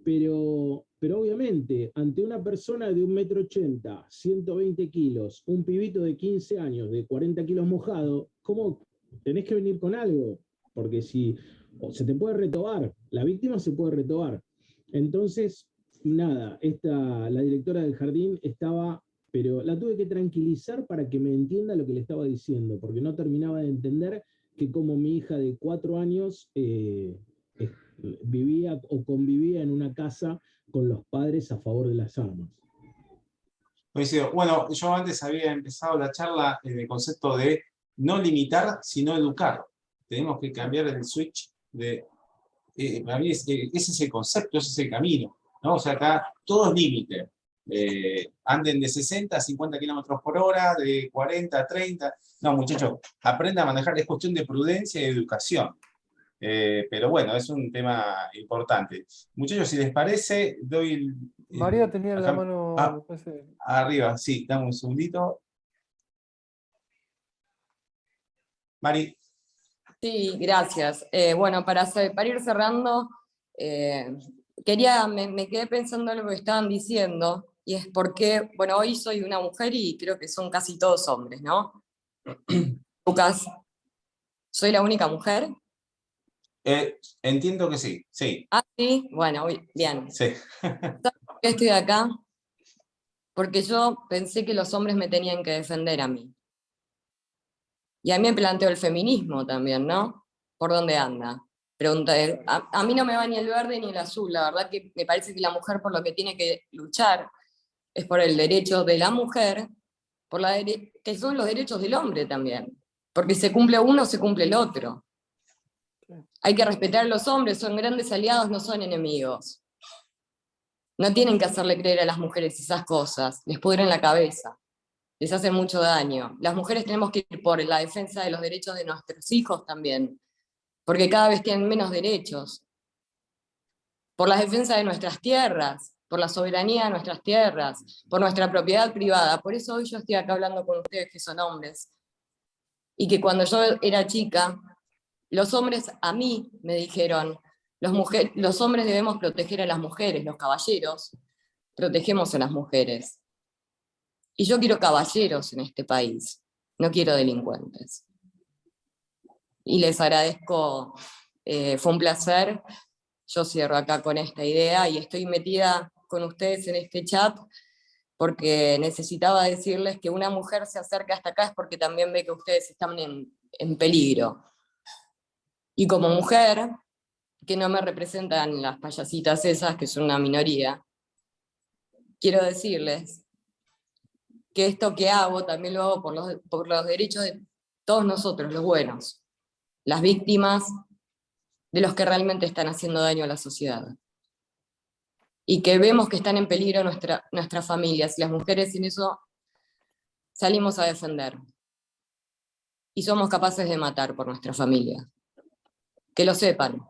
pero obviamente ante una persona de 1,80 m, 120 kilos, un pibito de 15 años, de 40 kilos mojado, ¿cómo tenés que venir con algo? Porque si se te puede retobar, la víctima se puede retobar. Entonces, nada, la directora del jardín estaba, pero la tuve que tranquilizar para que me entienda lo que le estaba diciendo, porque no terminaba de entender que como mi hija de 4 años vivía o convivía en una casa con los padres a favor de las armas. Coincido. Bueno, yo antes había empezado la charla en el concepto de no limitar, sino educar. Tenemos que cambiar el switch de... para mí ese es el concepto, ese es el camino, ¿no? O sea, acá todo es límite. Anden de 60 a 50 kilómetros por hora, de 40 a 30. No, muchachos, aprenda a manejar, es cuestión de prudencia y educación. Pero bueno, es un tema importante. Muchachos, si les parece, doy... María tenía la mano... arriba, sí, dame un segundito. Mari. Sí, gracias. Bueno, para ir cerrando, me quedé pensando en lo que estaban diciendo, y es porque, bueno, hoy soy una mujer y creo que son casi todos hombres, ¿no? Lucas, ¿soy la única mujer? Entiendo que sí, sí. Ah, sí, bueno, bien. Sí. ¿Sabes por qué estoy acá? Porque yo pensé que los hombres me tenían que defender a mí. Y a mí me planteó el feminismo también, ¿no? ¿Por dónde anda? Pregunta, a mí no me va ni el verde ni el azul, la verdad que me parece que la mujer por lo que tiene que luchar es por el derecho de la mujer, que son los derechos del hombre también, porque se cumple uno, se cumple el otro. Hay que respetar a los hombres, son grandes aliados, no son enemigos. No tienen que hacerle creer a las mujeres esas cosas, les pudren la cabeza, les hacen mucho daño. Las mujeres tenemos que ir por la defensa de los derechos de nuestros hijos también, porque cada vez tienen menos derechos. Por la defensa de nuestras tierras, por la soberanía de nuestras tierras, por nuestra propiedad privada. Por eso hoy yo estoy acá hablando con ustedes que son hombres. Y que cuando yo era chica, los hombres a mí me dijeron, los hombres debemos proteger a las mujeres, los caballeros protegemos a las mujeres. Y yo quiero caballeros en este país, no quiero delincuentes. Y les agradezco, fue un placer. Yo cierro acá con esta idea y estoy metida con ustedes en este chat porque necesitaba decirles que una mujer se acerca hasta acá es porque también ve que ustedes están en peligro. Y como mujer, que no me representan las payasitas esas, que son una minoría, quiero decirles que esto que hago también lo hago por los derechos de todos nosotros, los buenos, las víctimas de los que realmente están haciendo daño a la sociedad. Y que vemos que están en peligro nuestras familias, y las mujeres en eso salimos a defender. Y somos capaces de matar por nuestra familia. Que lo sepan.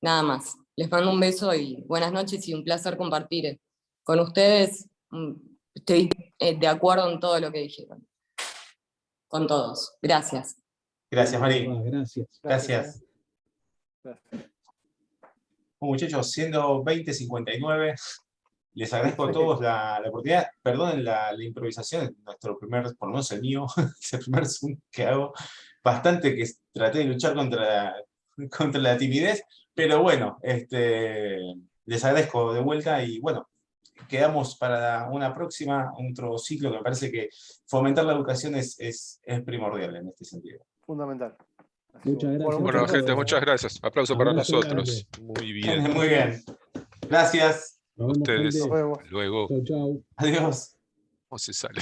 Nada más. Les mando un beso y buenas noches y un placer compartir con ustedes. Estoy de acuerdo en todo lo que dijeron. Con todos. Gracias. Gracias, Mari. Gracias. Gracias. Gracias. Bueno, muchachos, siendo 20:59, les agradezco a todos la oportunidad. Perdonen la improvisación, nuestro primer, por lo menos el mío, es el primer Zoom que hago. Bastante que traté de luchar contra la timidez, pero bueno, les agradezco de vuelta y bueno, quedamos para una próxima, otro ciclo que me parece que fomentar la educación es primordial en este sentido. Fundamental. Muchas gracias. Bueno, gente, gracias. muchas gracias. Aplauso para Abrazo nosotros. Muy bien. Muy bien. Gracias. Nos vemos, Ustedes. gente. Nos vemos. Luego, Chau, chau. Adiós. ¿cómo se sale?